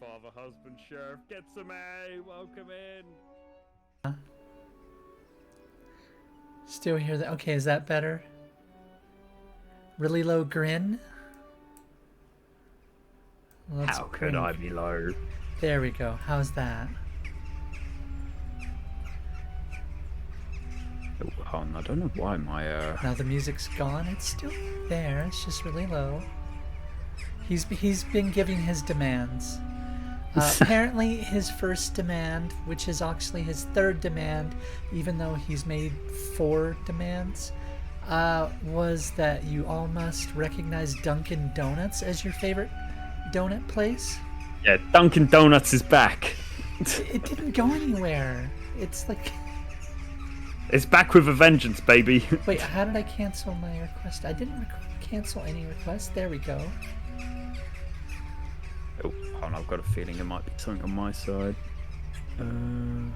father, husband, sheriff. Get some A. Welcome in. Still hear that? Okay, is that better? Really low grin? How could I be low? There we go. How's that? Oh, hold on. I don't know why my Now the music's gone. It's still there. It's just really low. He's been giving his demands. Apparently his first demand, which is actually his third demand, even though he's made 4 demands, was that you all must recognize Dunkin' Donuts as your favorite donut place. Yeah, Dunkin' Donuts is back. It didn't go anywhere. It's like... It's back with a vengeance, baby. Wait, how did I cancel my request? I didn't cancel any request. There we go. Oh, hold on, I've got a feeling it might be something on my side. Can't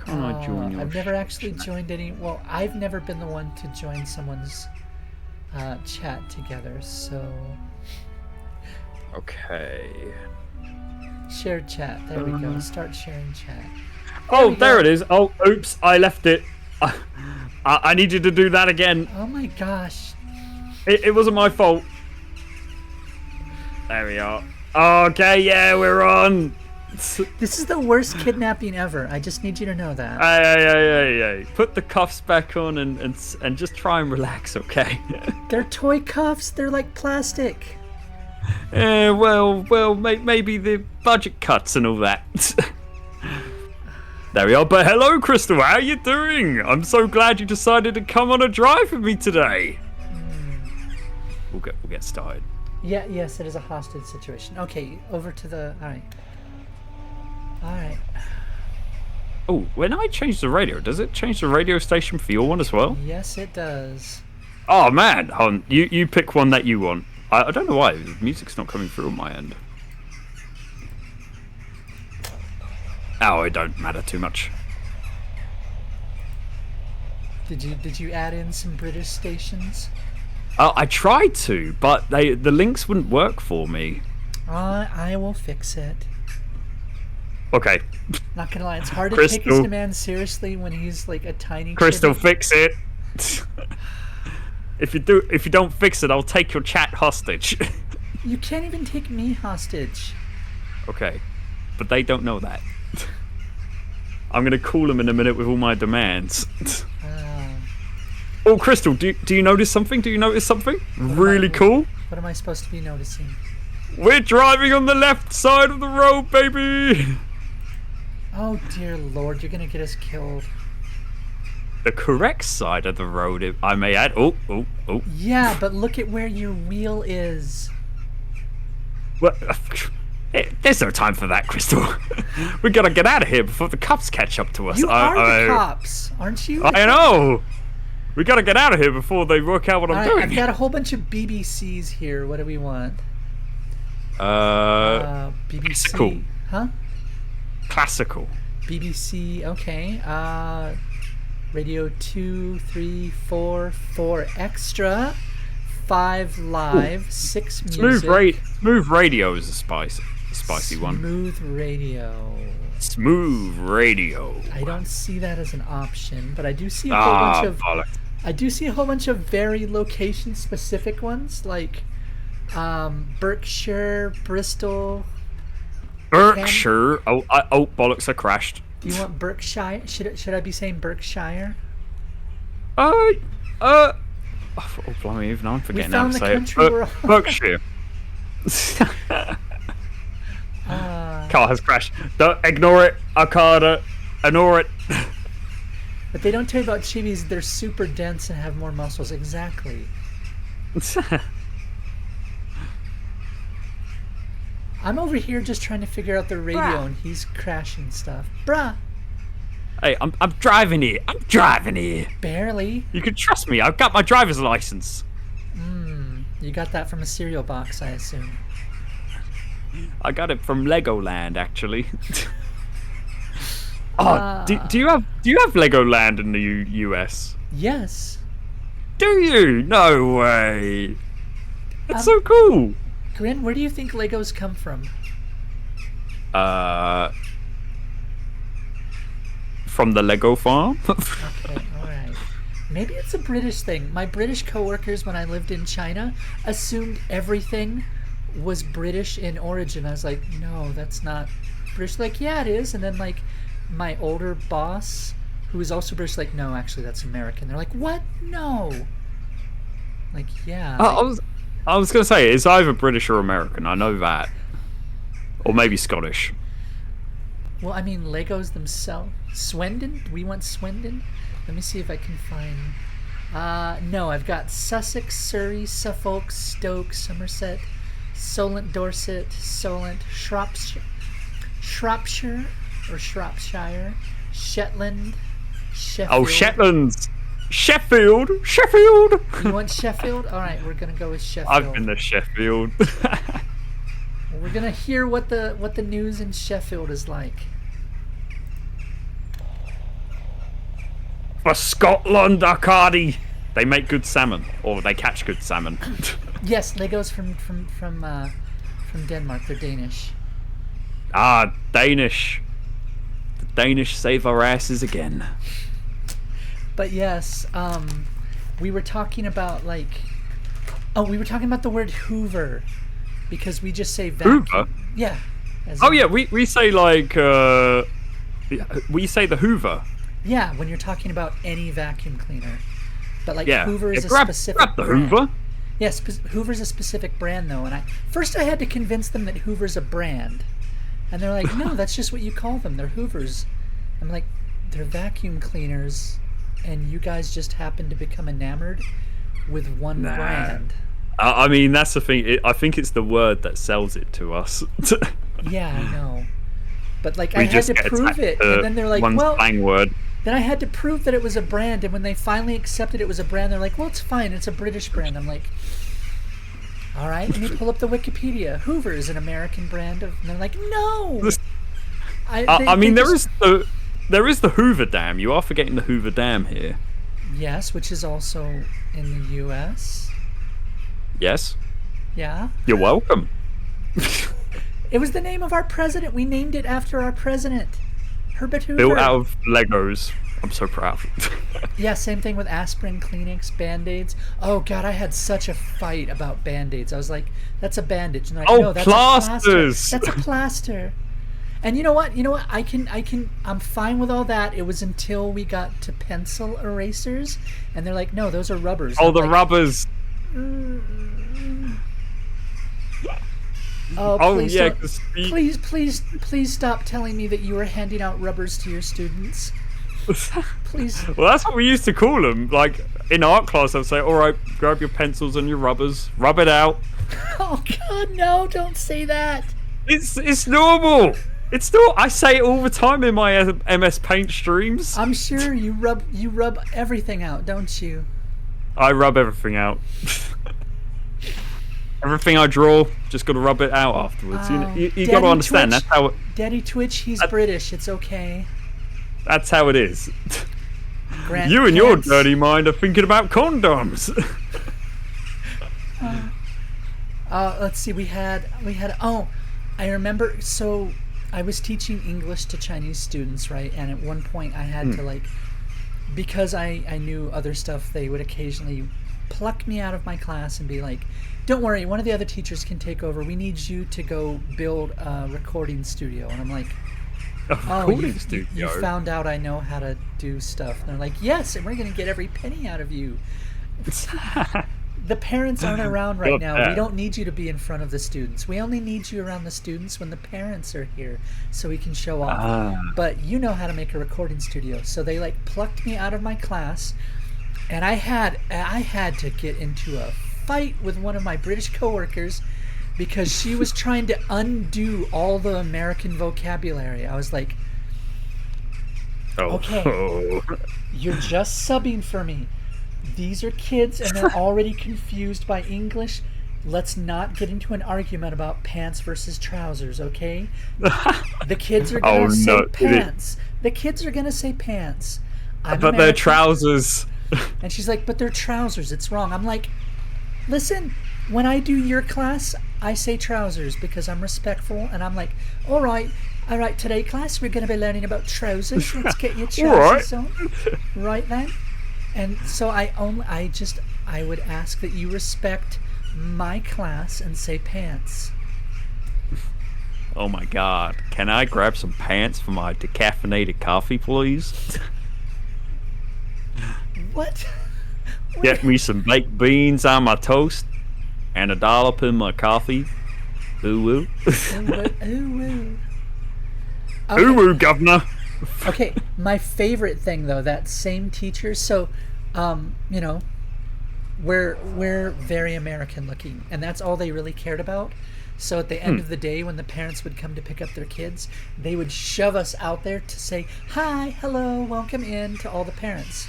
I join your... I've never actually joined any... Well, I've never been the one to join someone's chat together, so... Okay. Share chat. There we go. Start sharing chat. There it is. Oh, oops, I left it. I need you to do that again. Oh my gosh. It wasn't my fault. There we are. Okay, yeah, we're on. This is the worst kidnapping ever. I just need you to know that. Hey. Put the cuffs back on and just try and relax, okay? They're toy cuffs. They're like plastic. Well, maybe the budget cuts and all that. There we are. But hello, Crystal. How are you doing? I'm so glad you decided to come on a drive with me today. We'll get started. Yeah, yes, it is a hostage situation. Okay, over to the... Alright. Oh, when I change the radio, does it change the radio station for your one as well? Yes, it does. Oh, man. Hold on. You pick one that you want. I don't know why. The music's not coming through on my end. Oh, it don't matter too much. Did you add in some British stations? I tried to, but the links wouldn't work for me. I will fix it. Okay. Not gonna lie, it's hard to Crystal. take his demand seriously when he's like a tiny Crystal, chibi. fix it. If you don't fix it, I'll take your chat hostage. You can't even take me hostage. Okay, but they don't know that. I'm gonna call them in a minute with all my demands. Oh, Crystal, do you notice something? Do you notice something really cool? What am I supposed to be noticing? We're driving on the left side of the road, baby. Oh dear Lord, you're gonna get us killed. The correct side of the road, if I may add. Oh. Yeah, but look at where your wheel is. Well, there's no time for that, Crystal. We gotta get out of here before the cops catch up to us. You are the cops, aren't you? I know. We gotta get out of here before they work out what I'm doing. I've got a whole bunch of BBCs here. What do we want? BBC. Classical. Huh? Classical. BBC. Okay. Radio 2, 3, 4, 4 extra, 5 live, 6 music. Smooth radio is a spicy one. Smooth radio. Smooth radio. I don't see that as an option, but I do see a whole bunch of. Bollocks. I do see a whole bunch of very location-specific ones, like Berkshire, Bristol. Berkshire. Oh, bollocks! I crashed. Do you want Berkshire? Should I be saying Berkshire? Oh, blimey, even I'm forgetting how to say it. Berkshire. Car has crashed. Don't ignore it. Arcada. Ignore it. But they don't tell you about chibis. They're super dense and have more muscles. Exactly. I'm over here just trying to figure out the radio, and he's crashing stuff. Bruh. Hey, I'm driving here. I'm driving here. Barely. You can trust me. I've got my driver's license. You got that from a cereal box, I assume. I got it from Legoland, actually. Do you have Legoland in the US? Yes. Do you? No way. That's so cool. Grin, where do you think Legos come from? Uh, from the Lego farm. Okay, all right. Maybe it's a British thing. My British coworkers, when I lived in China, assumed everything was British in origin. I was like, no, that's not British. Like, yeah, it is. And then like my older boss, who was also British, like, no, actually, that's American. They're like, what? No. Like, yeah. I was gonna say it's either British or American. I know that, or maybe Scottish. Well, I mean, Legos themselves. Swindon? Do we want Swindon? Let me see if I can find. No, I've got Sussex, Surrey, Suffolk, Stoke, Somerset, Solent, Dorset, Solent, Shropshire, or Shropshire, Shetland, Sheffield. Oh, Shetlands, Sheffield. You want Sheffield? All right, we're gonna go with Sheffield. I've been to Sheffield. We're gonna hear what the news in Sheffield is like. For Scotland, Arcady. They make good salmon, or they catch good salmon. Yes, Legos from Denmark. They're Danish. Ah, Danish. The Danish save our asses again. But yes, we were talking about we were talking about the word Hoover, because we just say vacuum. Hoover? Yeah. Yeah, we say we say the Hoover. Yeah, when you're talking about any vacuum cleaner. But like Yeah. Hoover is grab a specific the brand. Hoover. Yes, Hoover's a specific brand though, and I had to convince them that Hoover's a brand. And they're like, "No, that's just what you call them. They're Hoovers." I'm like, "They're vacuum cleaners, and you guys just happen to become enamored with one brand." I mean, that's the thing. I think it's the word that sells it to us. Yeah, I know. But like, We I had just to get prove attached it, to and then they're like, one "Well," slang word. then I had to prove that it was a brand, and when they finally accepted it was a brand, they're like, "Well, it's fine. It's a British brand." I'm like, "All right, let me pull up the Wikipedia. Hoover is an American brand of," and they're like, "No." I mean, there is the Hoover Dam. You are forgetting the Hoover Dam here. Yes, which is also in the U.S. Yes. Yeah. You're welcome. It was the name of our president. We named it after our president, Herbert Hoover. Built out of Legos. I'm so proud. Yeah, same thing with aspirin, Kleenex, Band-Aids. Oh, God, I had such a fight about Band-Aids. I was like, that's a bandage. And they're like, no, that's plasters. a plaster. That's a plaster. And you know what? I'm fine with all that. It was until we got to pencil erasers, and they're like, no, those are rubbers. Oh, the rubbers. Oh, please yeah, please stop telling me that you were handing out rubbers to your students. Please. Well, that's what we used to call them. Like in art class, I'd say, "All right, grab your pencils and your rubbers, rub it out." Oh God, no! Don't say that. It's normal. It's still. I say it all the time in my MS Paint streams. I'm sure you rub everything out, don't you? I rub everything out. Everything I draw, just got to rub it out afterwards. You got to understand. Twitch, that's how. Daddy Twitch, he's British. It's okay. That's how it is. Grant You and your Pence. dirty mind are thinking about condoms. Let's see. We had. Oh, I remember. So I was teaching English to Chinese students, right? And at one point, I had to because I knew other stuff. They would occasionally pluck me out of my class and be like, "Don't worry, one of the other teachers can take over. We need you to go build a recording studio." And I'm like, you found out I know how to do stuff. And they're like, "Yes, and we're going to get every penny out of you." The parents aren't around right now. We don't need you to be in front of the students. We only need you around the students when the parents are here so we can show off. But you know how to make a recording studio. So they plucked me out of my class, and I had to get into a fight with one of my British coworkers because she was trying to undo all the American vocabulary. I was like, okay, you're just subbing for me. These are kids and they're already confused by English. Let's not get into an argument about pants versus trousers, okay? The kids are going to say pants. The kids are going to say pants. But they're trousers. And she's like, but they're trousers. It's wrong. I'm like, listen, when I do your class, I say trousers because I'm respectful, and I'm like, all right, today class we're going to be learning about trousers. Let's get your trousers on, right then. And so I would ask that you respect my class and say pants. Oh my god. Can I grab some pants for my decaffeinated coffee, please? What? Get me some baked beans on my toast and a dollop in my coffee. Ooh woo. Ooh woo. Okay. Ooh woo, governor. Okay, my favorite thing though, that same teacher. So, you know, we're very American looking, and that's all they really cared about. So at the end of the day, when the parents would come to pick up their kids, they would shove us out there to say hi, hello, welcome in to all the parents.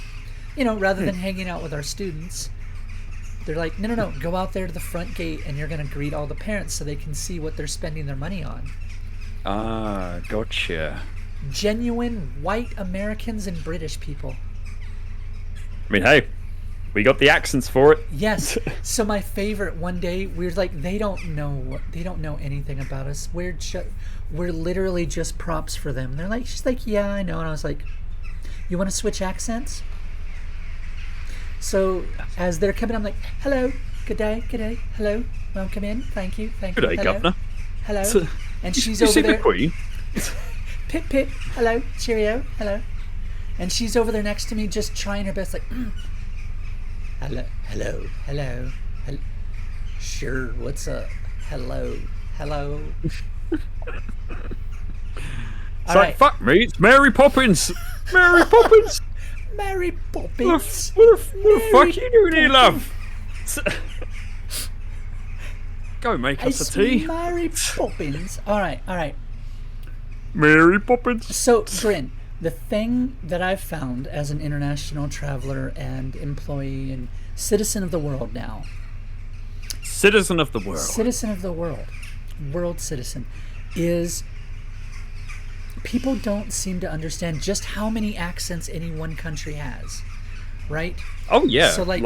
You know, rather than hanging out with our students. They're like, no, go out there to the front gate and you're going to greet all the parents so they can see what they're spending their money on. Ah, gotcha. Genuine white Americans and British people. I mean, hey, we got the accents for it. Yes. So my favorite, one day we were like, they don't know anything about us. We're literally just props for them. They're like, she's like, yeah, I know. And I was like, you want to switch accents? So as they're coming, I'm like, hello, good day, hello, welcome in, thank you. Good day, hello, governor. Hello. And she's you over see there. The queen? Pip, pip, hello, cheerio, hello. And she's over there next to me just trying her best, like, hello. Sure, what's up? Hello. It's like, fuck me, it's Mary Poppins. Mary Poppins. Mary Poppins. What the fuck are you doing here, love? Go make us a tea. Mary Poppins. All right. Mary Poppins. So, Bryn, the thing that I've found as an international traveler and employee and citizen of the world now. Citizen of the world. Citizen of the world. World citizen. Is people don't seem to understand just how many accents any one country has, right? Oh yeah. So like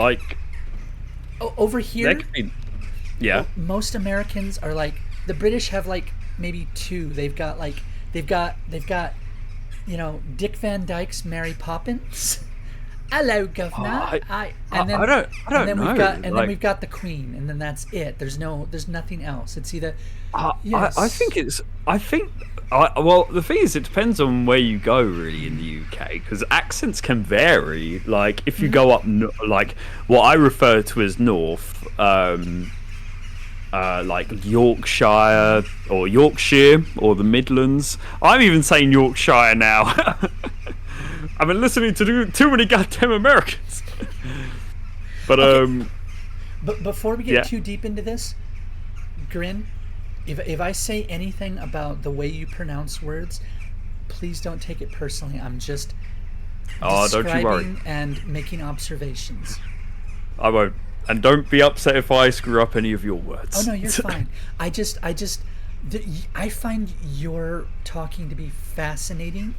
over here, yeah. Most Americans are like, the British have like maybe two. They've got you know, Dick Van Dyke's Mary Poppins. Hello, governor. I don't know. Then we've got the Queen, and then that's it. There's nothing else. It's either. Yes. Well, the thing is, it depends on where you go, really, in the UK, because accents can vary. Like, if you go up, like, what I refer to as north, like Yorkshire, or Yorkshire, or the Midlands. I'm even saying Yorkshire now. I've been listening to too many goddamn Americans. But, okay. But before we get too deep into this, Grin, if I say anything about the way you pronounce words, please don't take it personally. I'm just don't you worry. And making observations. I won't. And don't be upset if I screw up any of your words. Oh no, you're fine. I find your talking to be fascinating.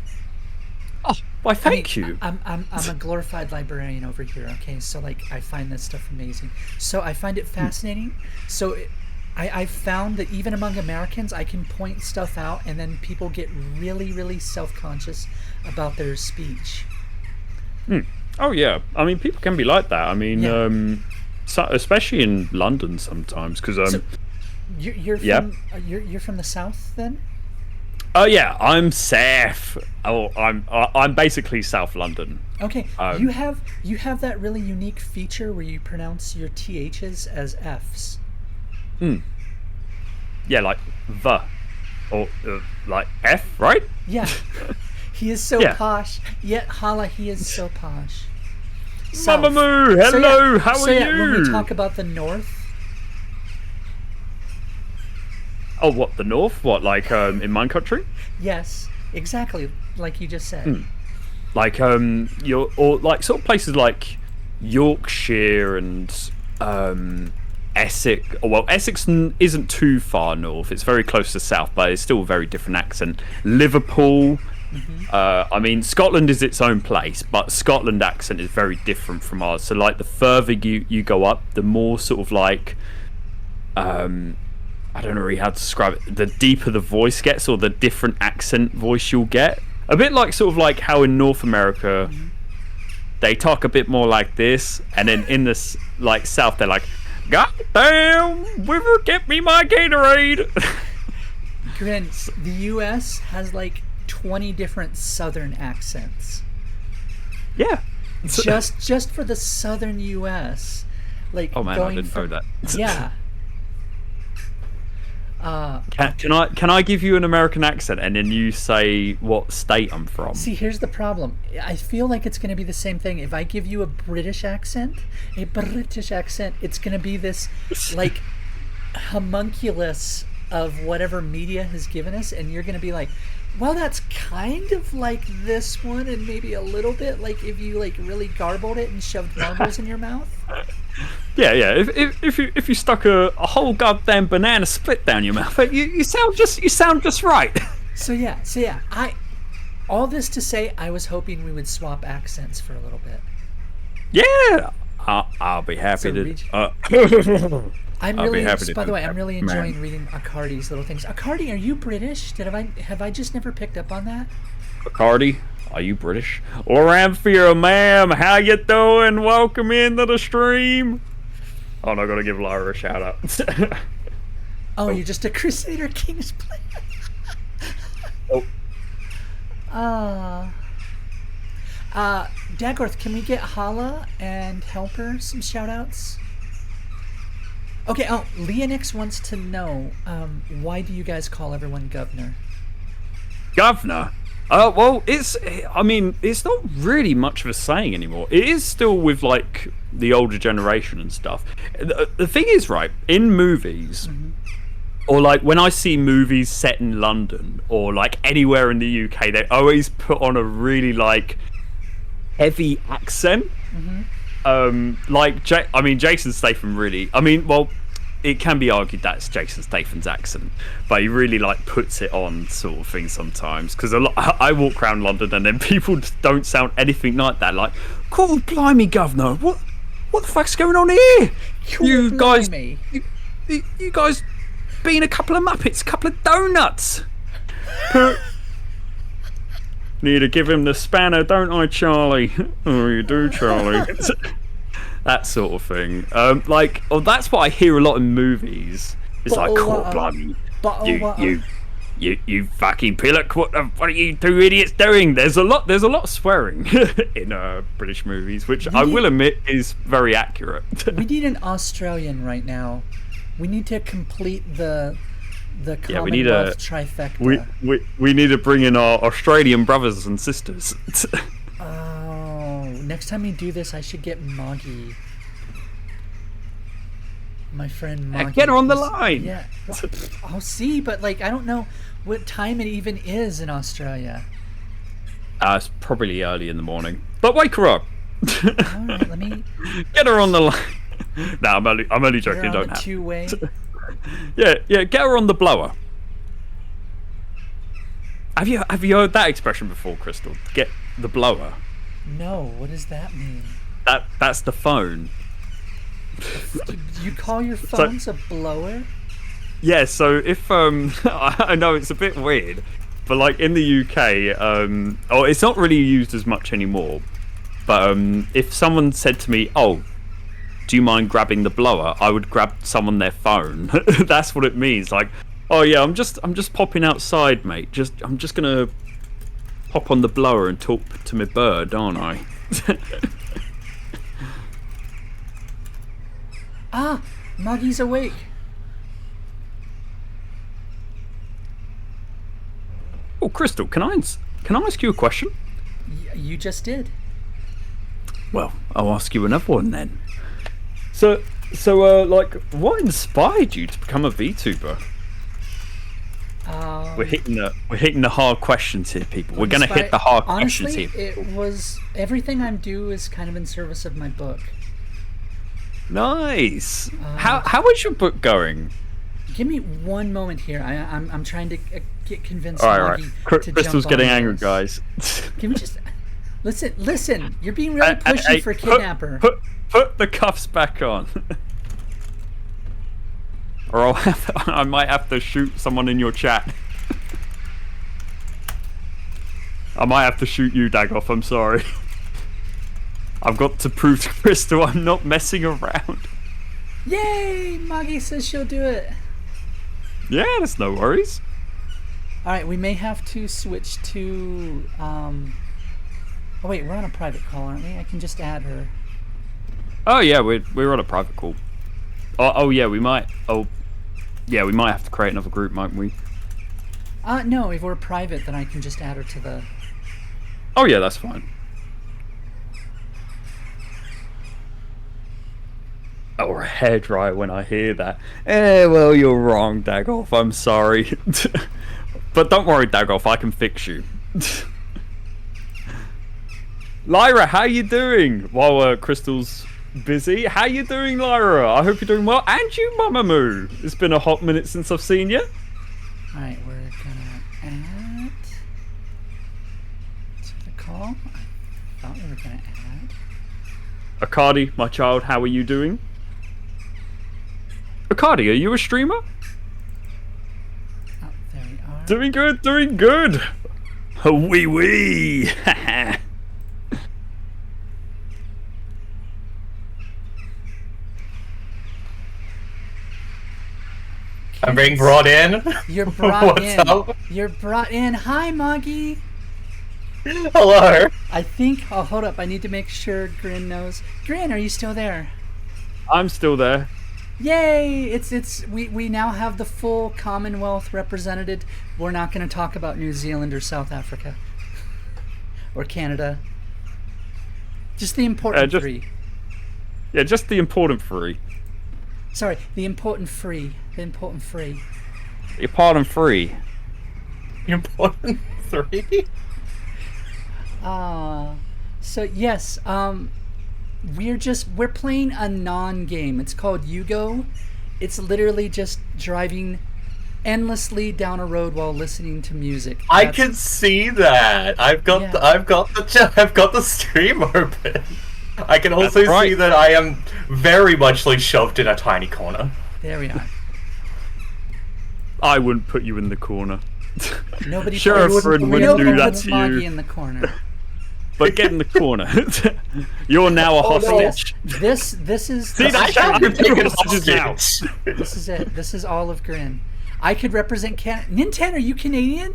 Oh, why thank you. I'm a glorified librarian over here, okay? So like I find this stuff amazing. So I find it fascinating. So I've found that even among Americans, I can point stuff out, and then people get really, really self-conscious about their speech. Oh yeah, I mean people can be like that. I mean, so, especially in London sometimes, because so you're from the south then? Oh yeah, I'm South. Oh, I'm basically South London. Okay, you have that really unique feature where you pronounce your THs as Fs. Yeah, like the, or like F, right? Yeah. He is so posh. Yet holla, he is so posh. Mama Moo, hello, how are you? When we talk about the north. Oh, what, the north? What, like in my country? Yes, exactly, like you just said. Like or like sort of places like Yorkshire and Essex. Well, Essex isn't too far north. It's very close to south, but it's still a very different accent. Liverpool. I mean, Scotland is its own place, but Scotland accent is very different from ours. So, like, the further you go up, the more sort of like I don't know really how to describe it. The deeper the voice gets, or the different accent voice you'll get. A bit like sort of like how in North America they talk a bit more like this, and then in this like South they're like, "God damn, River, get me my Gatorade." Grin, the U.S. has like 20 different Southern accents. Yeah. Just for the Southern U.S. Like, oh man, I didn't know that. Yeah. Can I give you an American accent and then you say what state I'm from? See, here's the problem. I feel like it's going to be the same thing. If I give you a British accent, it's going to be this like homunculus of whatever media has given us, and you're going to be like, well, that's kind of like this one, and maybe a little bit like if you like really garbled it and shoved marbles in your mouth. Yeah. If you stuck a whole goddamn banana split down your mouth, you sound just right. So yeah. All this to say, I was hoping we would swap accents for a little bit. Yeah, I'll be happy to. I'm really, by the way, I'm really enjoying reading Accardi's little things. Accardi, are you British? Have I just never picked up on that? Accardi, are you British? Oramphia, ma'am, how you doing? Welcome into the stream. Oh no, I gotta give Lara a shout out. Oh, you're just a Crusader Kings player. Dagworth, can we get Hala and Helper some shout outs? Okay, Leonix wants to know, why do you guys call everyone Governor? Governor? Well, it's not really much of a saying anymore. It is still with, like, the older generation and stuff. The thing is, right, in movies, or, like, when I see movies set in London, or, like, anywhere in the UK, they always put on a really, like, heavy accent. Jason Statham really. It can be argued that's Jason Statham's accent, but he really like puts it on sort of thing sometimes. Because I walk around London and then people just don't sound anything like that. Like, cool, blimey, Governor, what the fuck's going on here? You guys being a couple of muppets, a couple of donuts. Need to give him the spanner, don't I, Charlie? Oh, you do, Charlie. That sort of thing. That's what I hear a lot in movies. It's like, cool, blimey, you fucking pillock! What are you two idiots doing? There's a lot of swearing in British movies, which I will admit is very accurate. We need an Australian right now. We need to complete the Commonwealth trifecta. We need to bring in our Australian brothers and sisters. Next time we do this, I should get Moggy. My friend Moggy. Get her on the line! Yeah. Well, I'll see, but like I don't know what time it even is in Australia. It's probably early in the morning. But wake her up! Alright, let me... Get her on the line! No, I'm only joking, don't have two-way. Yeah, get her on the blower. Have you heard that expression before, Crystal? Get the blower. No, what does that mean? That's the phone. You call your phones a blower? Yeah, so if I know it's a bit weird, but like in the UK, it's not really used as much anymore. But if someone said to me, "Oh, do you mind grabbing the blower?" I would grab someone their phone. That's what it means. Like, oh yeah, I'm just popping outside, mate. I'm just gonna pop on the blower and talk to my bird, aren't I? Moggy's awake. Oh, Crystal, can I ask you a question? You just did. Well, I'll ask you another one then. So, what inspired you to become a VTuber? We're hitting the hard questions here, people. We're gonna hit the hard questions here. It was everything I do is kind of in service of my book. Nice. How is your book going? Give me one moment here. I'm trying to get convinced. All right. Crystal's getting angry, guys. Can we just listen? You're being really pushy for kidnapper. Put the cuffs back on. or I might have to shoot someone in your chat. I might have to shoot you, Dagoff. I'm sorry. I've got to prove to Crystal I'm not messing around. Yay! Maggie says she'll do it. Yeah, that's no worries. Alright, we may have to switch to... Oh wait, we're on a private call, aren't we? I can just add her. Oh yeah, we're on a private call. Oh yeah, we might. Oh yeah, we might have to create another group, mightn't we? No, if we're private, then I can just add her to the... Oh yeah, that's fine. Or a hairdryer when I hear that. Well, you're wrong, Dagoff. I'm sorry. But don't worry, Dagoff. I can fix you. Lyra, how you doing? While Crystal's busy. How you doing, Lyra? I hope you're doing well. And you, Mamamoo. It's been a hot minute since I've seen you. Alright, we're gonna add to the call. I thought we were gonna add. Akadi, my child, how are you doing? Akadi, are you a streamer? Oh, there we are. Doing good, doing good. Wee wee. I'm being brought in. You're brought What's in. up? You're brought in. Hi, Moggy. Hello. I think. Oh, hold up. I need to make sure Grin knows. Grin, are you still there? I'm still there. Yay! We now have the full Commonwealth represented. We're not going to talk about New Zealand or South Africa or Canada. Just the important three. Yeah, just the important three. Sorry, the important free. The important free. The important three. Important three. So yes, we're playing a non-game. It's called Yugo. It's literally just driving endlessly down a road while listening to music. I can see that. I've got the stream open. I can also see that I am very muchly shoved in a tiny corner. There we are. I wouldn't put you in the corner. Nobody Sheriff wouldn't do that to Moggy you. in the corner. But get in the corner. You're now a hostage. This is See, that's You're taking hostages now. this is it. This is all of Grin. I could represent Canada. Ninten, are you Canadian?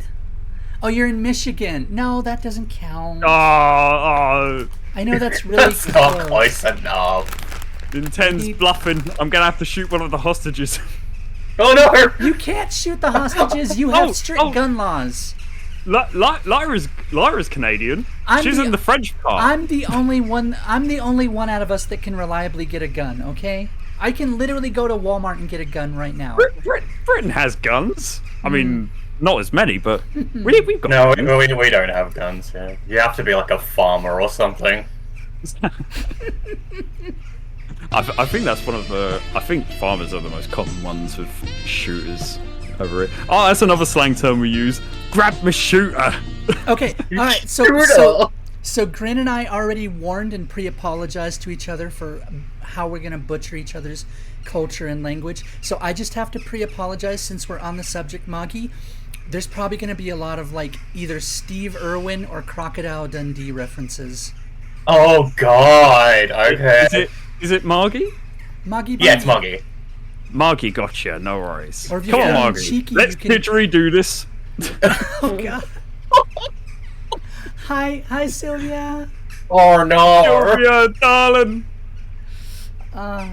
Oh, you're in Michigan. No, that doesn't count. Oh, I know that's really That's not close enough. Ninten's bluffing. I'm gonna have to shoot one of the hostages. Oh no! You can't shoot the hostages. You have strict gun laws. Lyra's Canadian. She's in the French part. I'm the only one out of us that can reliably get a gun. Okay, I can literally go to Walmart and get a gun right now. Britain has guns. I mean, not as many, but we've got. No, we don't have guns. Yeah. You have to be like a farmer or something. I think that's one of the. I think farmers are the most common ones with shooters over it. Oh, that's another slang term we use. Grab my shooter. Okay, all right. So Grin and I already warned and pre-apologized to each other for how we're gonna butcher each other's culture and language. So I just have to pre-apologize since we're on the subject, Moggy. There's probably gonna be a lot of like either Steve Irwin or Crocodile Dundee references. Oh God. Okay. Is it Margie? Moggy. Yeah, it's Moggy. Margie, gotcha. No worries. Or if Come you're on, feeling Margie. cheeky, Let's you can- didgeridoo this. Oh God. Hi, Sylvia. Oh no. Sylvia, darling. Uh,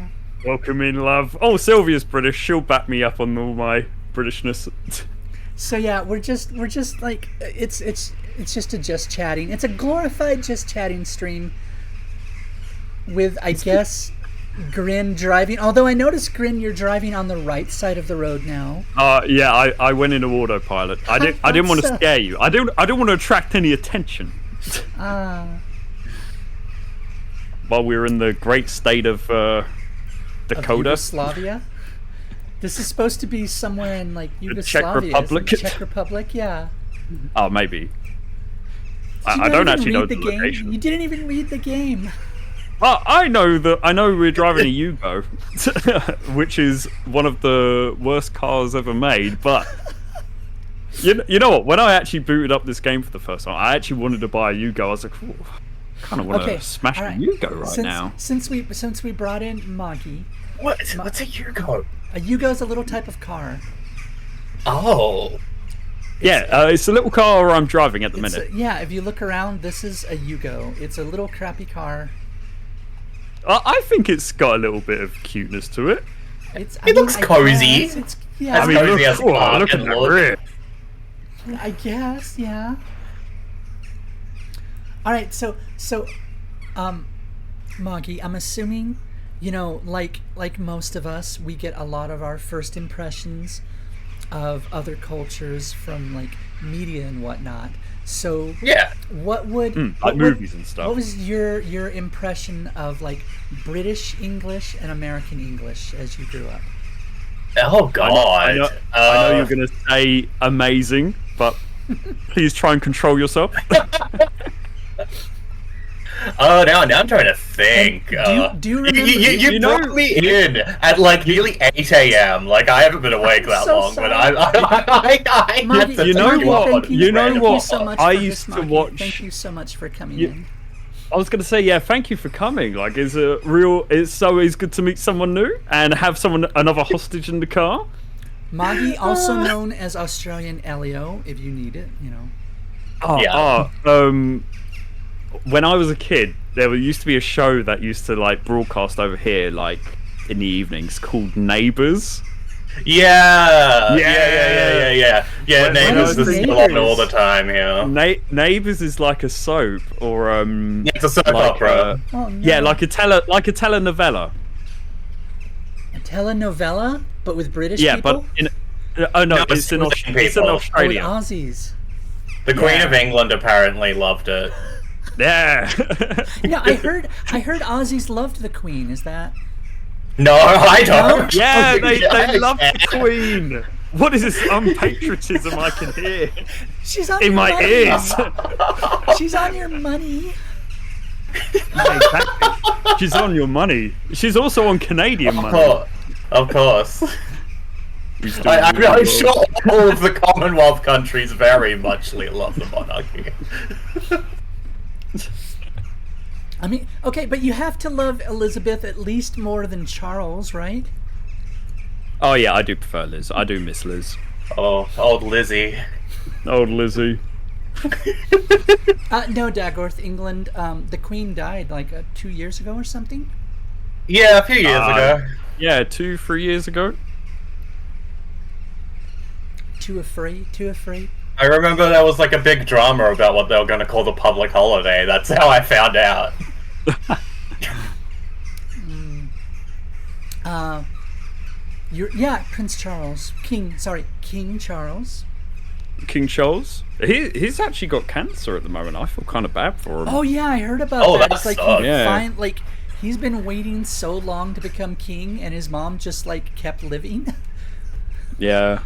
Welcome in, love. Oh, Sylvia's British. She'll back me up on all my Britishness. So yeah, we're just like it's just a just chatting. It's a glorified just chatting stream with I guess Grin driving. Although I noticed Grin, you're driving on the right side of the road now. Yeah, I went into autopilot. I didn't want to scare you. I don't want to attract any attention. While we were in the great state of Dakota, Yugoslavia. This is supposed to be somewhere in like Yugoslavia, Czech Republic. Czech Republic, yeah. Oh, maybe. Did you I not don't even actually know read the game? location. You didn't even read the game. I know that. I know we're driving a Yugo, which is one of the worst cars ever made. But you know what? When I actually booted up this game for the first time, I actually wanted to buy a Yugo. I was like, I kind of want to smash a Yugo right now. Since we brought in Magi, What's a Yugo? A Yugo is a little type of car. Oh. It's a little car I'm driving at the minute. If you look around, this is a Yugo. It's a little crappy car. I think it's got a little bit of cuteness to it. It looks cozy. Look at that rear. I guess, yeah. All right, so, Magi, I'm assuming, like most of us, we get a lot of our first impressions of other cultures from like media and whatnot. So what would movies and stuff? What was your impression of like British English and American English as you grew up? Oh God! I know you're gonna say amazing, but please try and control yourself. Oh, now I'm trying to think. Do you remember? You brought me in at like nearly 8 a.m. Like I haven't been awake that long, sorry. but I Magi, had you know what? You know what? Thank you so much I for used this, to Magi. watch. Thank you so much for coming in. I was gonna say, thank you for coming. Like, it's always good to meet someone new and have another hostage in the car. Magi, also known as Australian Elio, if you need it, When I was a kid, there used to be a show that used to like broadcast over here, like in the evenings, called Neighbours. Yeah. Neighbours is Neighbours? on all the time. Yeah. Neighbours is like a soap, or It's a soap opera. like a telenovela. A telenovela, but with British But people. it's in Australia. With Aussies. The Queen of England apparently loved it. Yeah. Yeah, I heard Aussies loved the Queen. Is that? No, I don't. Yeah, they love the Queen. What is this unpatriotism I can hear She's on in your my money. ears? She's on your money. Exactly. She's on your money. She's also on Canadian money. Of course. I'm sure all of the Commonwealth countries very muchly love the monarchy. I mean, okay, but you have to love Elizabeth at least more than Charles, right? Oh yeah, I do prefer Liz. I do miss Liz. Oh, old Lizzie. Old Lizzie. No, Dagworth, England. The Queen died like 2 years ago or something. Yeah, a few years ago. Yeah, 2-3 years ago. Too afraid. I remember there was like a big drama about what they were going to call the public holiday. That's how I found out. Prince Charles, King Charles. King Charles. He's actually got cancer at the moment. I feel kind of bad for him. Oh yeah, I heard about that. It's like sucks. He's been waiting so long to become king, and his mom just like kept living. Yeah.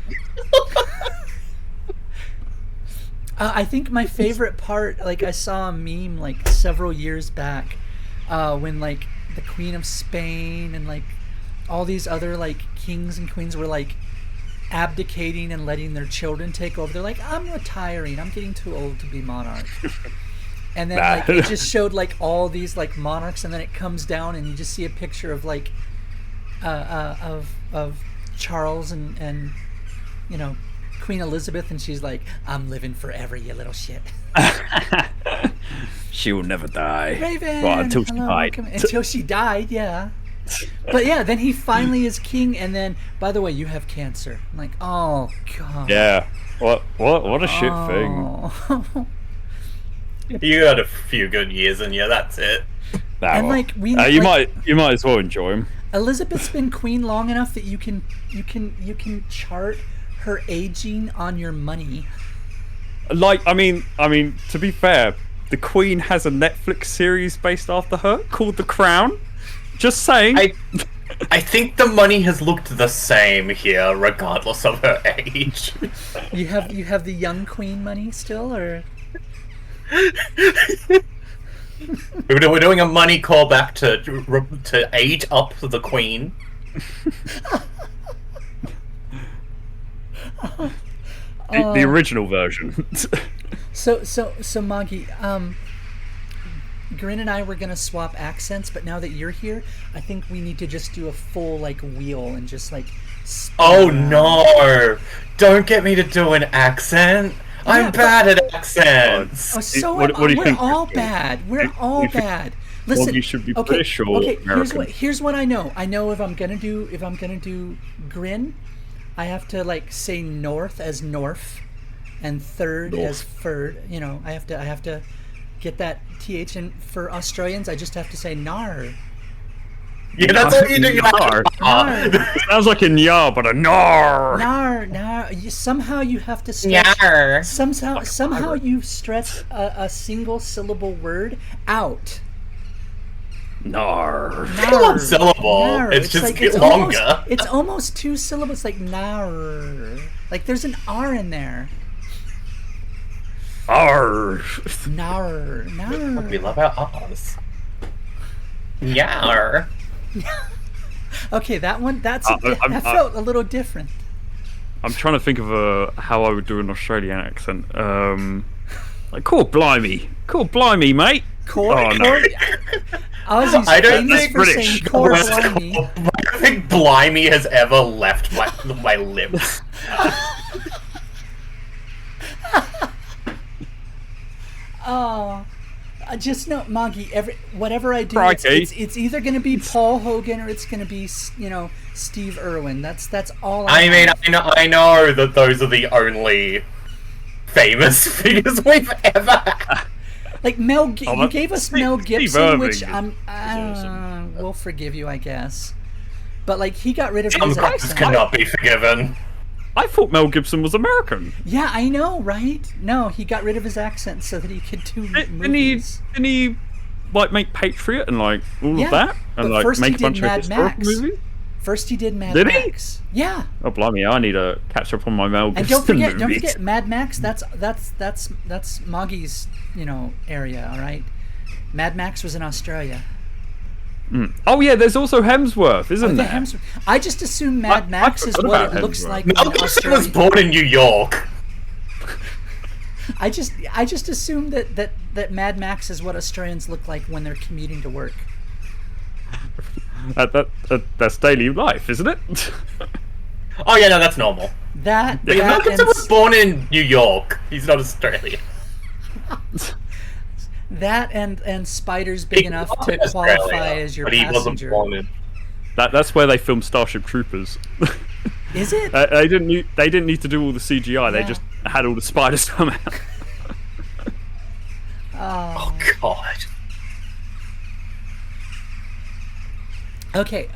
I think my favorite part, like I saw a meme like several years back, when like the Queen of Spain and like all these other like kings and queens were like abdicating and letting their children take over. They're like, I'm retiring. I'm getting too old to be monarch. And then like it just showed like all these like monarchs, and then it comes down and you just see a picture of like of Charles and Queen Elizabeth, and she's like, I'm living forever, you little shit. She will never die. Raven, well, until she died. Until she died, yeah. But yeah, then he finally is king, and then, by the way, you have cancer. I'm like, oh god. Yeah. What a shit thing. You got a few good years in you. That's it. And like you might as well enjoy him. Elizabeth's been queen long enough that you can chart her aging on your money. Like, I mean, to be fair, the Queen has a Netflix series based after her called The Crown. Just saying. I think the money has looked the same here, regardless of her age. You have the young Queen money still, or? We're doing a money call back to age up the queen. The original version. So Magi, Grin and I were gonna swap accents, but now that you're here, I think we need to just do a full like wheel and just like. Oh no! Don't get me to do an accent. I'm bad at accents. Oh, so what do you we're think? all bad. We're all bad. Listen, Well, you should be British or American. Here's what I know. I know if I'm gonna do Grin, I have to like say north as North, and third as Ferd. You know, I have to get that th. And for Australians, I just have to say nar. Yeah, that's what you do. Nar. It sounds like a nyar, but a nar. Nar. Somehow you have to stretch. Nar. Somehow you stretch a single syllable word out. Nar. One syllable. Nar. It's just like, longer. It's almost 2 syllables, like nar. Like there's an R in there. Arr. Nar. We love our R's. Yar. Okay, that one. That felt a little different. I'm trying to think of how I would do an Australian accent. Like, cool, blimey, mate. I don't think British. I don't think blimey has ever left my lips. Oh, just know, Magi. Whatever I do, it's either going to be Paul Hogan or it's going to be Steve Irwin. That's all. I know that those are the only famous figures we've ever had. Like you gave us Mel Gibson, Irving which awesome. we'll forgive you, I guess. But like he got rid of Some his crimes accent. cannot be forgiven. I thought Mel Gibson was American. Yeah, I know, right? No, he got rid of his accent so that he could do movies. Didn't he like make Patriot and like all of that, and but like first make he a bunch did of Mad historical Max. movies? First he did Mad Did Max. he? Yeah. Oh blimey! I need to catch up on my Mel Gibson And don't movies. forget, Mad Max. That's Moggy's area. All right. Mad Max was in Australia. Oh yeah, there's also Hemsworth, isn't there? Hemsworth. I just assume Mad Max is what it looks like. Mel Gibson was born in New York. I just assume that Mad Max is what Australians look like when they're commuting to work. That's daily life, isn't it? Oh yeah, no, that's normal. Mel Gibson was born in New York. He's not Australian. That and spiders big enough to qualify as your passenger. That's where they filmed Starship Troopers. Is it? They didn't need to do all the CGI. Yeah. They just had all the spiders come out. Oh God. Okay.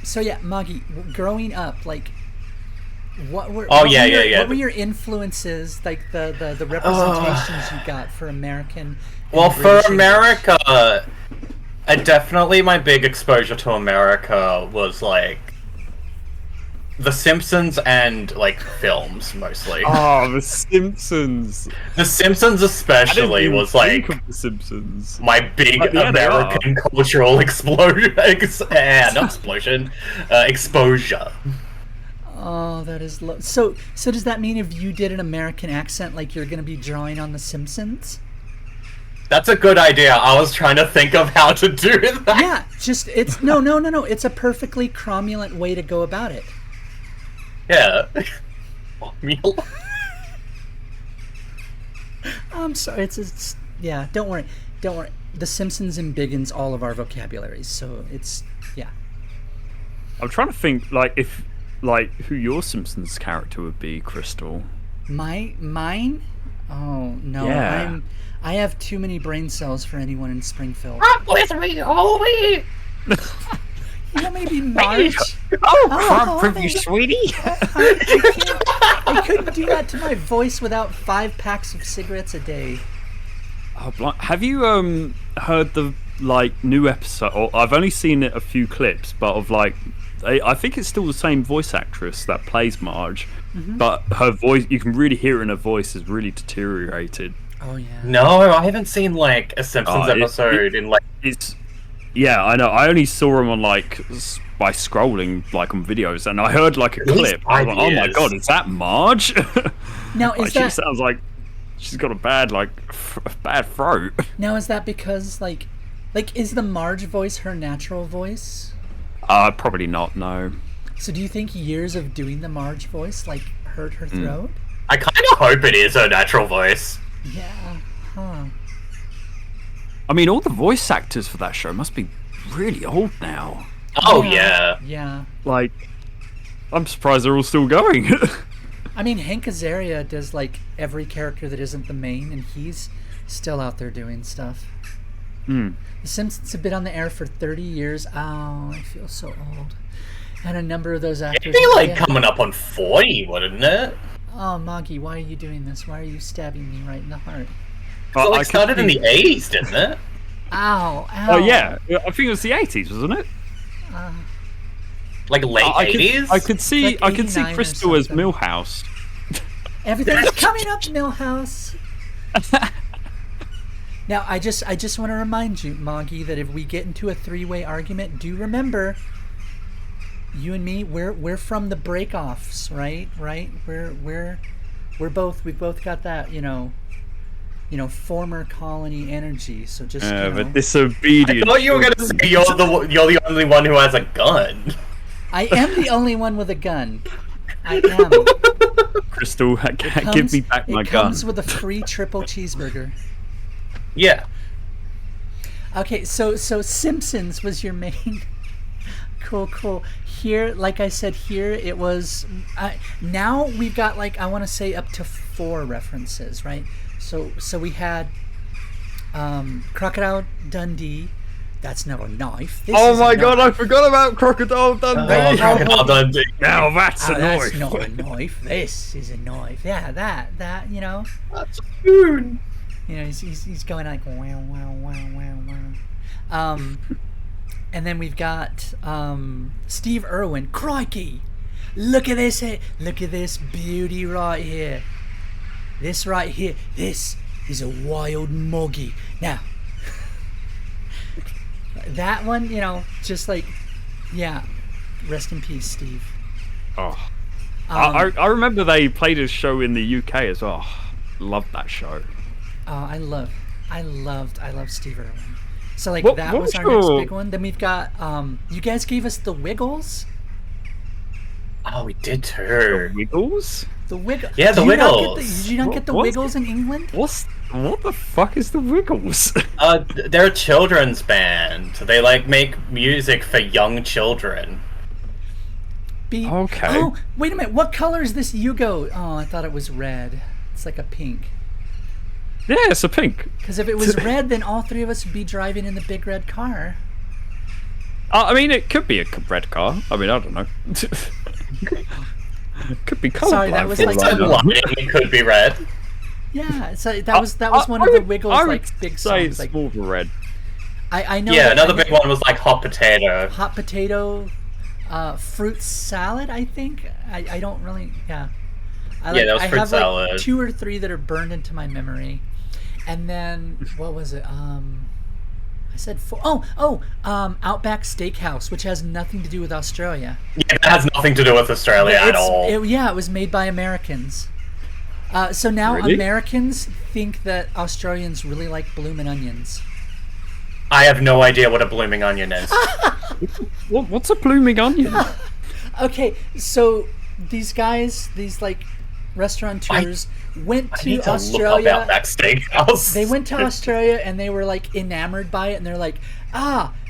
So yeah, Magi, growing up, like. What were your influences, like the representations you got for American? Well, for America, definitely my big exposure to America was like The Simpsons and like films mostly. Oh, The Simpsons. The Simpsons especially was like The Simpsons. My big American cultural exposure. Exposure. Oh, that is so does that mean if you did an American accent, like you're going to be drawing on The Simpsons? That's a good idea. I was trying to think of how to do that. Yeah, it's no. It's a perfectly cromulent way to go about it. Yeah. I'm sorry. It's yeah. Don't worry. The Simpsons embiggens all of our vocabularies, so it's yeah. I'm trying to think who your Simpsons character would be, Crystal. Mine? Oh no, yeah. I have too many brain cells for anyone in Springfield. Come with me, Holy! You know, maybe Marge. Crump for you, sweetie. I couldn't do that to my voice without 5 packs of cigarettes a day. Oh, have you heard the new episode? Or I've only seen a few clips, but of I think it's still the same voice actress that plays Marge, but her voice, you can really hear it in her voice, is really deteriorated. Oh yeah. No, I haven't seen like a Simpsons episode in like. It's yeah, I know. I only saw him on like by scrolling like on videos, and I heard like a clip. I was like, oh my god, is that Marge? Now is She that sounds like she's got a bad bad throat. now is that because like is the Marge voice her natural voice? Probably not. No. So do you think years of doing the Marge voice like hurt her throat? I kind of hope it is her natural voice. Yeah. Huh. I mean, all the voice actors for that show must be really old now. Oh yeah. Yeah. Like, I'm surprised they're all still going. I mean, Hank Azaria does like every character that isn't the main, and he's still out there doing stuff. The Simpsons have been on the air for 30 years. Oh, I feel so old. And a number of those actors. It'd be like coming up on 40, wouldn't it? Oh, Moggy, why are you doing this? Why are you stabbing me right in the heart? So it started in the 80s, didn't it? Ow, ow. Oh yeah, I think it was the 80s, wasn't it? Like late 80s? I could see Like I could see 89 or Crystal as something. Milhouse. Everything's coming up, Millhouse. Now, I just want to remind you, Moggy, that if we get into a three-way argument, do remember, you and me, we're from the break-offs, right? Right? We've both got that, former colony energy. So just But disobedient. I thought you were gonna say you're the only one who has a gun. I am the only one with a gun. I am. Crystal, give me back my It gun. comes with a free triple cheeseburger. Yeah. Okay, so Simpsons was your main. Cool. Here, like I said, here it was. Now we've got like I want to say up to 4 references, right? So we had Crocodile Dundee. That's not a knife. This Oh is my a god, knife. I forgot about Crocodile Dundee. Crocodile Dundee. Now that's a That's knife. not a knife. This is a knife. Yeah, that. That's a spoon. He's going like wow. And then we've got Steve Irwin. Crikey! Look at this here. Look at this beauty right here. This right here. This is a wild moggy. Now, that one, just like, yeah. Rest in peace, Steve. Oh. I remember they played a show in the UK as well. Loved that show. I loved Steve Irwin. So like What that was was our your- next big one. Then we've got you guys gave us the Wiggles. Oh, we did too. Wiggles? The Wiggles. Yeah, the Wiggles. Did you not get the What? Wiggles in England? What the fuck is the Wiggles? They're a children's band. They like make music for young children. Okay. Oh, wait a minute. What color is this Yugo? Oh, I thought it was red. It's like a pink. Yeah, it's a pink. Because if it was red, then all 3 of us would be driving in the big red car. I mean, it could be a red car. I mean, I don't know. Could be colorblind. Sorry, that was for like all I some know. Lighting, it could be red. Yeah, so that was one of the Wiggles I would like big say songs. it's Like more of a red. I know. Yeah, that- another big one was like hot potato. hot potato, fruit salad. I think I don't really. Yeah. Yeah, that was I fruit have salad. like 2 or 3 that are burned into my memory, and then what was it? I said 4. Outback Steakhouse, which has nothing to do with Australia. Yeah, that has nothing to do with Australia at all. It was made by Americans. So now Really? Americans think that Australians really like bloomin' onions. I have no idea what a blooming onion is. What's a blooming onion? Okay, so these guys, these like restaurateurs, went I to need to look up Australia. Outback Steakhouse. They went to Australia and they were like enamored by it, and they're like,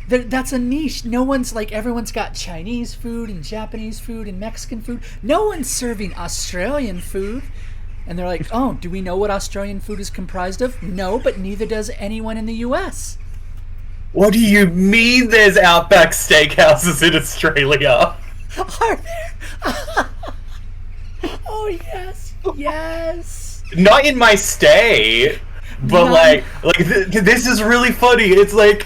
that's a niche. No one's like, everyone's got Chinese food and Japanese food and Mexican food. No one's serving Australian food. And they're like, oh, do we know what Australian food is comprised of? No, but neither does anyone in the U.S. What do you mean there's Outback Steakhouses in Australia? Are there? Oh, yes. Not in my state, but No. like this is really funny. It's like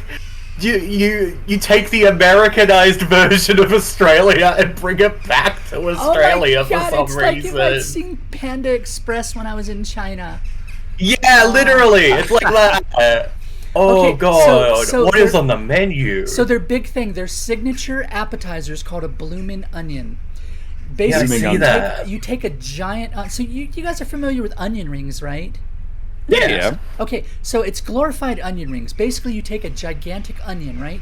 you take the Americanized version of Australia and bring it back to Australia Oh my God, for some it's like reason. if I'd seen Panda Express when I was in China. Yeah, literally. It's like that. Oh Okay, god, so what is they're- on the menu? So their big thing, their signature appetizer is called a bloomin' onion. I Basically, see that. you take a giant. So you guys are familiar with onion rings, right? Yeah. Okay, so it's glorified onion rings. Basically, you take a gigantic onion, right,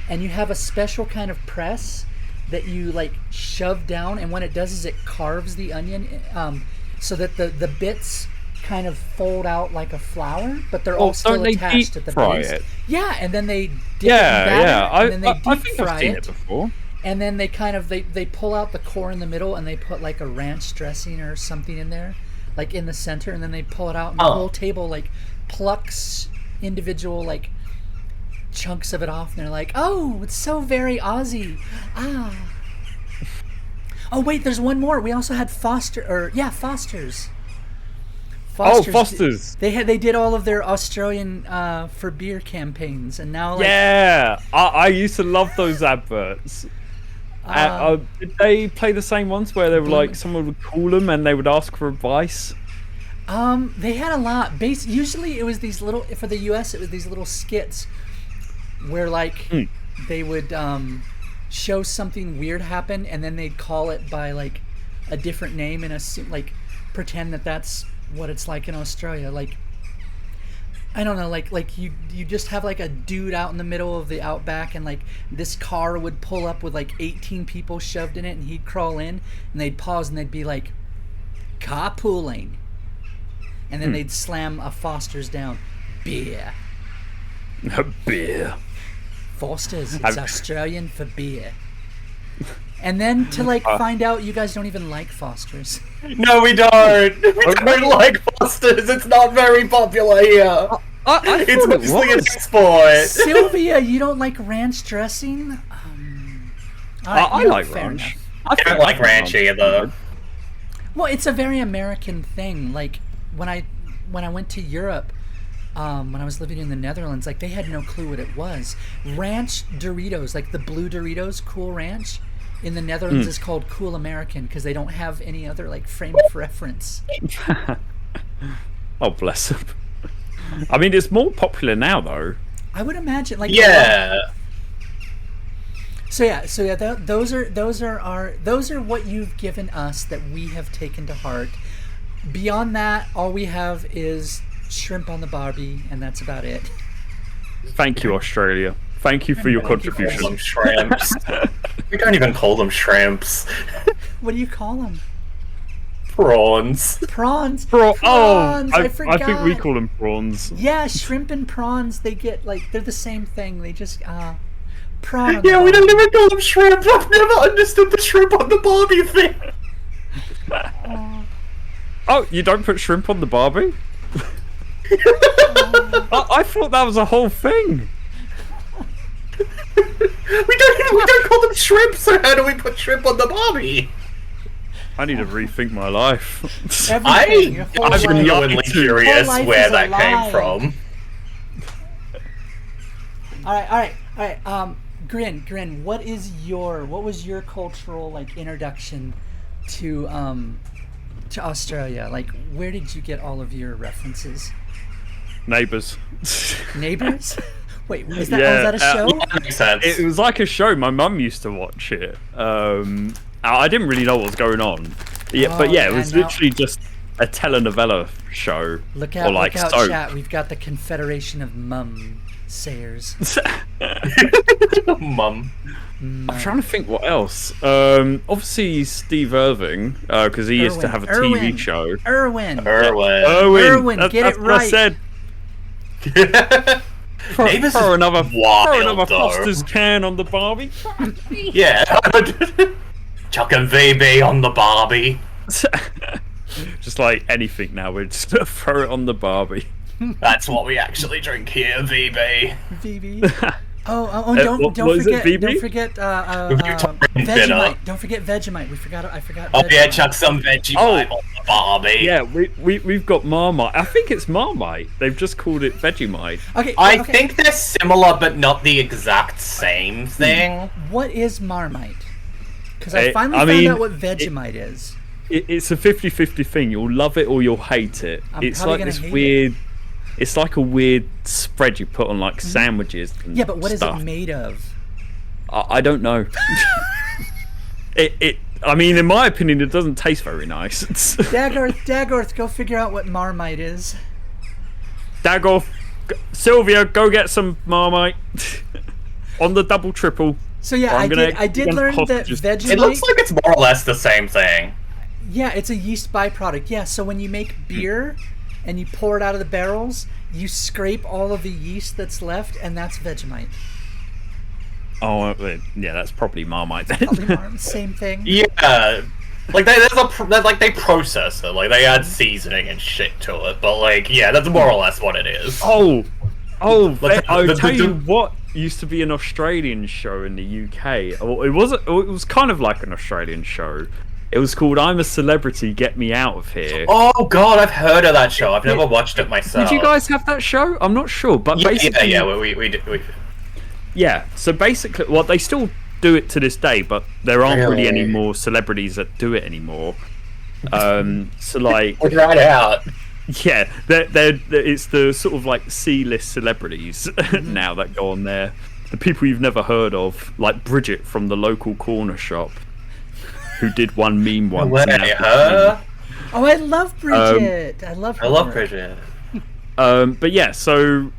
and you have a special kind of press that you like shove down, and what it does is it carves the onion, so that the bits kind of fold out like a flower, but they're all still don't they attached deep at the fry base. it? Yeah, and then they dip it in Yeah, batter, yeah. and then they I deep think fry I've seen it. it before. And then they kind of they pull out the core in the middle and they put like a ranch dressing or something in there, like in the center, and then they pull it out and the whole table like plucks individual like chunks of it off, and they're like, oh, it's so very Aussie. Ah. Oh wait, there's one more. We also had Foster's. Foster's. They did all of their Australian for beer campaigns, and now like, Yeah, I used to love those adverts. Did they play the same ones where they were like someone would call them and they would ask for advice? They had a lot. Usually it was these little, for the US, it was these little skits where like they would show something weird happen, and then they'd call it by like a different name and assume, like pretend that that's what it's like in Australia. Like, I don't know, like you just have like a dude out in the middle of the outback, and like this car would pull up with like 18 people shoved in it, and he'd crawl in, and they'd pause and they'd be like, carpooling. And then they'd slam a Foster's down. Beer. Beer. Foster's. It's Australian for beer. And then to like find out you guys don't even like Foster's. No, we don't. We don't like Foster's. It's not very popular here. I It's thought it mostly an was. export. Sylvia, you don't like ranch dressing? All right, I no, like fair ranch. enough. I don't like ranch either. Well, it's a very American thing. Like when I went to Europe, when I was living in the Netherlands, like they had no clue what it was. Ranch Doritos, like the blue Doritos, Cool Ranch, in the Netherlands is called Cool American because they don't have any other like frame of reference. Oh, bless them. I mean, it's more popular now, though. I would imagine, like Yeah. So yeah, those are what you've given us that we have taken to heart. Beyond that, all we have is shrimp on the Barbie, and that's about it. Thank you, Australia. Thank you for your Call them contribution. shrimps. We don't even call them shrimps. What do you call them? Prawns. Prawns. Oh, Prawns. I I forgot. think we call them prawns. Yeah, shrimp and prawns. They get like they're the same thing. They just prawn. On the Yeah, we don't bottom. even call them shrimp. I've never understood the shrimp on the Barbie thing. Oh, you don't put shrimp on the Barbie? I thought that was a whole thing. We don't call them shrimp, so how do we put shrimp on the Barbie? I need to rethink my life. Everything, your whole I'm life. genuinely curious Whole life where is that a lie. came from. All right. Grin. What was your cultural like introduction to Australia? Like, where did you get all of your references? Neighbours. Neighbors? Wait, was Yeah, that a show? That makes sense. It was like a show. My mum used to watch it. I didn't really know what was going on. Yeah, but yeah, it was literally just a telenovela show. Look out, or like look out, soap. chat. We've got the Confederation of Mum Sayers. Mum. I'm trying to think what else. Obviously Steve Irving, because he used to have a TV show. Irwin. Erwin. Get that's it what I right. said. Neighbours Throw is another wild, though. Foster's can on the Barbie. Yeah. Chucking VB on the Barbie. Just like anything now, we just throw it on the Barbie. That's what we actually drink here, VB. VB. Oh! what Don't is it, forget! VB? Don't forget Dinner. Vegemite. Don't forget Vegemite. I forgot. Oh yeah, Vegemite. chuck some Vegemite on the Barbie. Yeah, we've got Marmite. I think it's Marmite. They've just called it Vegemite. Okay. I think they're similar, but not the exact same thing. What is Marmite? Because I I finally found mean, out what Vegemite is. it's a 50-50 thing. You'll love it or you'll hate it. I'm It's probably like gonna this hate weird. It's like a weird spread you put on like sandwiches. And Yeah, but what is stuff. it made of? I don't know. I mean, in my opinion, it doesn't taste very nice. Dagorth, go figure out what Marmite is. Dagoff, Sylvia, go get some Marmite on the double triple. So yeah, I did learn that Vegemite. It looks like it's more or less the same thing. Yeah, it's a yeast byproduct. Yeah, so when you make beer and you pour it out of the barrels, you scrape all of the yeast that's left, and that's Vegemite. Oh, yeah, that's probably Marmite then. Probably same thing. Yeah, like they process it, like they add seasoning and shit to it. But like, yeah, that's more or less what it is. I'll tell you what used to be an Australian show in the UK. It was kind of like an Australian show. It was called I'm a Celebrity, Get Me Out of Here. Oh god, I've heard of that show. I've never watched it myself. Did you guys have that show? I'm not sure, but basically, we did. Yeah, so basically, well, they still do it to this day, but there aren't really any more celebrities that do it anymore. So like, right out. Yeah, it's the sort of like C-list celebrities now that go on there. The people you've never heard of, like Bridget from the local corner shop, who did one meme once. Her? Oh, I love Bridget. I love her. I love Bridget. But yeah, so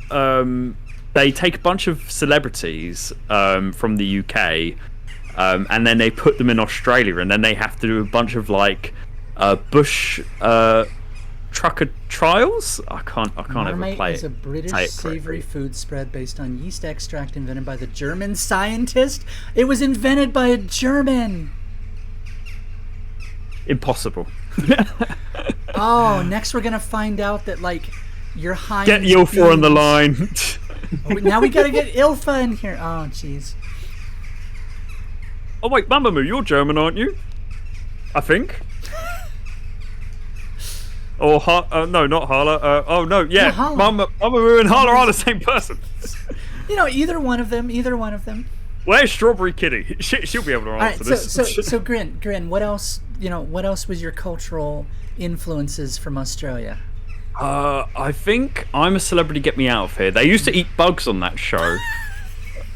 they take a bunch of celebrities from the UK, and then they put them in Australia, and then they have to do a bunch of like bush trucker trials. I can't Marmite ever play is it. a British savory food spread based on yeast extract invented by the German scientist. It was invented by a German. Impossible. Oh, next we're gonna find out that like your Heinz. Get Ilfa on the line. Now we gotta get Ilfa in here. Oh, jeez. Oh wait, Mamamoo, you're German, aren't you? I think. Or no, not Harla. Oh no, yeah, Mamamoo and Harla are the same person. You know, either one of them. Where's Strawberry Kitty? She'll be able to answer this. So Grin, what else? You know, what else was your cultural influences from Australia? I think I'm a Celebrity, Get Me Out of Here. They used to eat bugs on that show.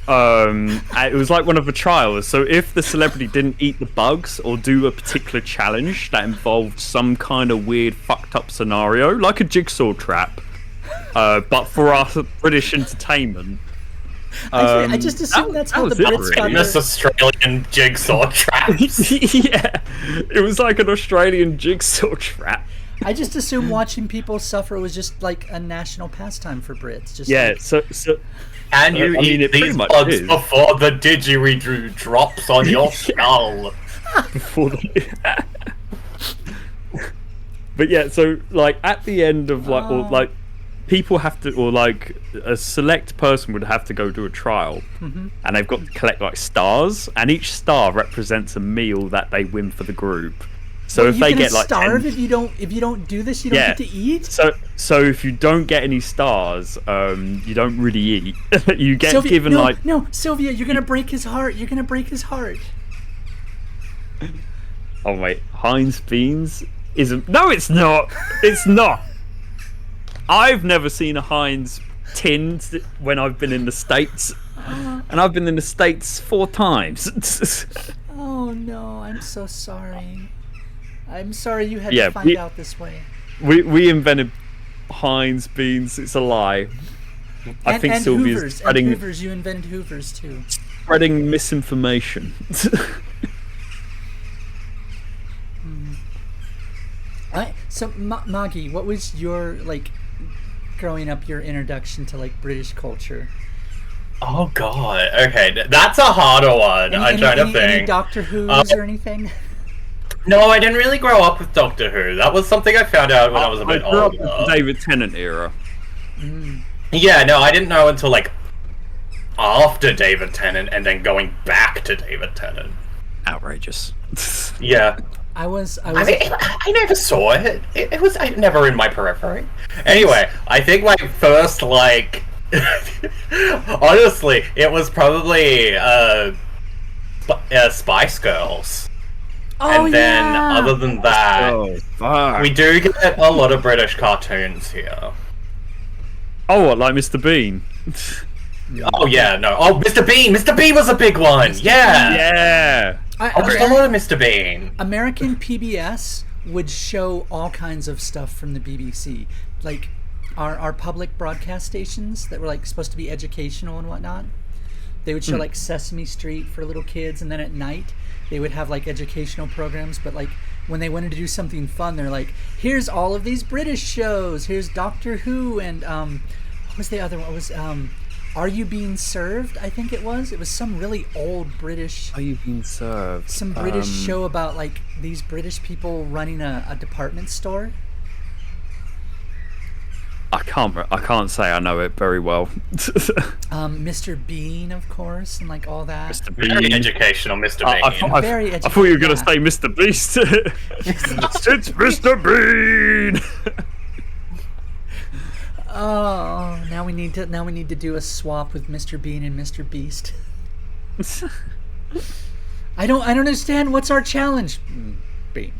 It was like one of the trials. So if the celebrity didn't eat the bugs or do a particular challenge that involved some kind of weird fucked up scenario, like a jigsaw trap, but for our British entertainment. I just assumed that's how the Brits got this Australian jigsaw trap. Yeah, it was like an Australian jigsaw trap. I just assumed watching people suffer was just like a national pastime for Brits. Just yeah, like... so and you eat these bugs before the didgeridoo drops on your skull. But yeah, so like at the end of like, or like people have to, or like a select person would have to go do a trial, and they've got to collect like stars, and each star represents a meal that they win for the group. So if they get like starve if you don't do this, you don't get to eat. So if you don't get any stars, you don't really eat. You get given like Sylvia, you're gonna break his heart. Oh wait, Heinz beans isn't. No, it's not. It's not. I've never seen a Heinz tin when I've been in the States, and I've been in the States 4 times. Oh no, I'm so sorry. I'm sorry you had to find out this way. We invented Heinz beans. It's a lie. I think Sylvia's Hoovers, spreading. And Hoovers, you invented Hoovers too. Spreading misinformation. So Maggie, what was your like growing up? Your introduction to like British culture? Oh god. Okay, that's a harder one. I'm trying to think. Any Doctor Who's or anything? No, I didn't really grow up with Doctor Who. That was something I found out when I was a bit older. I grew up with the David Tennant era. Yeah, no, I didn't know until like after David Tennant, and then going back to David Tennant. Outrageous. Yeah. I mean, I never saw it. It was never in my periphery. Anyway, I think my first like, honestly, it was probably Spice Girls. Oh, and then yeah! other than that, Oh, fuck. we do get a lot of British cartoons here. Oh, what, like Mr. Bean? Oh yeah, no. Oh, Mr. Bean! Mr. Bean was a big one! Yeah! Yeah. I watched a lot of Mr. Bean. American PBS would show all kinds of stuff from the BBC. Like, our public broadcast stations that were, like, supposed to be educational and whatnot. They would show, like, Sesame Street for little kids, and then at night, they would have, like, educational programs, but, like, when they wanted to do something fun, they're like, here's all of these British shows. Here's Doctor Who and, what was the other one? It was, Are You Being Served? I think it was. It was some really old British... Are you being served? Some British show about, like, these British people running a department store. I can't say I know it very well. Mr. Bean, of course, and, like, all that. Mr. Very Bean. educational, Mr. Bean. Very I thought you were going to educational. say Mr. Beast. It's Mr. Bean. Oh, now we need to do a swap with Mr. Bean and Mr. Beast. I don't understand. What's our challenge? Bean.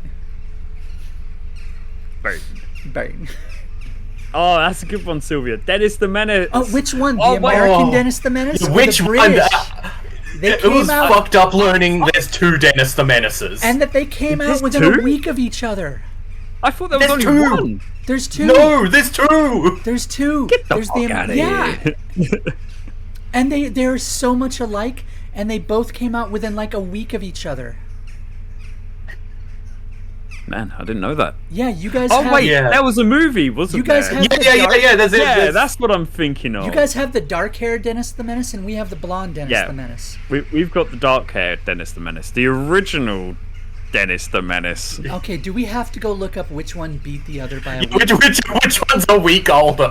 Bean. Oh, that's a good one, Sylvia. Dennis the Menace. Oh, which one? The Oh, American oh. Dennis the Menace? or Which the one? British? They It came was out, fucked up learning there's two Dennis the Menaces. and that they came out There's within two? a week of each other. I thought there was There's only two. one. There's two. No, there's two! There's two. There's Fuck outta yeah. here. And they're so much alike, and they both came out within like a week of each other. Man, I didn't know that. Yeah, you guys. Oh have, wait, Yeah. that was a movie, wasn't You guys there? have- Yeah, there's it. Yeah, there's- that's what I'm thinking of. You guys have the dark-haired Dennis the Menace, and we have the blonde Dennis Yeah. the Menace. We've got the dark-haired Dennis the Menace, the original Dennis the Menace. Okay, do we have to go look up which one beat the other by a week? Which one's a week older?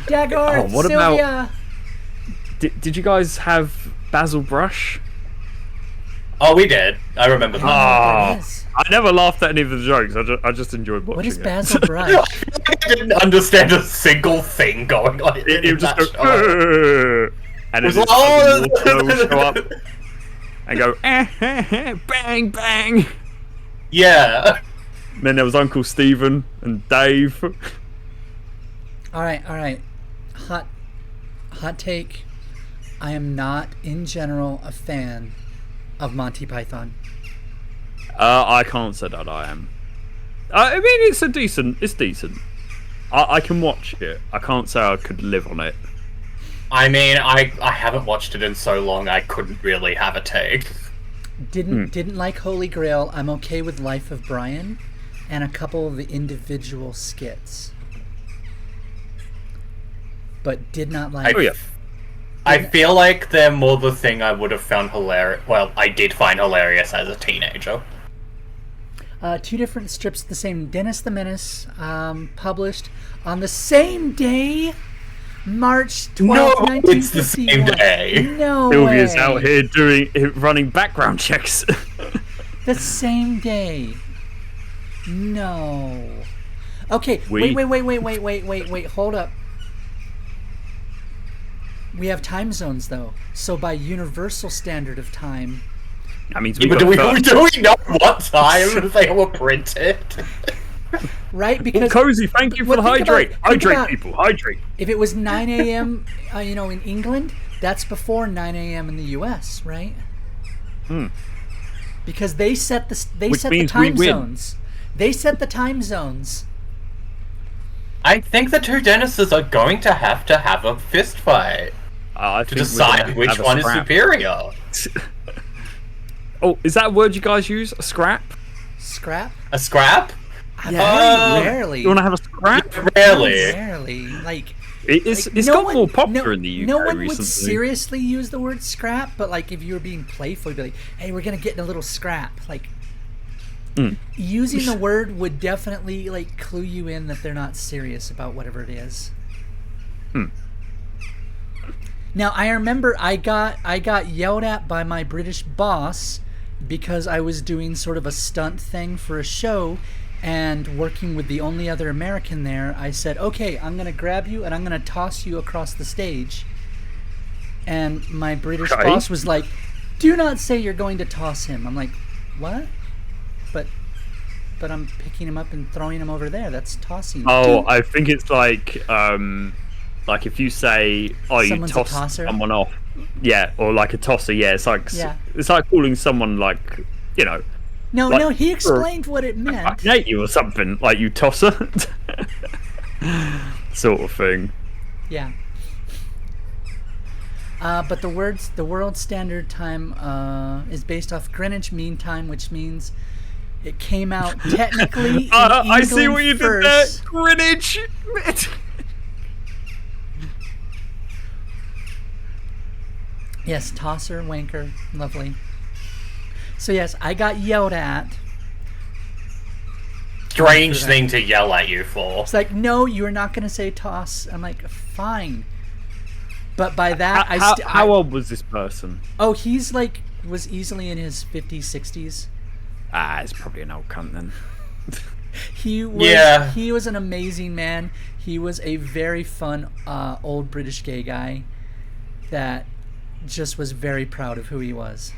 Dagger, Oh, what about- Sylvia. Did you guys have Basil Brush? Oh, we did. I remember that. Oh, is. I never laughed at any of the jokes. I just enjoyed watching What is it. Basil Brush? I didn't understand a single thing going on. It in would just that go, show. and It then was like, water will show up and go, bang, bang. Yeah. And then there was Uncle Stephen and Dave. All right. Hot take. I am not, in general, a fan of Monty Python. I can't say that I am. I mean, it's decent. I can watch it. I can't say I could live on it. I mean, I haven't watched it in so long, I couldn't really have a take. Didn't like Holy Grail. I'm okay with Life of Brian, and a couple of the individual skits. But did not like. Oh yeah. I feel like they're more the thing I would have found hilarious. Well, I did find hilarious as a teenager. Two different strips of the same Dennis the Menace, published on the same day, March 12th, No, 1951. it's the same day. No Sylvia's way. out here running background checks. The same day. No. Okay, We- wait, hold up. We have time zones, though. So by universal standard of time... That means Yeah, we but got do we know what time they were printed? Right? Because Cozy, thank you for Well, the think hydrate. about- think Hydrate, about- people, hydrate. if it was 9 a.m., in England, that's before 9 a.m. in the U.S., right? Because they set the Which means we time win. zones. They set the time zones. I think the two Dennises are going to have a fist fight I to think we're decide gonna which have a one is scrap. superior. Oh, is that a word you guys use? A scrap? Scrap? A scrap? Very Uh, rarely. You want to have a scrap? Rarely. Rarely. Like, It's no got one- more popular no- in the UK No one recently. would seriously use the word scrap, but like if you were being playful, you'd be like, "Hey, we're gonna get in a little scrap." Like, using the word would definitely like clue you in that they're not serious about whatever it is. Now I remember I got yelled at by my British boss because I was doing sort of a stunt thing for a show. And working with the only other American there, I said, okay, I'm going to grab you and I'm going to toss you across the stage. And my British Okay. boss was like, do not say you're going to toss him. I'm like, what? But I'm picking him up and throwing him over there. That's tossing. Oh, I think it's like if you say, "Oh, you Someone's a toss tosser? someone off," yeah, or like a tosser. Yeah, it's like Yeah. it's like calling someone like No, like- no, he explained what it meant. Nate you or something like you tosser, sort of thing. Yeah. But the world standard time is based off Greenwich Mean Time, which means it came out technically in I see England what you first. did there, Greenwich. Yes, tosser, wanker, lovely. So yes, I got yelled at. Strange thing to yell at you for. It's like, no, you are not going to say toss. I'm like, fine. But by that, How old was this person? Oh, he's like was easily in his 50s, 60s. It's probably an old cunt then. He was an amazing man. He was a very fun old British gay guy that just was very proud of who he was.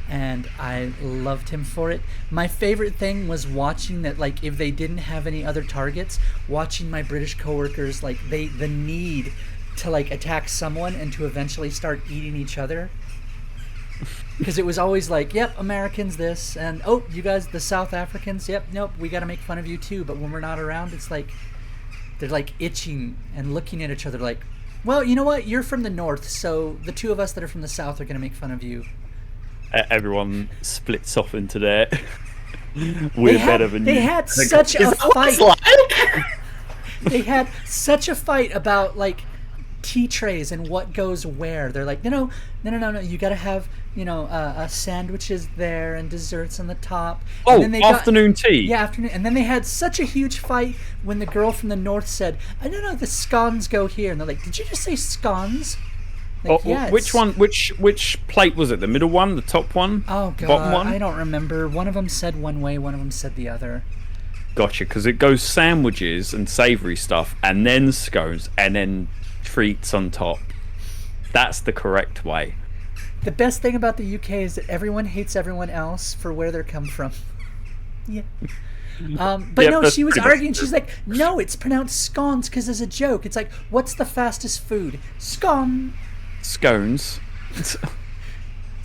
And I loved him for it. My favorite thing was watching that, like, if they didn't have any other targets, watching my British coworkers, like, the need to, like, attack someone and to eventually start eating each other. Because it was always like, yep, Americans this, and oh, you guys, the South Africans, yep, nope, we got to make fun of you too. But when we're not around, it's like they're like itching and looking at each other like, well, you know what, you're from the North, so the two of us that are from the South are going to make fun of you. Everyone splits off into there. We're better than you. They had such a fight. Like? They had such a fight about, like, tea trays and what goes where. They're like, no, you gotta have, sandwiches there and desserts on the top. Oh, and then afternoon tea. Yeah, afternoon. And then they had such a huge fight when the girl from the North said, no, the scones go here. And they're like, did you just say scones? Like, yeah, which one? Which plate was it? The middle one, the top one, oh god, bottom one? I don't remember. One of them said one way, one of them said the other. Gotcha, because it goes sandwiches and savoury stuff, and then scones, and then treats on top. That's the correct way. The best thing about the UK is that everyone hates everyone else for where they're come from. Yeah. But Yep, no, that's she was pretty much arguing. She's like, no, it's pronounced scones because there's a joke. It's like, what's the fastest food? Scone. Scones. It's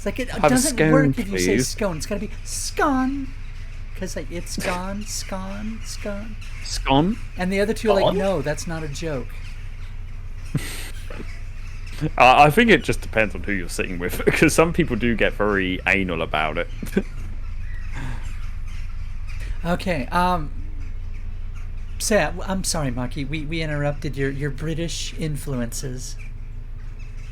like, it Have a doesn't scone, work if you say please. scone. It's got to be scone. Because, like, it's gone, scone, scone. Scone? And the other two are like, Scone? no, that's not a joke. I think it just depends on who you're sitting with, because some people do get very anal about it. Okay, so I'm sorry, Maki. We interrupted your British influences.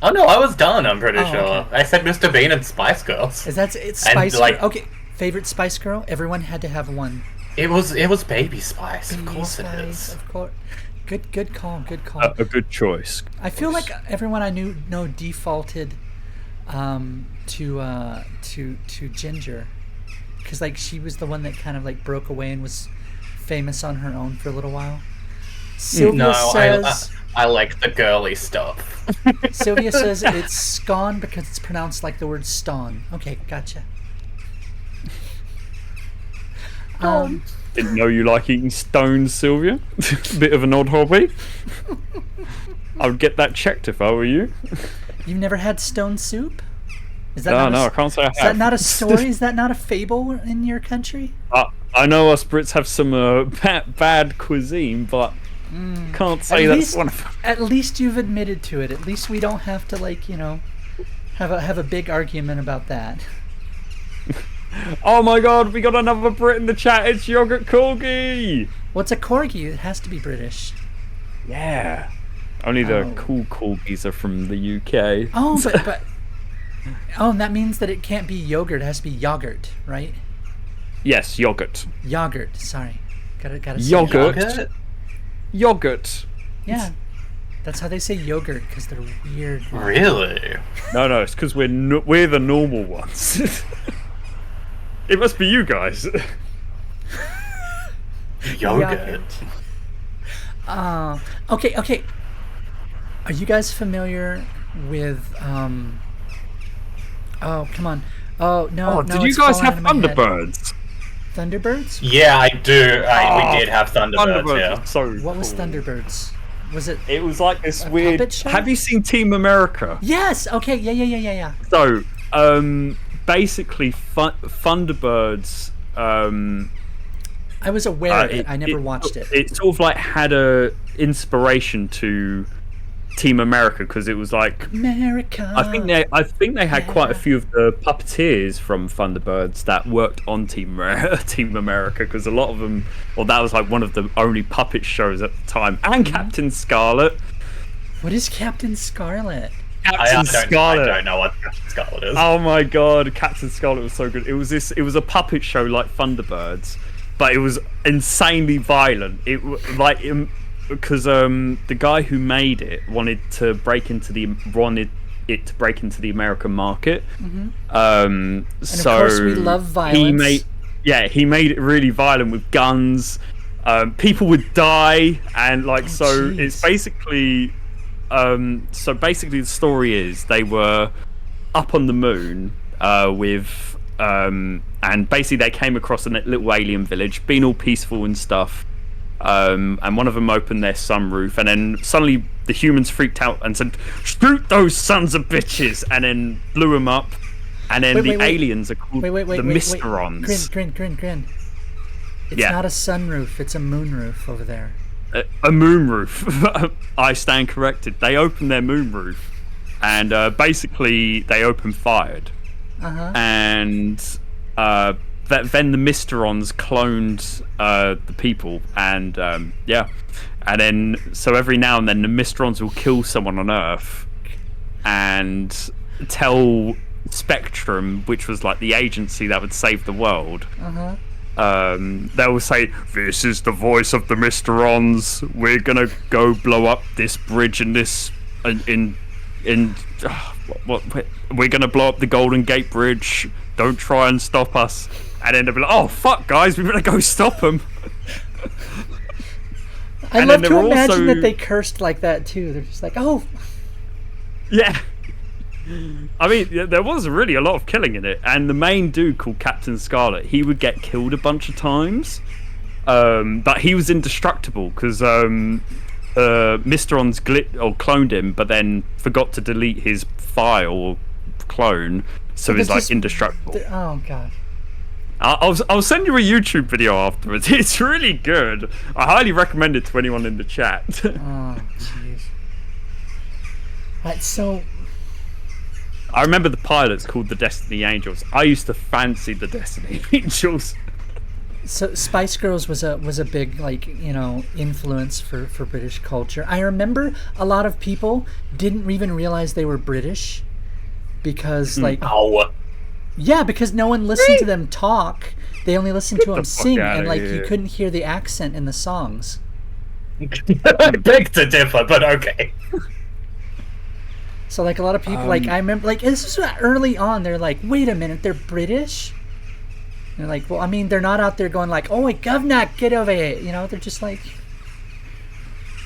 Oh no, I was done, I'm pretty Oh, sure. okay. I said Mr. Bean and Spice Girls. It's And, Spice like- Girl? Okay, favorite Spice Girl? Everyone had to have one. It was Baby Spice, of course Spice, it is. Of course. Good call. Good call. A good choice. I feel like everyone I know defaulted to Ginger, because like she was the one that kind of like broke away and was famous on her own for a little while. Sylvia No, says I like the girly stuff. Sylvia says it's scone because it's pronounced like the word stone. Okay, gotcha. Didn't know you like eating stones, Sylvia. Bit of an odd hobby. I would get that checked if I were you. You've never had stone soup? Is that No, not I can't say I have. Is that not a story? Is that not a fable in your country? I know us Brits have some bad cuisine, but can't say that's one of them. At least you've admitted to it. At least we don't have to have a big argument about that. Oh my god, we got another Brit in the chat. It's Yogurt Corgi. What's a corgi? It has to be British. Yeah. Only the cool corgis are from the UK. Oh, but and that means that it can't be yogurt. It has to be yogurt, right? Yes, yogurt. Yogurt. Sorry, gotta say Yogurt. Yogurt? Yogurt. Yeah, that's how they say yogurt because they're weird. Really? No, it's because we're the normal ones. It must be you guys. Yogurt. Okay. Are you guys familiar with oh, come on. Oh no! Oh, no, did you it's guys falling have out of my head. Thunderbirds? Thunderbirds? Yeah, I do. We did have Thunderbirds. Thunderbirds Yeah. were so What was cool. Thunderbirds? Was it? It was like this A weird. puppet show? Have you seen Team America? Yes. Okay. Yeah. So, basically, Thunderbirds. I was aware of it. I never watched it. It sort of like had a inspiration to Team America because it was like America. I think they had quite a few of the puppeteers from Thunderbirds that worked on Team America because a lot of them, or that was like one of the only puppet shows at the time, and Captain Scarlet. What is Captain Scarlet? Captain Scarlet. I don't know what Captain Scarlet is. Oh my god, Captain Scarlet was so good. It was a puppet show like Thunderbirds, but it was insanely violent. Because the guy who made it wanted it to break into the American market. And of course, we love violence. He made it really violent with guns. People would die, and it's basically. So basically, the story is they were up on the moon and basically they came across a little alien village, being all peaceful and stuff. And one of them opened their sunroof, and then suddenly the humans freaked out and said, "Shoot those sons of bitches!" and then blew them up. And then aliens are called the Mysterons. Grin. It's not a sunroof, it's a moonroof over there. A moonroof. I stand corrected. They opened their moonroof, and basically they opened fired. And then the Mysterons cloned the people, and and then so every now and then the Mysterons will kill someone on Earth and tell Spectrum, which was like the agency that would save the world. They will say, "This is the voice of the Mysterons. We're gonna go blow up this bridge in this we're gonna blow up the Golden Gate Bridge. Don't try and stop us." And then they'll be like, "Oh fuck, guys, we better go stop them." I love to imagine that they cursed like that too. They're just like, "Oh." Yeah. I mean, there was really a lot of killing in it, and the main dude called Captain Scarlet, he would get killed a bunch of times, but he was indestructible because Mysterons cloned him, but then forgot to delete his file or clone, so he's like indestructible. Oh god. I'll send you a YouTube video afterwards. It's really good. I highly recommend it to anyone in the chat. Oh jeez. Right, so. I remember the pilots called the Destiny Angels. I used to fancy the Destiny Angels. So Spice Girls was a big influence for British culture. I remember a lot of people didn't even realize they were British because because no one listened to them talk. They only listened to them sing, and you couldn't hear the accent in the songs. I beg to differ, but okay. So a lot of people I remember this was early on. They're like, "Wait a minute, they're British." And they're like, "Well, I mean, they're not out there going like, 'Oh, governor, get over here.'" They're just like.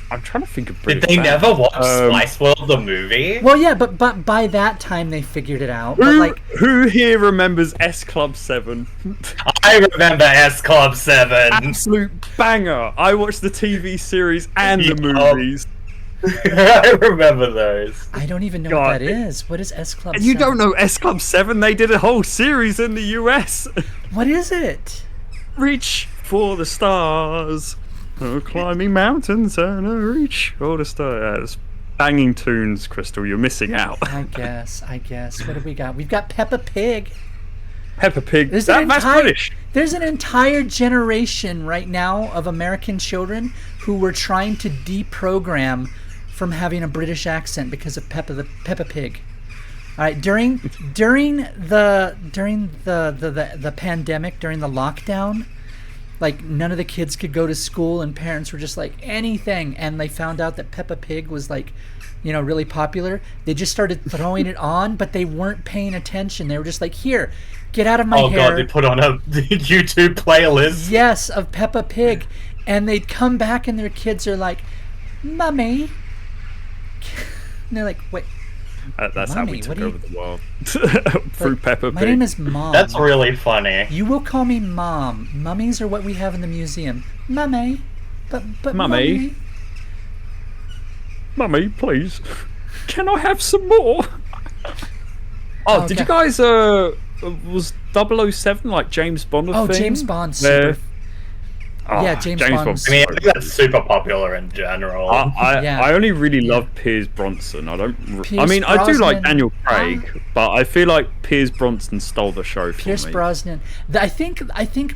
I'm trying to think of British. Did they never watch Spice World the movie? Well, yeah, but by that time they figured it out. Who here remembers S Club 7? I remember S Club 7. Absolute banger. I watched the TV series and the movies. I remember those. I don't even know what that is. What is S Club 7? You don't know S Club 7? They did a whole series in the US. What is it? Reach for the stars. Climbing mountains and reach for the stars. Banging tunes, Crystal. You're missing out. I guess. What have we got? We've got Peppa Pig. Peppa Pig. That's British. There's an entire generation right now of American children who were trying to deprogram from having a British accent because of Peppa Pig. All right, during the pandemic, during the lockdown, none of the kids could go to school, and parents were just like anything, and they found out that Peppa Pig was really popular. They just started throwing it on, but they weren't paying attention. They were just like, "Here, get out of my hair." Oh god, they put on a YouTube playlist. Yes, of Peppa Pig, and they'd come back, and their kids are like, "Mummy," and they're like, "Wait, That's Mummy, how we took what do you- over the world. Through Peppa Pig. My name is Mom. That's really funny. You will call me Mom. Mummies are what we have in the museum. Mummy. But Mummy. Mummy, please. Can I have some more? Oh, did you guys was 007 like James Bond a thing? James Bond Where- super. Oh, Yeah, James Bond. I mean, I think that's super popular in general. Yeah. I only really love Piers Bronson. I don't. I Pierce mean, I do like Brosnan. Daniel Craig, but I feel like Piers Bronson stole the show for Pierce me. Brosnan. I think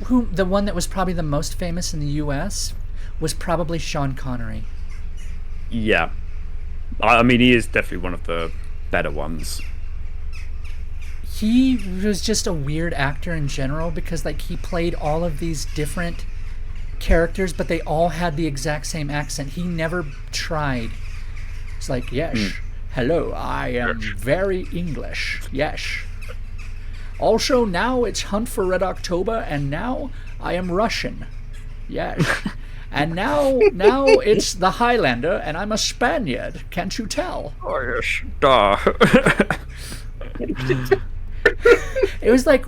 who the one that was probably the most famous in the U.S. was probably Sean Connery. Yeah, I mean, he is definitely one of the better ones. He was just a weird actor in general because like he played all of these different characters, but they all had the exact same accent. He never tried. It's like, yes, hello, I am very English. Yes. Also, now it's Hunt for Red October, and now I am Russian. Yes. And now it's the Highlander, and I'm a Spaniard. Can't you tell? Oh yes, duh. It was like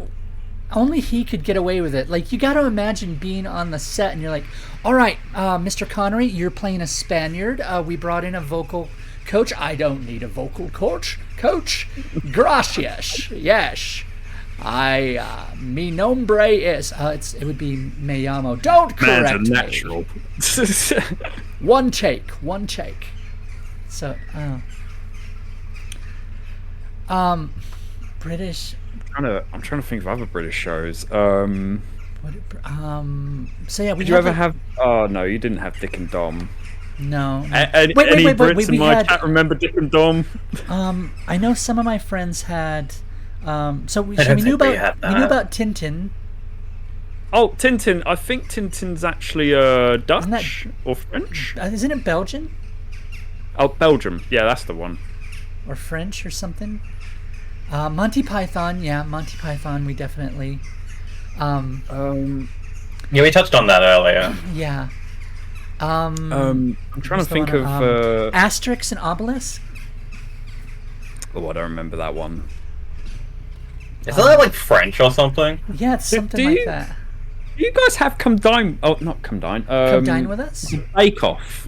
only he could get away with it. Like, you got to imagine being on the set and you're like, all right, Mr. Connery, you're playing a Spaniard. We brought in a vocal coach. I don't need a vocal coach. Gracias. Yes. Mi nombre es. It would be me llamo. Don't correct Man's a me. natural. One take. So, British. I'm trying to think of other British shows. So yeah, we Did you ever have? Oh no, you didn't have Dick and Dom. No. Any Wait, Brits we in my had- chat remember Dick and Dom? I know some of my friends had. So we don't knew think we about had we knew that. about Tintin. Oh, Tintin. I think Tintin's actually Dutch or French. Isn't it Belgian Oh, Belgium. Yeah, that's the one. or French or something? Monty Python, yeah, Monty Python. We definitely. Yeah, we touched on that earlier. Yeah. I'm trying what's to the think one, of. Asterix and Obelix. Oh, I don't remember that one. Isn't that like French or something? Yeah, it's something do like you- that. You guys have Come Dine. Oh, not Come Dine. Come dine with us. Bake Off.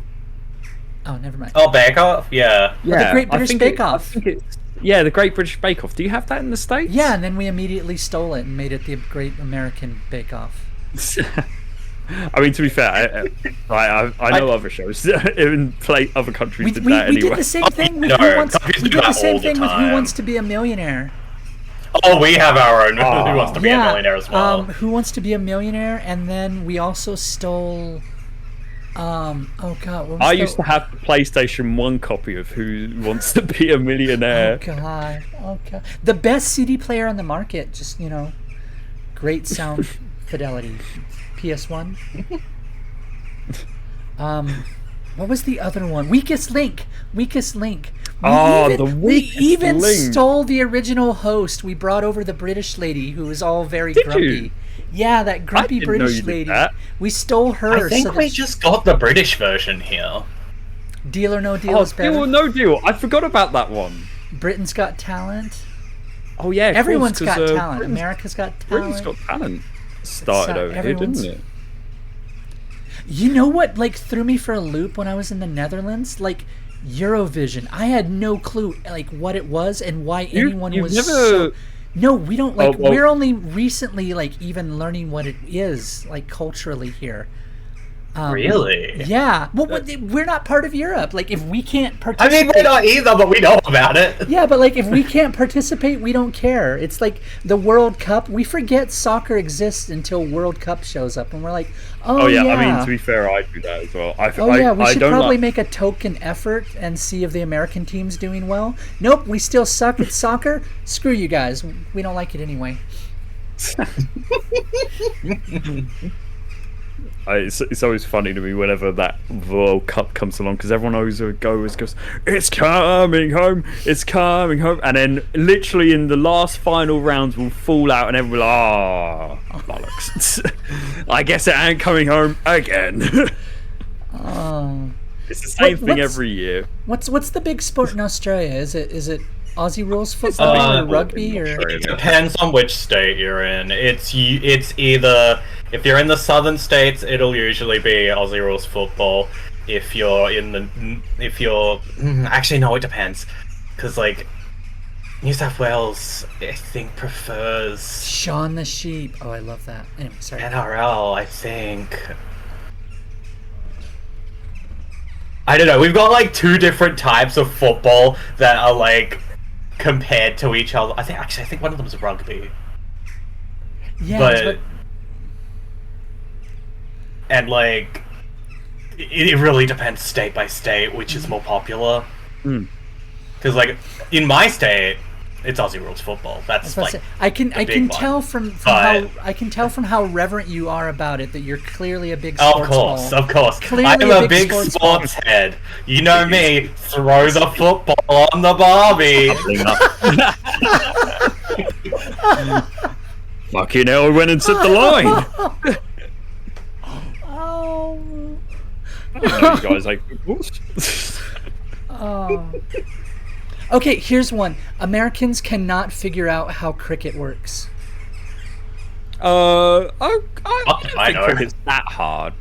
Oh, never mind. Oh, Bake Off? Yeah. the Great I British think Bake I Off. think it's the Great British Bake Off. Do you have that in the States? Yeah, and then we immediately stole it and made it the Great American Bake Off. I mean, to be fair, I know other shows in other countries We did that did anyway. the same thing with no, Who Wants. countries We do did the that same all the thing with Who time. Wants to Be a Millionaire. Oh, we have our own Who Wants to Be a Millionaire as well. Who Wants to Be a Millionaire, and then we also stole. Oh God! What was I the- used to have the PlayStation 1 copy of Who Wants to Be a Millionaire. Oh God! The best CD player on the market. Just great sound fidelity. PS1. What was the other one? Weakest Link. The Weakest We even Link. stole the original host. We brought over the British lady who was all very Did grumpy. you? Yeah, that grumpy didn't know British you did lady. that. We stole her. I think so we that just got the British version here. Deal or No Deal Oh, is better. Deal or No Deal. I forgot about that one. Britain's Got Talent. Oh yeah, of Everyone's course, 'cause, got talent. Britain's- America's Got Talent. Britain's Got Talent started over here, everyone's- didn't it? You know what threw me for a loop when I was in the Netherlands? Eurovision. I had no clue what it was and why anyone you've was never- so... No, we don't Oh, well- we're only recently even learning what it is culturally here. Really? Yeah. Well, we're not part of Europe. If we can't I participate... mean, we're not either, but we know about it. Yeah, but if we can't participate, we don't care. It's like the World Cup. We forget soccer exists until World Cup shows up, and we're like, Oh yeah, I mean, to be fair, I do that as well. we should don't probably like- make a token effort and see if the American team's doing well. Nope, we still suck at soccer. Screw you guys. We don't like it anyway. It's always funny to me whenever that World Cup comes along because everyone always goes, it's coming home, and then literally in the last final rounds we'll fall out and everyone will bollocks. I guess it ain't coming home again. Oh. It's the same thing what's- every year. What's the big sport in Australia? Is it Aussie rules football or rugby or? It depends on which state you're in. It's either, if you're in the southern states, it'll usually be Aussie rules football. If you're actually no, it depends, because like New South Wales, I think prefers Shaun the Sheep. Oh, I love that. Anyway, sorry. NRL. I think. I don't know. We've got like two different types of football that are like compared to each other. I think one of them is rugby. Yeah, but and like it really depends state by state which is more popular. Because like in my state, it's Aussie rules football. That's like I can tell from how reverent you are about it that you're clearly a big sports Of course. Clearly I'm a big sports head. You know me. Throw the football on the Barbie. Fucking hell, I went and set the line. Oh. You guys like footballs? Oh. Okay, here's one. Americans cannot figure out how cricket works. I I think know. cricket's that hard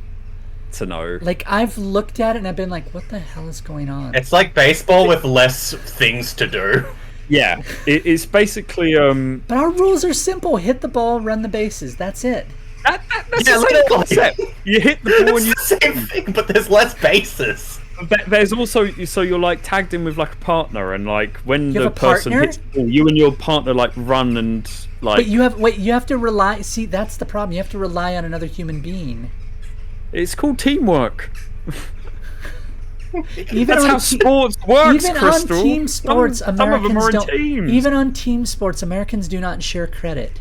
to know. Like, I've looked at it and I've been like, what the hell is going on? It's like baseball with less things to do. Yeah, it's basically But our rules are simple. Hit the ball, run the bases. That's it. that's Yeah, the same literally. concept. You hit the ball and you It's the same thing, but there's less bases. There's also, so you're like tagged in with like a partner, and like when You the have a person partner? hits the ball, you and your partner like run and like. But you have to rely. See, that's the problem. You have to rely on another human being. It's called teamwork. Even That's on how sports works, even Crystal. on team sports, some of them Americans are in don't. teams. Even on team sports, Americans do not share credit.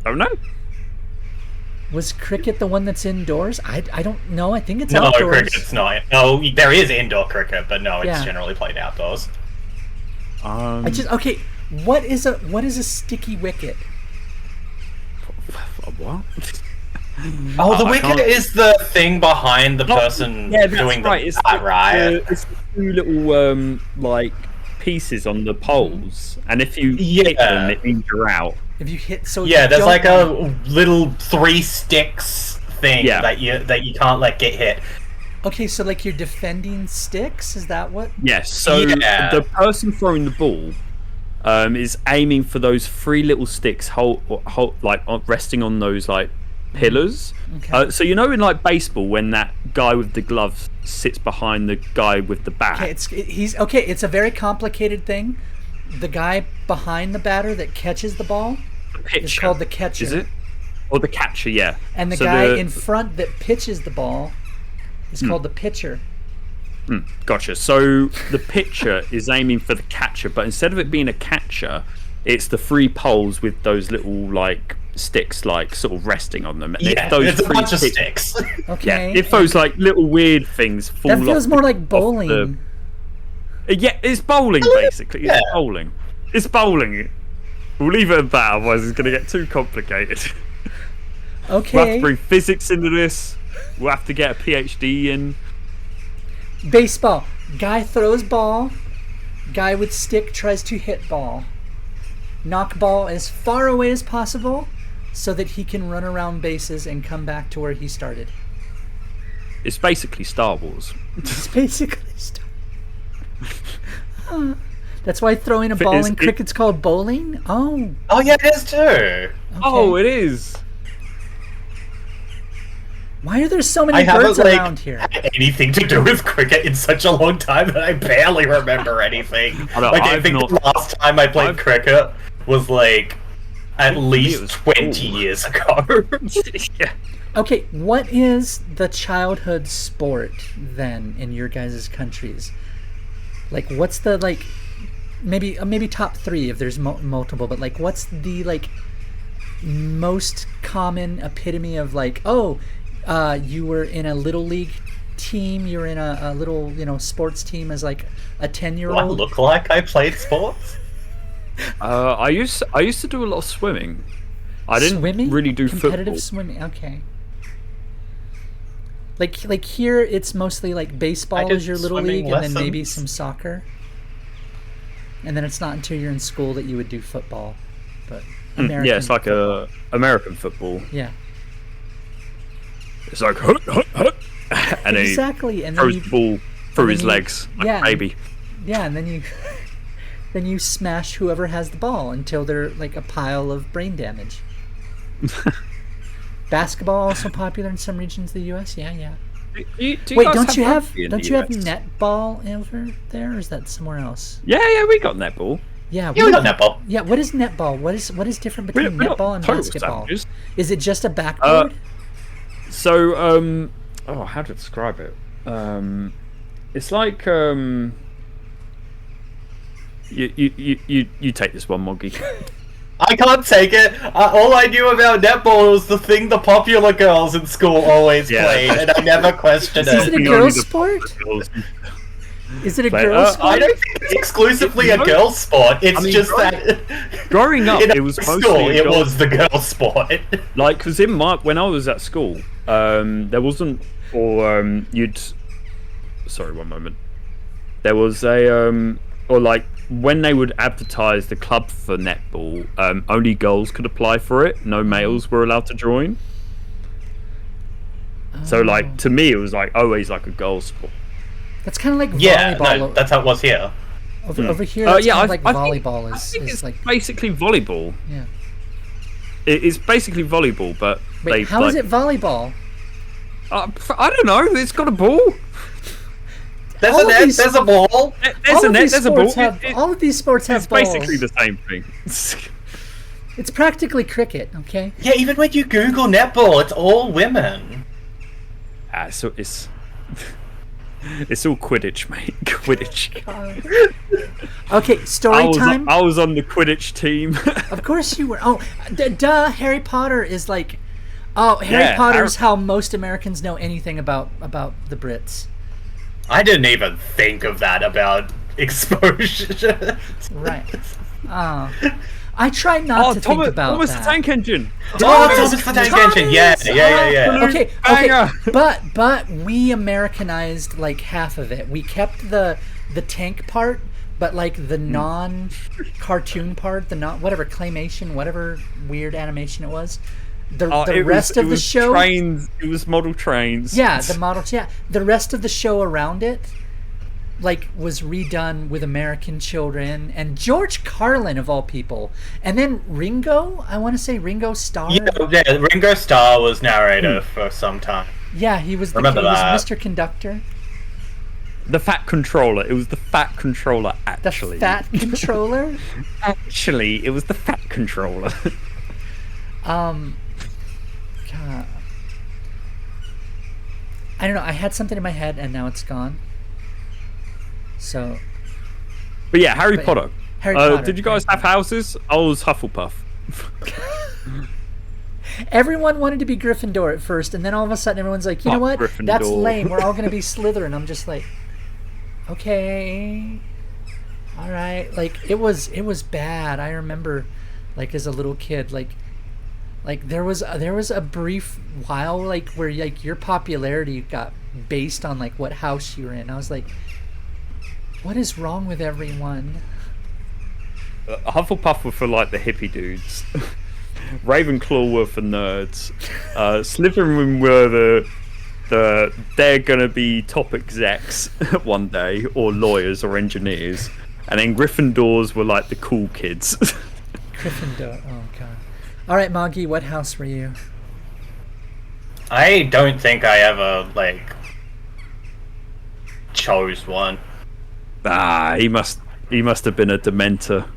Oh no. Was cricket the one that's indoors? I don't know. I think it's No, outdoors. cricket's not. No, there is indoor cricket, but no, it's Yeah. generally played outdoors. Okay. What is a sticky wicket? What? Oh, the I wicket can't- is the thing behind the person doing right. the It's bat, right? it's the two little like pieces on the poles, and if you hit Yeah. them, it means you're out. If you hit, so Yeah, you there's don't like want- a little 3 sticks thing Yeah. that you can't let get hit. Okay, so like you're defending sticks. Is that what? Yes. So Yeah. the person throwing the ball is aiming for those 3 little sticks, resting on those like pillars. Okay. So you know in like baseball when that guy with the gloves sits behind the guy with the bat. Okay, it's a very complicated thing. The guy behind the batter that catches the ball Pitcher, is called the catcher. Is it? Or the catcher, yeah. And the So guy in front that pitches the ball is Hmm. called the pitcher. Gotcha. So the pitcher is aiming for the catcher, but instead of it being a catcher, it's the 3 poles with those little like sticks, like sort of resting on them. And Yeah, if those it's a 3 bunch of sticks- sticks. Okay. Yeah, if those like little weird things fall that off. feels more like off bowling. Yeah, it's bowling basically. Yeah. It's bowling. It's bowling. We'll leave it at that, otherwise it's going to get too complicated. We'll have Okay. to bring physics into this. We'll have to get a PhD in. Baseball. Guy throws ball. Guy with stick tries to hit ball. Knock ball as far away as possible so that he can run around bases and come back to where he started. It's basically Star Wars. It's basically That's why throwing a ball in cricket's called bowling? Oh. Oh yeah, it is too. Okay. Oh, it is. Why are there so many I haven't birds around here? had anything to do with cricket in such a long time that I barely remember anything. I know, I I've think not- the last time I played cricket was like at it least was 20 cool. years ago. Yeah. Okay, what is the childhood sport then in your guys' countries? Like, what's the like? Maybe top 3 if there's multiple, but like, what's the like most common epitome of like? Oh, you were in a little league team. You're in a little sports team as like a Do I 10-year-old. look like I played sports? I used to do a lot of swimming. I didn't Swimming? really do competitive football. swimming. Okay. Like here, it's mostly like baseball did is your little swimming league, and then lessons. maybe some soccer. And then it's not until you're in school that you would do football. But American Yeah, it's like football. a American football. Yeah. It's like hut, hut, hut. And Exactly. And he then throws the ball through his you- legs like yeah, a baby. Yeah, and then you then you smash whoever has the ball until they're like a pile of brain damage. Basketball also popular in some regions of the U.S. Yeah, yeah. Do you Wait, guys don't you have rugby in the you have US? netball over there, or is that somewhere else? Yeah, we got netball. Yeah, Yeah, we got netball. Yeah, what is netball? What is different between We're not netball and total basketball? savages. Is it just a backboard? So, how to describe it? It's like you take this one, Moggy. I can't take it. All I knew about netball was the thing the popular girls in school always Yeah. played, and I never questioned Is it it. a The girls' only the sport? girls- Is it a Play- girls' I sport? I don't think it's exclusively a No. girls' sport. It's I mean, just growing- that Growing up, in it was school mostly a it girls' was the girls' sport. Like, because when I was at school, there wasn't, you'd. Sorry, one moment. There was or like when they would advertise the club for netball, only girls could apply for it. No males were allowed to join. So, like, to me, it was like always like a girls' sport. That's kind of like Yeah, volleyball. no, that's how it was here. Over here, that's yeah, kind of like I think- volleyball I is, think is it's like basically volleyball. yeah. It's basically volleyball, but Wait, how is it volleyball? I don't know. It's got a ball. There's All a of net, these- there's a ball. There's all a of net. these There's a ball. sports have all of these sports have It's balls. basically the same thing. It's practically cricket. Okay. Yeah, even when you Google netball, it's all women. So it's it's all Quidditch, mate. Quidditch. Okay, story time. I was on the Quidditch team. Of course you were. Oh, duh! Harry Potter is like, Harry Yeah, Potter's how most Americans know anything about the Brits. I didn't even think of that about exposure. Right. I try not to think about Thomas that. the Tank Engine. Thomas the Tank Engine. Yeah. Okay, Banger. but we Americanized like half of it. We kept the tank part, but like the non-cartoon part, the not whatever claymation, whatever weird animation it was. The rest of the show, Trains. It was model trains. yeah, the models, yeah. The rest of the show around it, like, was redone with American children and George Carlin of all people, and then Ringo. I want to say Ringo Starr. Yeah, Ringo Starr was narrator for some time. Yeah, he was Remember that. Mr. Conductor. The Fat Controller. It was the Fat Controller. The Actually, fat controller. Actually, it was the Fat Controller. God. I don't know. I had something in my head and now it's gone. So, But yeah, Harry But- Potter. Harry Potter. Did you guys have houses? I was Hufflepuff. everyone wanted to be Gryffindor at first, and then all of a sudden everyone's like, you know Fuck what? That's Gryffindor. lame. We're all going to be Slytherin. I'm just like, okay. All right. Like, it was bad. I remember, like, as a little kid, like there was a brief while like where like your popularity got based on like what house you were in. I was like, what is wrong with everyone? Hufflepuff were for like the hippie dudes. Ravenclaw were for nerds. Slytherin were they're gonna be top execs one day, or lawyers or engineers, and then Gryffindors were like the cool kids. Gryffindor. Oh god. All right, Moggy, what house were you? I don't think I ever chose one. He must have been a Dementor.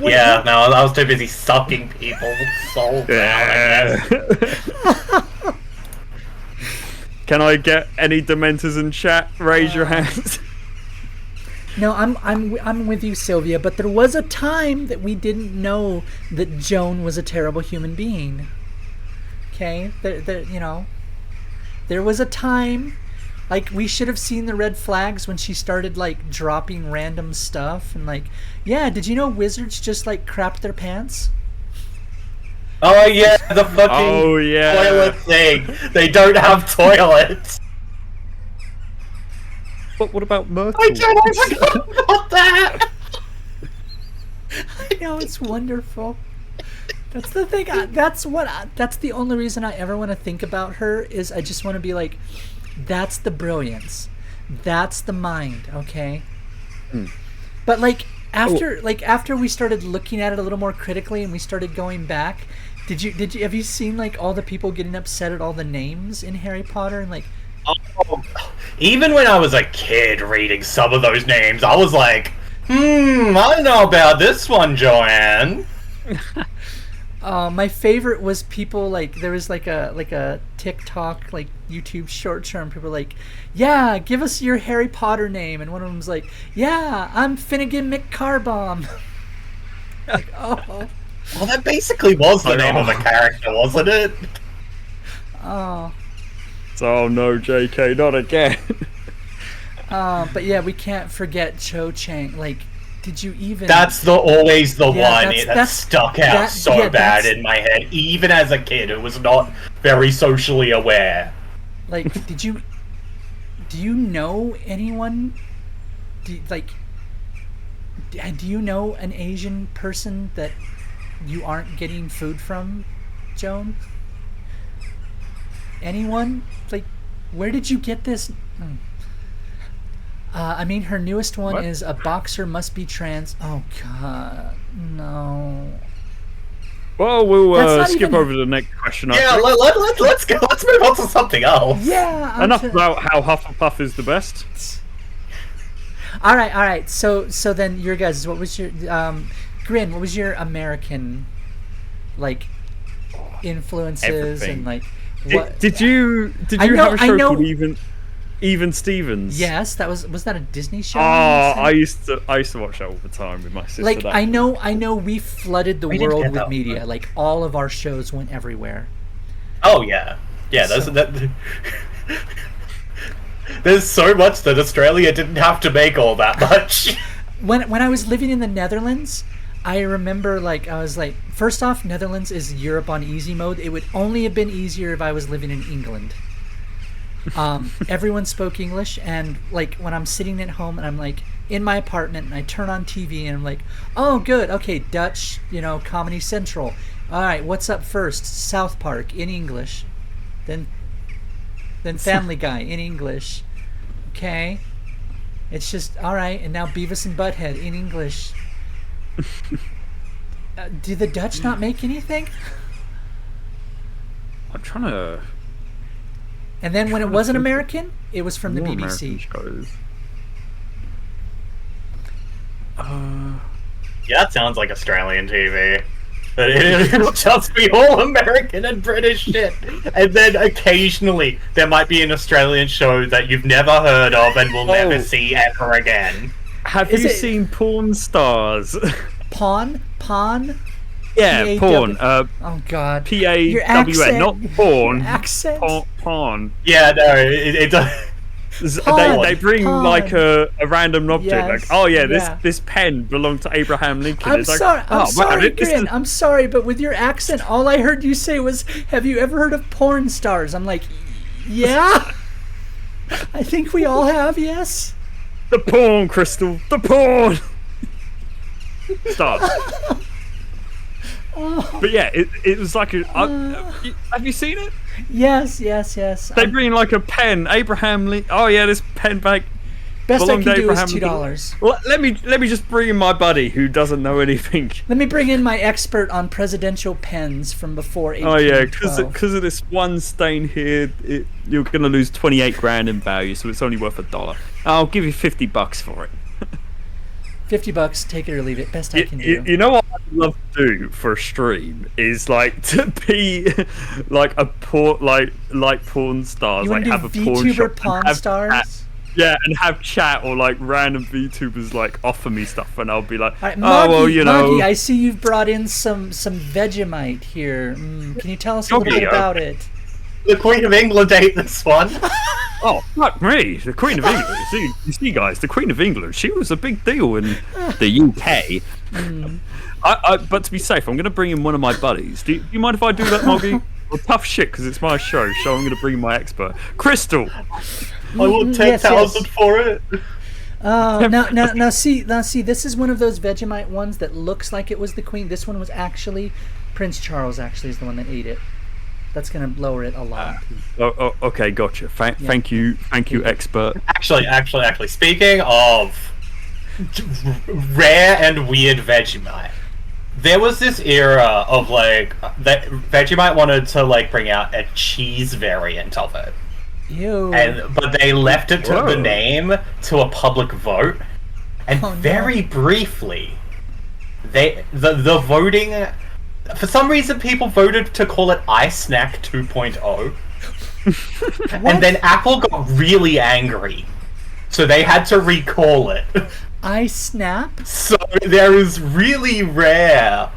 Yeah, no, I was too busy sucking people's souls out, I guess. Can I get any Dementors in chat? Raise your hands. No, I'm with you, Sylvia. But there was a time that we didn't know that Joan was a terrible human being. Okay, there was a time, like, we should have seen the red flags when she started like dropping random stuff and like, yeah, did you know wizards just like crap their pants? Oh yeah, the fucking Oh, yeah. toilet thing. They don't have toilets. But what about Myrtle? I forgot about that. I know, it's wonderful. That's the thing. That's the only reason I ever want to think about her is I just want to be like, that's the brilliance, that's the mind. Okay. But like after we started looking at it a little more critically and we started going back, have you seen like all the people getting upset at all the names in Harry Potter and like? Oh, even when I was a kid reading some of those names, I was like, I don't know about this one, Joanne. My favorite was people like there was like a TikTok like YouTube short term. People were like, yeah, give us your Harry Potter name, and one of them was like, yeah, I'm Finnegan McCarbomb. Like, oh. Well, that basically was the name of the character, wasn't it? Oh. Oh no, JK, not again. But yeah, we can't forget Cho Chang. Like, did you even? That's always the one that that's stuck out so bad in my head. Even as a kid, it was not very socially aware. Like, do you know anyone? Do you know an Asian person that you aren't getting food from, Joan? Anyone? Like, where did you get this? I mean, her newest one is a boxer must be trans. Oh God, no. Well, we'll skip over to the next question. Yeah, let's go. Let's move on to something else. Yeah. Enough about how Hufflepuff is the best. All right. So then, your guys, what was your Grin? What was your American like influences and like? Did you have a show called Even Stevens? Yes, was that a Disney show? I used to watch that all the time with my sister. Like I know we flooded the world with media. One. Like all of our shows went everywhere. Oh yeah. There's so much that Australia didn't have to make all that much. When I was living in the Netherlands, I remember I was like, first off, Netherlands is Europe on easy mode. It would only have been easier if I was living in England. Everyone spoke English, and like when I'm sitting at home and I'm like in my apartment and I turn on TV and I'm like, oh good, okay, Dutch, Comedy Central. All right, what's up first? South Park in English, then Family Guy in English. Okay, it's just all right, and now Beavis and Butthead in English. Do the Dutch not make anything? I'm trying to. And then when it wasn't American, it was from the BBC. Shows. Yeah, that sounds like Australian TV. It'll just be all American and British shit. And then occasionally there might be an Australian show that you've never heard of and will never see ever again. Have you seen Pawn Stars? Pawn? Yeah, P-A-W- Pawn. Oh God. P-A-W-N, not Pawn. Accent. Pawn. Yeah, no, it does. They bring like a random object, Yes, like, oh yeah, this pen belonged to Abraham Lincoln. I'm it's like, sorry, oh, Grin, I'm sorry, but with your accent, all I heard you say was, "Have you ever heard of porn stars?" I'm like, yeah. I think we all have, yes. The porn, Crystal. The porn. Stars. But yeah, it was like have you seen it? Yes. They bring like a pen, Abraham Lincoln. Oh yeah, this pen bag. Best I can do Abraham is $2. Well, let me just bring in my buddy who doesn't know anything. Let me bring in my expert on presidential pens from before 1812. Oh yeah, because of this one stain here, you're gonna lose 28 grand in value, so it's only worth $1. I'll give you $50 for it. $50, take it or leave it. Best I can do. You know what I'd love to do for a stream is like to be like a porn stars, You like want to have do a porn VTuber shop Pawn and have Stars? chat. Yeah, and have chat or like random VTubers like offer me stuff, and I'll be like, All right, Muggy, I see you've brought in some Vegemite here. Can you tell us a little bit about it? The Queen of England ate this one. Oh, fuck me. The Queen of England. You see, guys, the Queen of England, she was a big deal in the UK. But to be safe, I'm going to bring in one of my buddies. Do you mind if I do that, Moggy? Well, tough shit, because it's my show, so I'm going to bring in my expert. Crystal! I want 10,000 for it. Oh, now see, this is one of those Vegemite ones that looks like it was the queen. This one was actually Prince Charles. Actually, is the one that ate it. That's gonna lower it a lot. Okay, gotcha. Thank you, expert. Actually, speaking of rare and weird Vegemite, there was this era of like that Vegemite wanted to like bring out a cheese variant of it. Ew. But they left it to the name to a public vote, and very briefly, the voting, for some reason, people voted to call it Ice Snack 2.0, and then Apple got really angry, so they had to recall it. Ice Snap. So there is really rare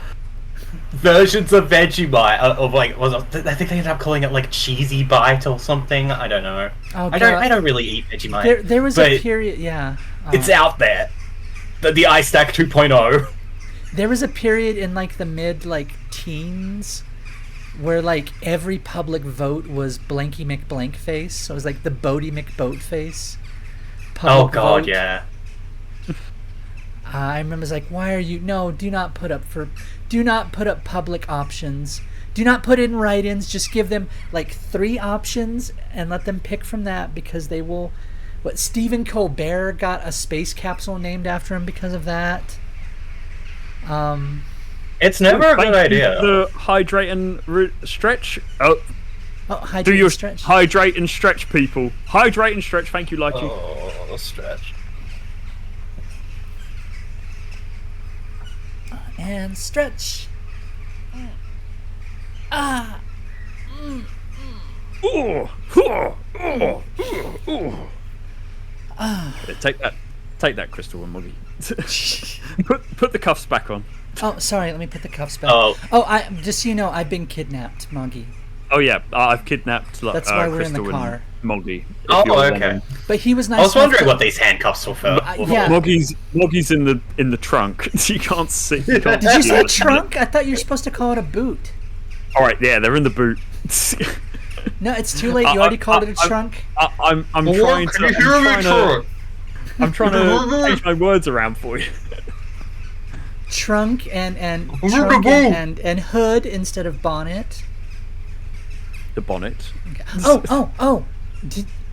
versions of Vegemite of like, I think they ended up calling it like Cheesy Bite or something. I don't know. Oh, I don't really eat Vegemite. There was a period, yeah. It's out there. The Ice Stack 2.0. There was a period in like the mid like teens where like every public vote was Blanky McBlankface. So it was like the Bodie McBoatface. Oh god, vote. yeah. I remember it's like, why are you? No, do not put up public options. Do not put in write-ins. Just give them like 3 options and let them pick from that, because they will. What, Stephen Colbert got a space capsule named after him because of that. It's never a good idea. The hydrate and stretch. Hydrate do your and stretch. Hydrate and stretch, people. Hydrate and stretch. Thank you, Likey. Oh, stretch. And stretch. Take that, Crystal and Muggy. put the cuffs back on. Oh, sorry. Let me put the cuffs back. I just so you know, I've been kidnapped, Moggy. Oh yeah, I've kidnapped. That's why we're Crystal in the car. Moggy. Oh, okay. But he was nice. I was wondering what these handcuffs were for. Yeah. Moggy's in the trunk. You can't see. Did you say trunk? I thought you were supposed to call it a boot. All right, yeah, they're in the boot. No, it's too late. You already called it a trunk. I'm trying to. I'm trying to change my words around for you. Trunk and hood instead of bonnet. The bonnet. Oh.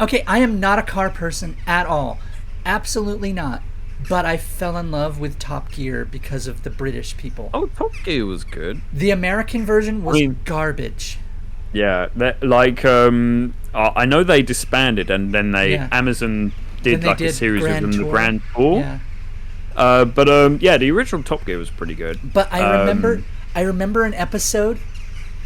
Okay, I am not a car person at all. Absolutely not. But I fell in love with Top Gear because of the British people. Oh, Top Gear was good. The American version was garbage. Yeah, I know they disbanded, and then Amazon did a series of them, the Grand Tour. Yeah. The original Top Gear was pretty good. But I remember an episode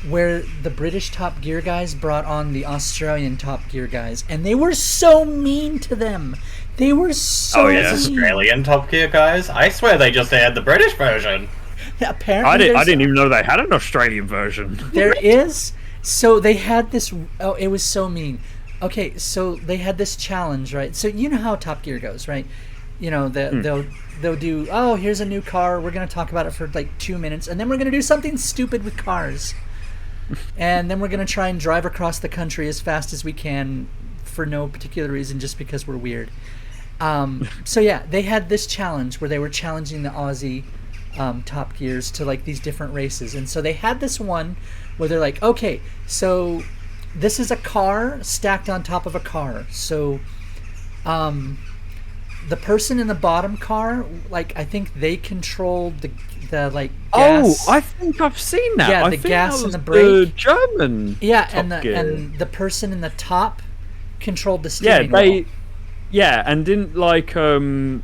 where the British Top Gear guys brought on the Australian Top Gear guys, and they were so mean to them. They were so mean. Australian Top Gear guys? I swear they just had the British version. Apparently, I didn't even know they had an Australian version. There is. So they had this. Oh, it was so mean. Okay, so they had this challenge, right? So you know how Top Gear goes, right? You know, they'll do, oh, here's a new car. We're going to talk about it for like 2 minutes, and then we're going to do something stupid with cars. And then we're going to try and drive across the country as fast as we can for no particular reason, just because we're weird. So yeah, they had this challenge where they were challenging the Aussie Top Gears to like these different races. And so they had this one where they're like, okay, so this is a car stacked on top of a car. So the person in the bottom car, like, I think they controlled the like gas. Oh, I think I've seen that. Yeah, I the think gas that and the was brake. German. Yeah, Top Gear. and the person in the top controlled the steering wheel. And didn't like the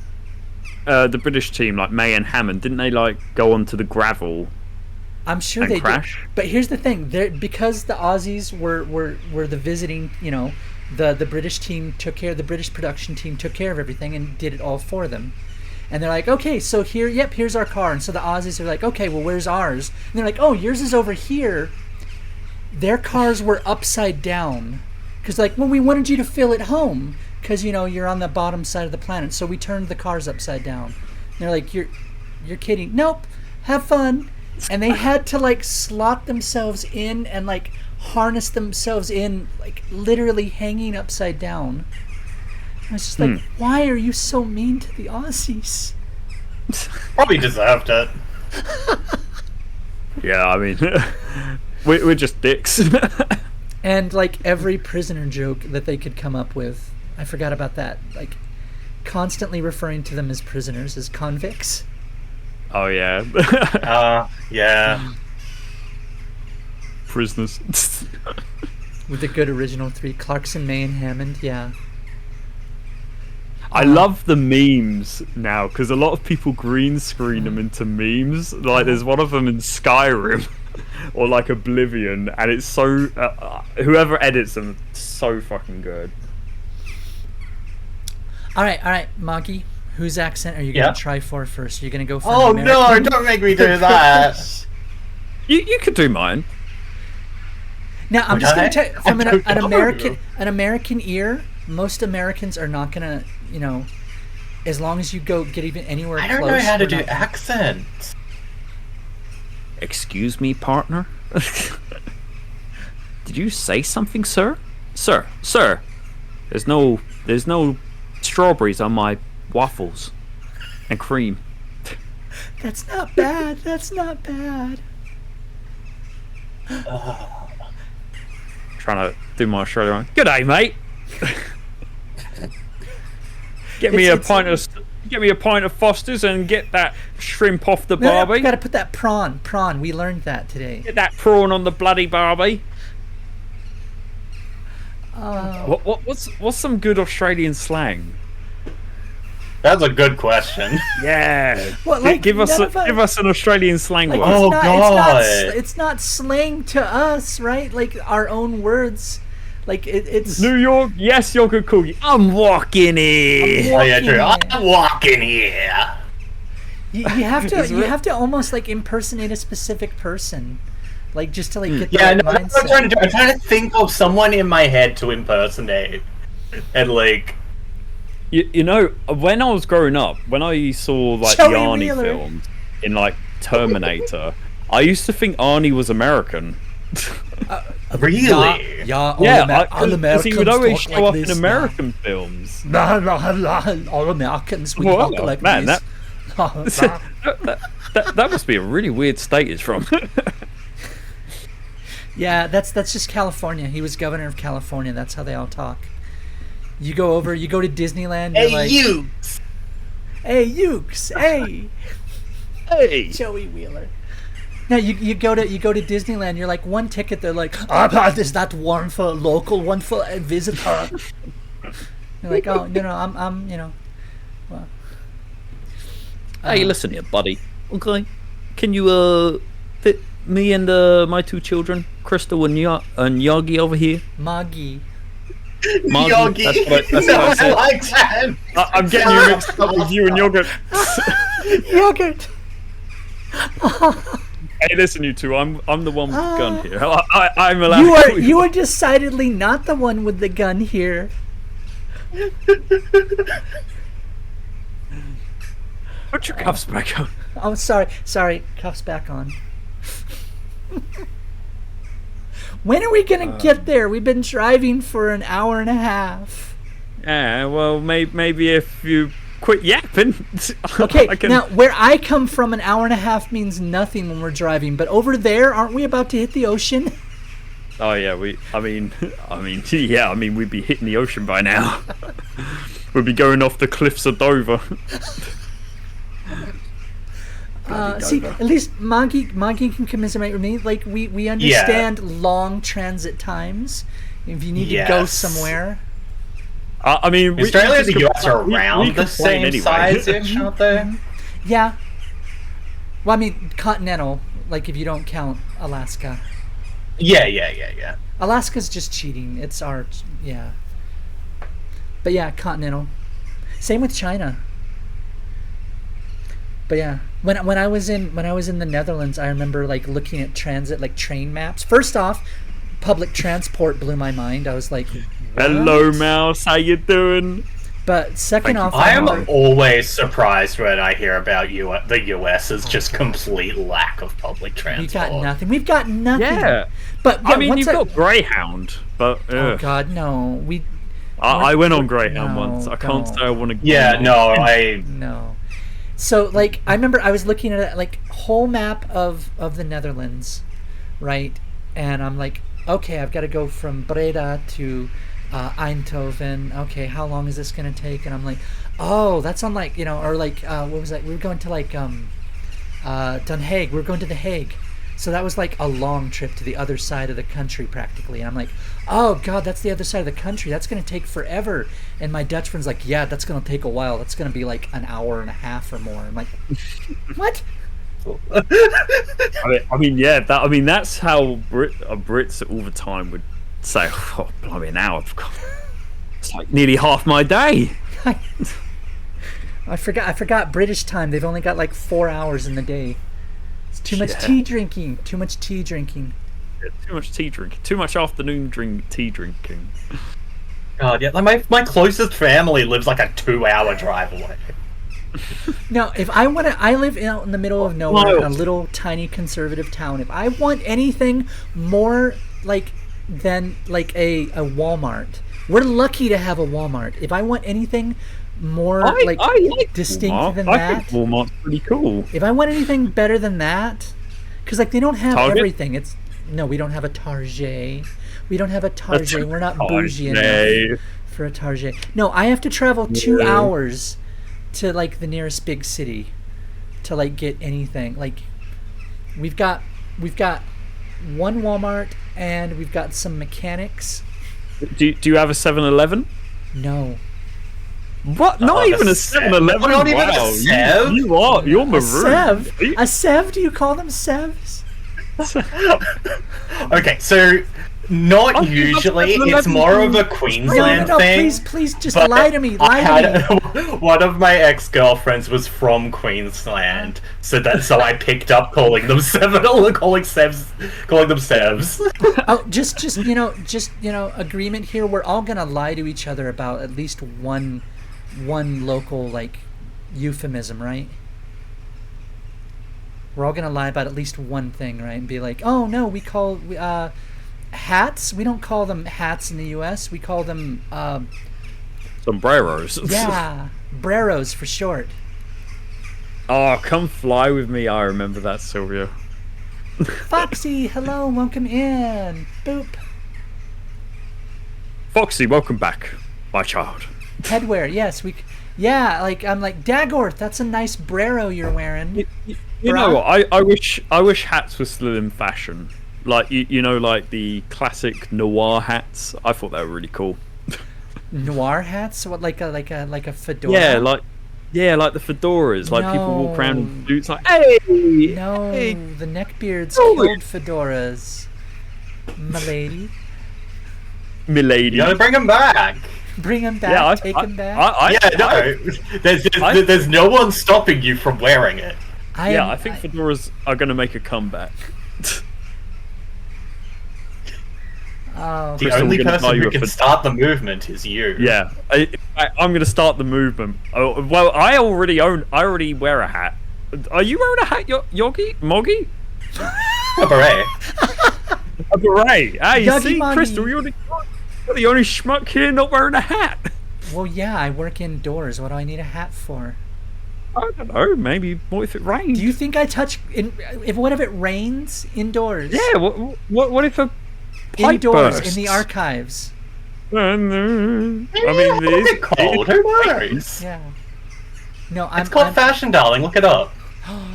British team, like May and Hammond, didn't they like go onto the gravel? I'm sure they crash? did. But here's the thing: because the Aussies were the visiting, you know, the British team took care. The British production team took care of everything and did it all for them. And they're like, okay, so here's our car. And so the Aussies are like, okay, well, where's ours? And they're like, oh, yours is over here. Their cars were upside down. Because, like, well, we wanted you to feel at home. Because, you know, you're on the bottom side of the planet. So we turned the cars upside down. And they're like, you're kidding. Nope, have fun. And they had to, like, slot themselves in and, like, harness themselves in, like, literally hanging upside down. I was just like, why are you so mean to the Aussies? Probably deserved it. Yeah, I mean, we're just dicks. And like every prisoner joke that they could come up with, I forgot about that. Like constantly referring to them as prisoners, as convicts. Oh yeah. Yeah. Prisoners. With the good original three, Clarkson, May, and Hammond. Yeah. I love the memes now because a lot of people green screen them into memes. Like there's one of them in Skyrim or like Oblivion, and it's so whoever edits them, so fucking good. All right, Maggie. Whose accent are you gonna try for first? Are you gonna go for? Oh an American? no! Don't make me do that. You could do mine. Now I'm just gonna tell you, from I don't know. an American ear. Most Americans are not gonna, as long as you get even anywhere I close. don't know how to we're do not- accents. Excuse me, partner. Did you say something, sir? Sir. There's no strawberries on my waffles and cream. That's not bad. That's not bad. Trying to do my Australian one. Good day, mate. Get me a pint of Foster's and get that shrimp off the No, barbie. got to put that prawn. We learned that today. Get that prawn on the bloody barbie. What's some good Australian slang? That's a good question. Yeah. What, like, give us none of us- give us an Australian slang Like, word. Oh, God. It's not slang to us, right? Like our own words. Like it's. New York, yes, you're good cookie. I'm walking here. Oh yeah, true. Walking I'm walking here. You have to almost like impersonate a specific person, like just to like get the Yeah, right no, that's what I'm mindset. trying to do. I'm trying to think of someone in my head to impersonate, and like. You know, when I was growing up, when I saw like Joey the Arnie Wheeler. films in like Terminator, I used to think Arnie was American. Really? Yeah, Yeah, because he would always show up in American films. All Americans, we Well, talk like man, this. that must be a really weird state he's from. Yeah, that's just California. He was governor of California. That's how they all talk. You go to Disneyland. You're like, you. hey, Ukes, hey, Hey, Joey Wheeler. Now you go to Disneyland. You're like one ticket. They're like, is that one for local, one for a visitor? You're like, oh no, I'm well. hey, listen here, buddy. Okay, can you fit me and my two children, Crystal and Yogi over here? Maggie. Margie, Yogi. that's what I I said. like that. I'm getting you mixed up with you and Yogurt. Yogurt. Hey, listen, you two. I'm the one with the gun here. I'm allowed. You are decidedly not the one with the gun here. Put your cuffs back on. Oh, sorry. Cuffs back on. When are we gonna get there? We've been driving for an hour and a half. Yeah, well, maybe if you quit yapping. Okay, I can... now where I come from, an hour and a half means nothing when we're driving. But over there, aren't we about to hit the ocean? Oh yeah, I mean, we'd be hitting the ocean by now. We'd be going off the cliffs of Dover. See, at least Maggie can commiserate with me. Like we understand long transit times. If you need to go Yes. somewhere. I mean, Australia and the just US are we around the complain same anyway. size-ish, aren't they? Yeah. Well, I mean, continental. Like if you don't count Alaska. Yeah. Alaska's just cheating. It's our yeah. But yeah, continental. Same with China. But yeah, when I was in the Netherlands, I remember like looking at transit, like train maps. First off, public transport blew my mind. I was like, Hello, what? Mouse. How you doing? But second off, I am remember- always surprised when I hear about the US's just complete lack of public transport. We've got nothing. Yeah. But I mean, once you've got Greyhound, but Oh God, no. I went on Greyhound No, once. I can't don't. say I want to. Yeah, no, No. So like I remember I was looking at it like whole map of the Netherlands, right? And I'm like, okay, I've got to go from Breda to Eindhoven. Okay, how long is this gonna take? And I'm like, oh, that's on like or like what was that? We were going to like Den Haag. We were going to the Hague. So that was like a long trip to the other side of the country practically. And I'm like, oh God, that's the other side of the country. That's going to take forever. And my Dutch friend's like, yeah, that's going to take a while. That's going to be like an hour and a half or more. I'm like, what? I mean, yeah. That's how Brits all the time would say, "Oh, blimey, now I've got it's like nearly half my day." I forgot British time. They've only got like 4 hours in the day. It's too much tea drinking. Too much tea drinking. Yeah, too much tea drinking. Too much afternoon tea drinking. God, yeah. Like my closest family lives like a 2-hour drive away. No, if I want to, I live out in the middle of nowhere in a little tiny conservative town. If I want anything more like than like a Walmart, we're lucky to have a Walmart. If I want anything more I like distinct Walmart. than I that, think Walmart's pretty cool. if I want anything better than that, because like they don't have Target? everything. No, we don't have a Target. We don't have a Target. We're not bougie Target. enough for a Target. No, I have to travel 2 hours to like the nearest big city to like get anything. Like we've got one Walmart and we've got some mechanics. Do you have a 7-Eleven? No. What? Not even a 7-Eleven? Not even a Wow, Sev? you're A maroon. Sev? A Sev? Do you call them Sevs? Okay, so not usually. It's more of a Queensland No, thing. please, just but lie to me. I Lie to me. had one of my ex-girlfriends was from Queensland, so I picked up calling them calling them Sevs. Oh, just agreement here. We're all gonna lie to each other about at least one local like euphemism, right? We're all gonna lie about at least one thing, right? And be like, oh no, we call hats. We don't call them hats in the U.S. We call them Sombreros. yeah, breros for short. Oh, come fly with me. I remember that, Sylvia. Foxy, hello, welcome in. Boop. Foxy, welcome back, my child. Headwear, yes, yeah, like I'm like Dagorth. That's a nice brero you're wearing. You know what? I wish hats were still in fashion. Like you know, like the classic noir hats. I thought they were really cool. Noir hats? What, like a fedora? Yeah, like the fedoras. Like people walk around in No. boots, like, hey, No, hey. the neckbeards No. killed fedoras. Milady. milady. You gotta bring them back. Bring him back, Yeah, take him back. There's no one stopping you from wearing it. I think fedoras are going to make a comeback. Oh, The Crystal, only we're gonna buy person you who a can fed- start the movement is you. Yeah, I'm going to start the movement. Oh, well, I already wear a hat. Are you wearing a hat, Moggy? A beret. A beret. Ah, you see, Moggy. Crystal, you're the only schmuck here not wearing a hat. well, yeah, I work indoors. What do I need a hat for? I don't know. Maybe what if it rains? Do you think I touch? What if it rains indoors? Yeah. What if a pipe Indoors bursts? in the archives. I mean, It's it is cold. Who knows? Yeah. No, It's called fashion, darling. Look it up.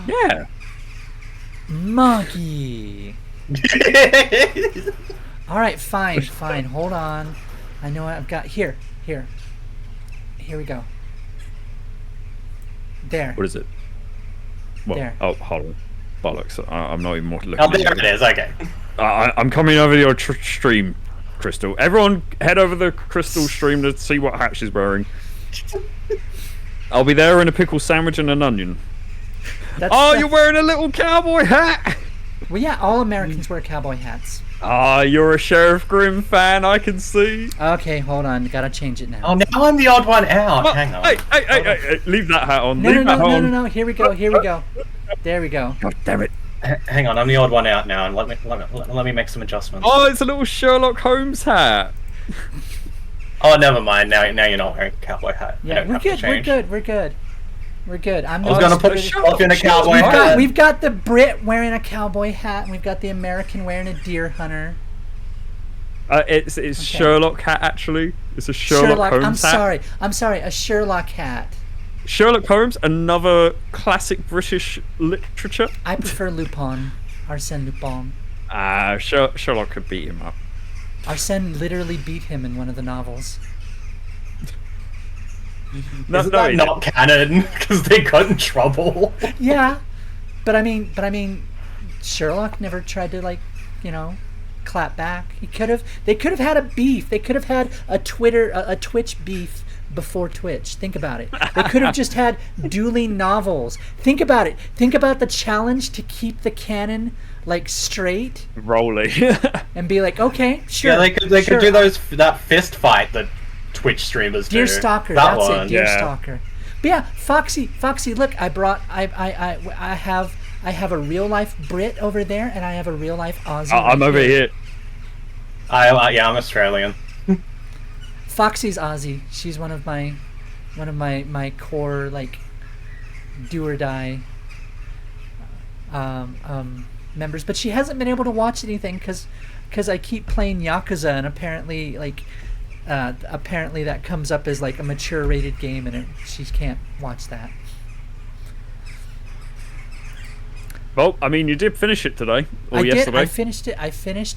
Yeah. Monkey. All right, fine. Hold on. I know what I've got here. Here we go. There. What is it? Well, There. Oh, hold on. Bollocks. I'm not even looking. Oh, there it is. Okay. I'm coming over your stream, Crystal. Everyone, head over the Crystal stream to see what hat she's wearing. I'll be there in a pickle sandwich and an onion. You're wearing a little cowboy hat. Well, yeah, all Americans wear cowboy hats. You're a Sheriff Grimm fan, I can see. Okay, hold on. Gotta change it now. Oh, now I'm the odd one out. Hang on. Hey, leave that hat on. No. Here we go. There we go. God damn it. Hang on, I'm the odd one out now, and let me make some adjustments. Oh, it's a little Sherlock Holmes hat. Oh, never mind. Now you're not wearing a cowboy hat. I Yeah, don't we're have to good. We're change. good. We're good. We're good. I'm I was gonna put Sherlock in a cowboy hat. We've got the Brit wearing a cowboy hat, and we've got the American wearing a deer hunter. It's Sherlock hat actually. It's a Sherlock Holmes hat. I'm sorry. A Sherlock hat. Sherlock Holmes, another classic British literature. I prefer Lupin. Arsène Lupin. Sherlock could beat him up. Arsène literally beat him in one of the novels. Isn't that not canon? Because they got in trouble. Yeah, but I mean, Sherlock never tried to clap back. They could have had a beef. They could have had a Twitch beef before Twitch. Think about it. They could have just had dueling novels. Think about it. Think about the challenge to keep the canon straight, rolling, and be like, okay, sure. Yeah, they could do that fist fight that Twitch streamers do. Deer Stalker. That's it. Deer Stalker. But yeah, Foxy. Look, I have a real life Brit over there, and I have a real life Aussie. I'm over here. I'm Australian. Foxy's Aussie. She's one of my core do or die members, but she hasn't been able to watch anything because I keep playing Yakuza, and apparently that comes up as a mature rated game, and she can't watch that. Well, I mean, you did finish it today or yesterday. I finished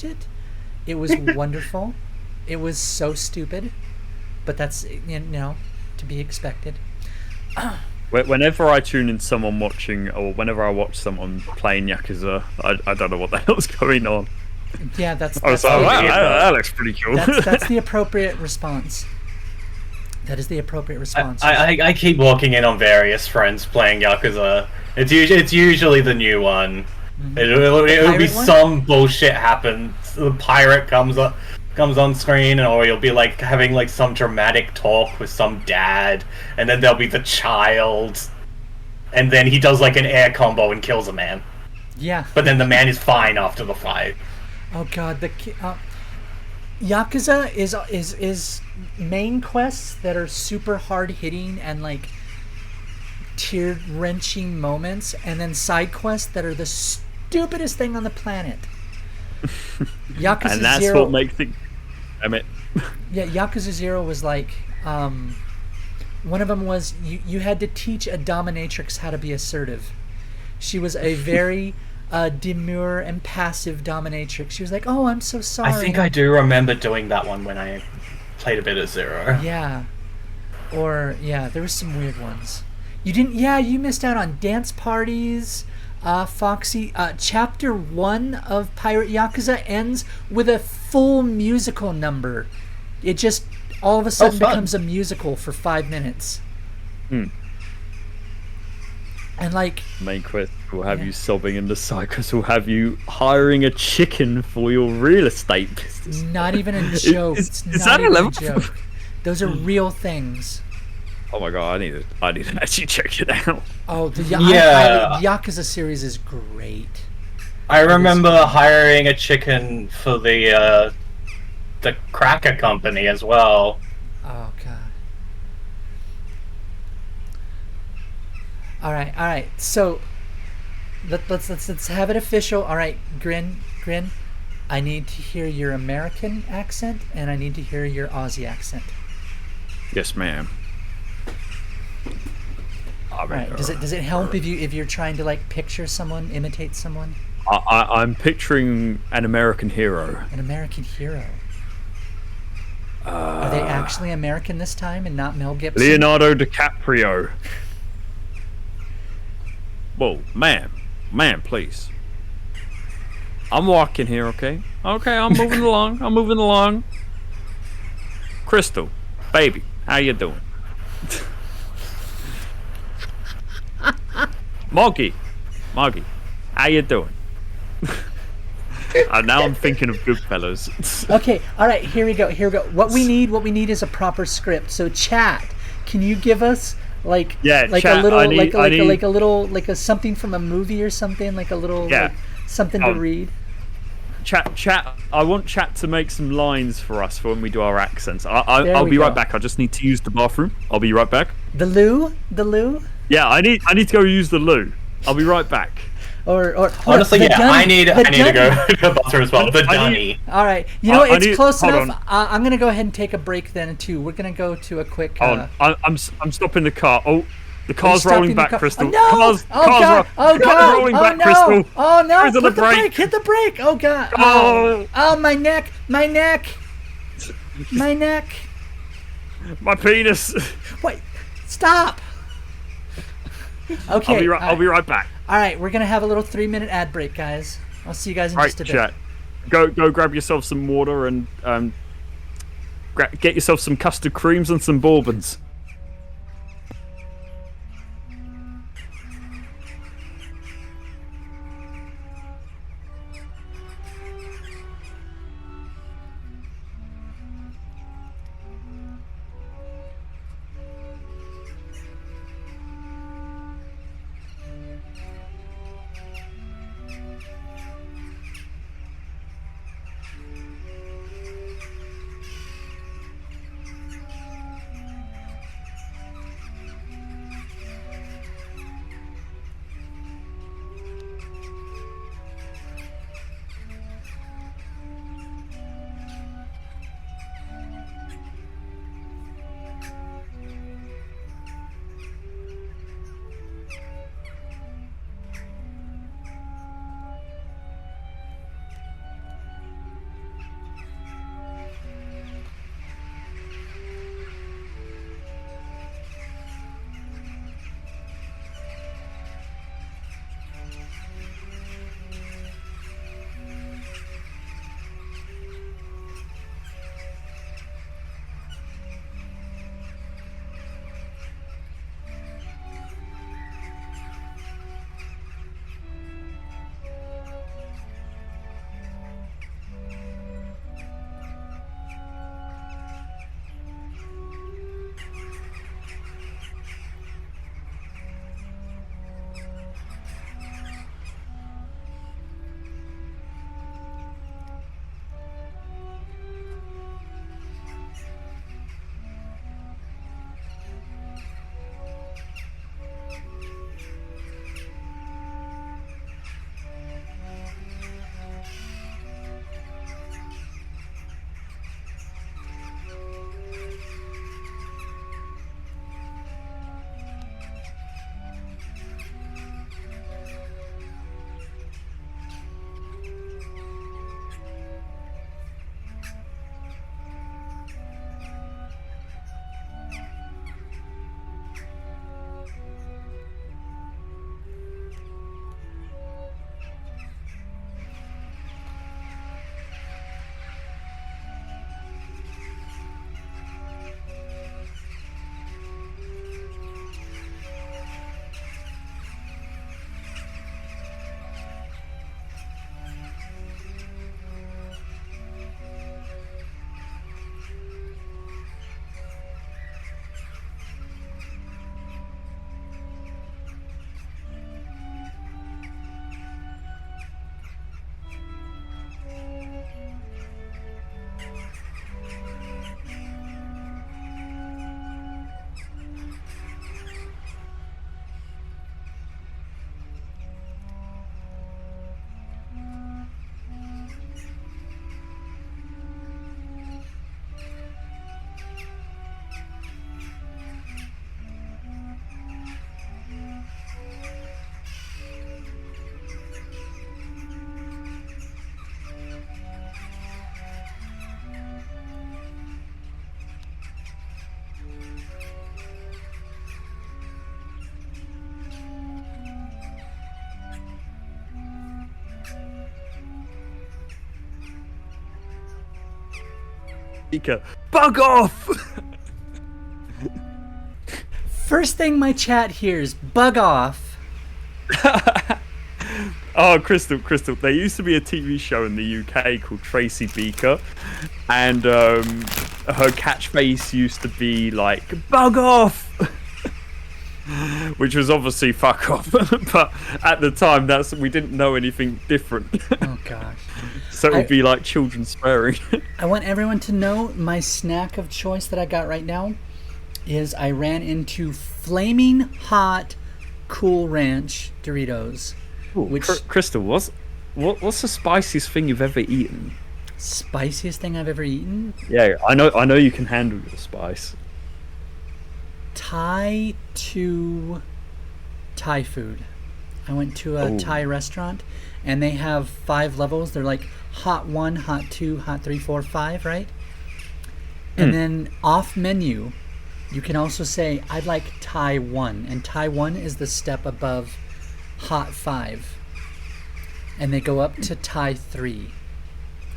it. It was wonderful. It was so stupid, but that's to be expected. Whenever I tune in someone watching, or whenever I watch someone playing Yakuza, I don't know what the hell's going on. Yeah, that's. I was like, wow, that looks pretty cool. That's the appropriate response. That is the appropriate response. I keep walking in on various friends playing Yakuza. It's usually the new one. Mm-hmm. It'll be some bullshit happens. The pirate comes on screen, or you'll be having some dramatic talk with some dad, and then there'll be the child, and then he does an air combo and kills a man. Yeah. But then the man is fine after the fight. Oh god, Yakuza is main quests that are super hard hitting and tear wrenching moments, and then side quests that are the stupidest thing on the planet. Yakuza and that's Zero, what makes it. Yeah, Yakuza 0 was one of them was you had to teach a dominatrix how to be assertive. She was a very demure and passive dominatrix. She was like, "Oh, I'm so sorry." I think I do remember doing that one when I played a bit of Zero. Yeah. Or there were some weird ones. You didn't. Yeah, you missed out on dance parties. Foxy. Chapter 1 of Pirate Yakuza ends with a full musical number. It just all of a sudden becomes a musical for 5 minutes. Hmm. And main quest will have you sobbing, and the side quest will have you hiring a chicken for your real estate business. Not even a joke. Is that a level? Joke. Those are real things. Oh my god, I need to actually check it out. Oh, the Yakuza series is great. I remember hiring a chicken for the cracker company as well. Oh god. All right. So let's have it official. All right, Grin. I need to hear your American accent, and I need to hear your Aussie accent. Yes, ma'am. All right. Does it help if you're trying to picture someone, imitate someone? I'm picturing an American hero. An American hero. Are they actually American this time and not Mel Gibson? Leonardo DiCaprio. Whoa, man, please. I'm walking here, okay? Okay, I'm moving along. Crystal, baby, how you doing? Moggy, how you doing? Now I'm thinking of Goodfellas. Okay, all right, here we go. What we need is a proper script. So chat, can you give us chat, a little something from a movie or something, something to read? chat. I want chat to make some lines for us for when we do our accents. I'll we be go. right back. I just need to use the bathroom. I'll be right back. The loo. Yeah, I need to go use the loo. I'll be right back. Or Honestly, the yeah, dunny. I need to dunny. go to the bathroom as well. The I dunny. need- All right, you know I it's need- close hold enough. I'm gonna go ahead and take a break then too. We're gonna go to a quick. I'm stopping the car. Oh, the car's stopping rolling the back, car? Crystal. Oh, no! Car's God! Oh car's God! rolling Oh back, no! Crystal. Oh no! Where's the Put the brake? brake! Hit the brake! Oh God! Oh. Oh my neck! My neck! My neck! My penis. Wait! Stop! Okay. I'll be right back. All right, we're gonna have a little 3-minute ad break, guys. I'll see you guys in All just a right, bit. chat. Go grab yourself some water and get yourself some custard creams and some bourbons. Bug off! First thing my chat hears, bug off. Oh, Crystal. There used to be a TV show in the UK called Tracy Beaker, and her catchphrase used to be like, bug off! which was obviously fuck off. But at the time, we didn't know anything different. Oh gosh. So it would be like children swearing. I want everyone to know my snack of choice that I got right now is I ran into flaming hot Cool Ranch Doritos. Ooh, which Crystal, what's the spiciest thing you've ever eaten? Spiciest thing I've ever eaten? Yeah, I know you can handle your spice. Thai food. I went to a Thai restaurant, and they have 5 levels. They're like hot 1, hot 2, hot 3, 4, 5, right? And then off menu, you can also say, I'd like Thai 1. And Thai 1 is the step above hot 5. And they go up to Thai 3.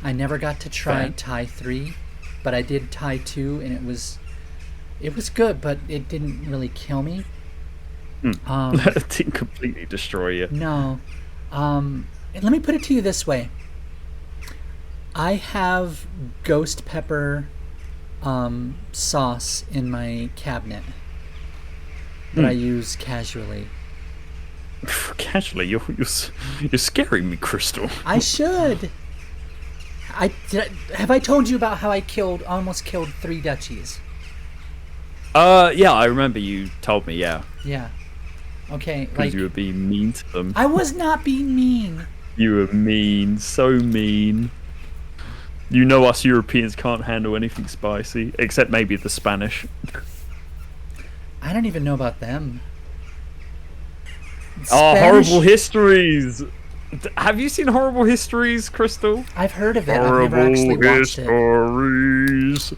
I never got to try Thai 3, but I did Thai 2, and it was good, but it didn't really kill me. It didn't completely destroy you. No. Let me put it to you this way. I have ghost pepper sauce in my cabinet that I use casually. Casually? You're scaring me, Crystal. I should. Have I told you about how I almost killed 3 Dutchies? Yeah, I remember you told me, yeah. Yeah. Okay, Because you were being mean to them. I was not being mean. You were mean, so mean. You know us Europeans can't handle anything spicy, except maybe the Spanish. I don't even know about them. Oh, Horrible Histories! Have you seen Horrible Histories, Crystal? I've heard of it. I've never actually watched it. Histories.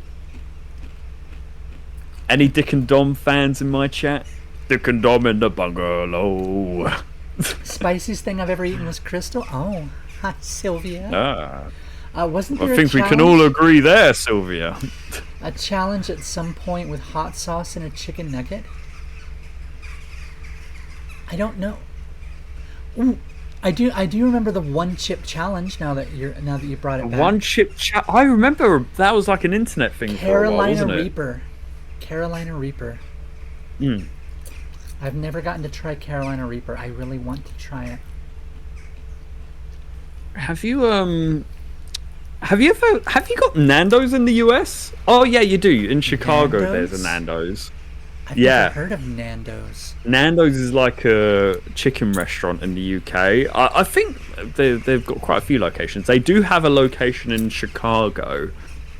Any Dick and Dom fans in my chat? Dick and Dom in the bungalow. Spiciest thing I've ever eaten was Crystal. Oh, hi, Sylvia. Wasn't there I think we can all agree there, Sylvia. a challenge at some point with hot sauce and a chicken nugget? I don't know. Ooh, I do remember the 1 chip challenge. Now that you brought it back. 1 chip I remember that was like an internet thing for a while, wasn't it? Carolina Reaper. I've never gotten to try Carolina Reaper. I really want to try it. Have you got Nando's in the US? Oh yeah, you do. In Chicago, Nando's? there's a Nando's. I've never heard of Nando's. Nando's is like a chicken restaurant in the UK. I think they've got quite a few locations. They do have a location in Chicago,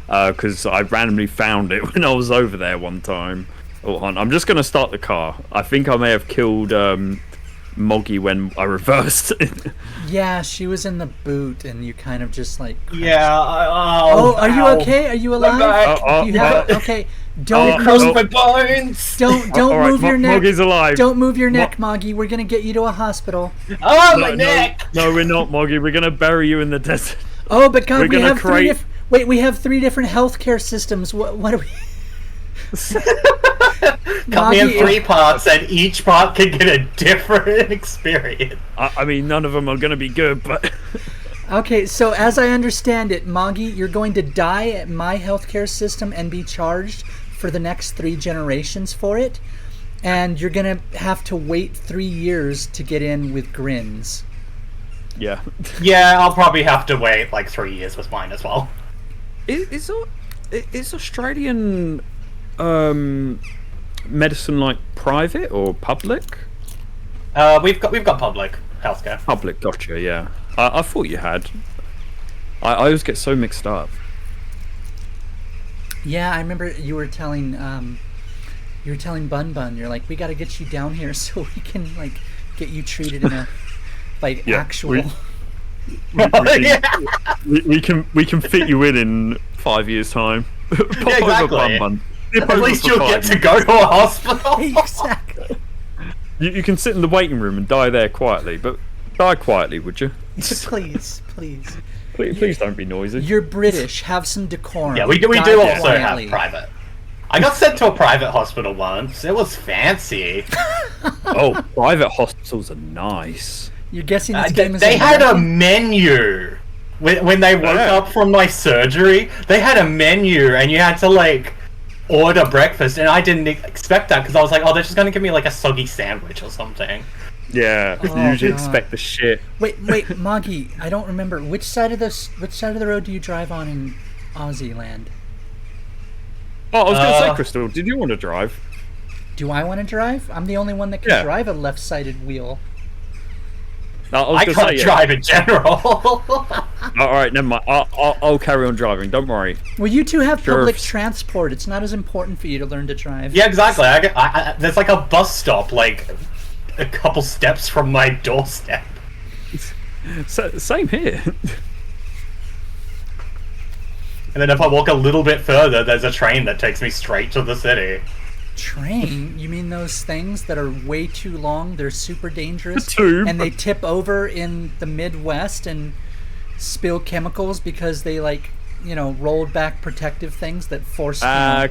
because I randomly found it when I was over there one time. Oh, hon, I'm just going to start the car. I think I may have killed Moggy when I reversed. Yeah, she was in the boot, and you kind of just like... Yeah. Are you okay? Are you alive? Okay. Don't cross my bones. Don't move your neck. Moggy's alive. Don't move your neck, Moggy. We're gonna get you to a hospital. Oh, my neck. No, we're not, Moggy. We're gonna bury you in the desert. Oh, but God, we have 3 different healthcare systems. What do we? Cut me in 3 parts, and each part can get a different experience. I mean, none of them are gonna be good, but. Okay, so as I understand it, Moggy, you're going to die at my healthcare system and be charged for the next 3 generations for it, and you're gonna have to wait 3 years to get in with grins. Yeah. Yeah, I'll probably have to wait like 3 years with mine as well. Is Australian medicine like private or public? We've got public healthcare. Public, gotcha. Yeah, I thought you had. I always get so mixed up. Yeah, I remember you were telling Bun Bun, you're like, we got to get you down here so we can like get you treated in a actual. We can fit you in 5 years time. Yeah, exactly. Bun. At least you'll get to go to a hospital. Exactly. You can sit in the waiting room and die there quietly, but die quietly, would you? Please. Please don't be noisy. You're British. Have some decorum. Yeah, we do Die also quietly. have private. I got sent to a private hospital once. It was fancy. Oh, private hospitals are nice. You're guessing this game is they had a American? menu. When they woke up from my surgery, they had a menu, and you had to like order breakfast, and I didn't expect that because I was like, oh, they're just gonna give me like a soggy sandwich or something. Yeah, Oh, you usually God. expect the shit. Wait, Moggy, I don't remember which side of the road do you drive on in Aussie land? Oh, I was going to say, Crystal, did you want to drive? Do I want to drive? I'm the only one that can Yeah. drive a left-sided wheel. No, I was I gonna can't say, yeah. drive in general. All right, never mind. I'll carry on driving. Don't worry. Well, you two have Sure. public transport. It's not as important for you to learn to drive. Yeah, exactly. There's like a bus stop like a couple steps from my doorstep. Same here. And then if I walk a little bit further, there's a train that takes me straight to the city. Train? You mean those things that are way too long? They're super dangerous, Tube. and they tip over in the Midwest and spill chemicals because they rolled back protective things that force.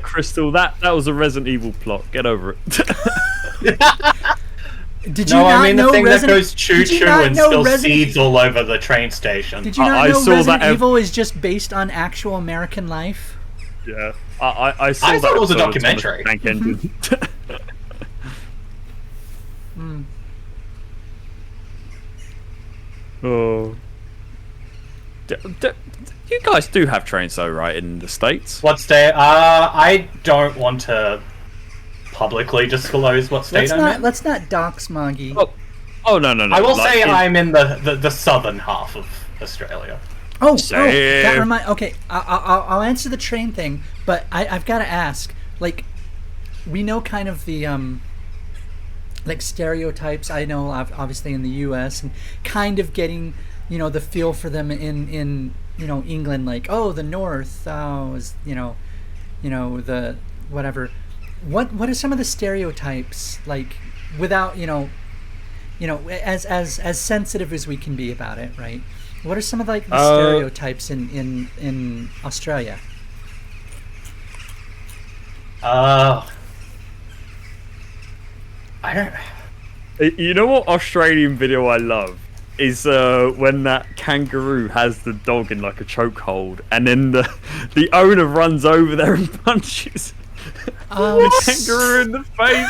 Crystal, that was a Resident Evil plot. Get over it. Did you No, not I mean the know thing Resident? that goes choo did you choo not and know spills Resident- seeds all over the train station. Did you not I know saw Resident that Evil is just based on actual American life? Yeah. I saw I that thought it was a episode of documentary. Tank Engine. Oh. You guys do have trains though, right, in the States? What state? I don't want to publicly disclose what state I'm in. Let's not dox Moggy. Oh no. I will like, say in- I'm in the southern half of Australia. That Same. Okay, I'll answer the train thing, but I've got to ask. Like, we know kind of the like stereotypes. I know obviously in the U.S. and kind of getting the feel for them in England. Like, oh, the North. Oh, is the whatever. What are some of the stereotypes like without as sensitive as we can be about it, right? What are some of the stereotypes in Australia? I don't. You know what Australian video I love is when that kangaroo has the dog in like a chokehold, and then the owner runs over there and punches the kangaroo in the face.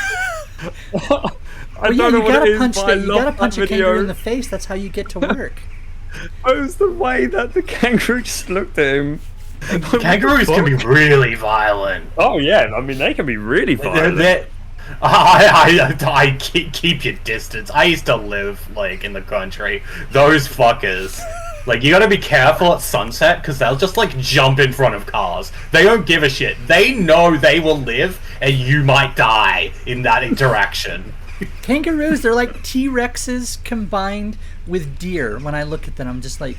I don't know what it is, but I You love gotta that punch a video. kangaroo in the face. That's how you get to work. It was the way that the kangaroo just looked at him. Kangaroos can be really violent. Oh yeah, I mean they can be really violent. I keep your distance. I used to live like in the country. Those fuckers, like you gotta be careful at sunset because they'll just like jump in front of cars. They don't give a shit. They know they will live and you might die in that interaction. Kangaroos, they're like T-Rexes combined with deer. When I look at them, I'm just like,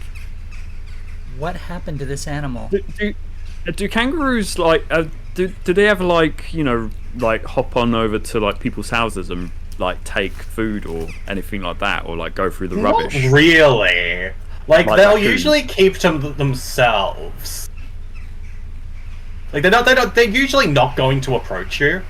what happened to this animal? Do kangaroos like do they ever like like hop on over to like people's houses and like take food or anything like that, or like go through the rubbish? Not really. Like they'll raccoons. usually keep to themselves. Like they're usually not going to approach you.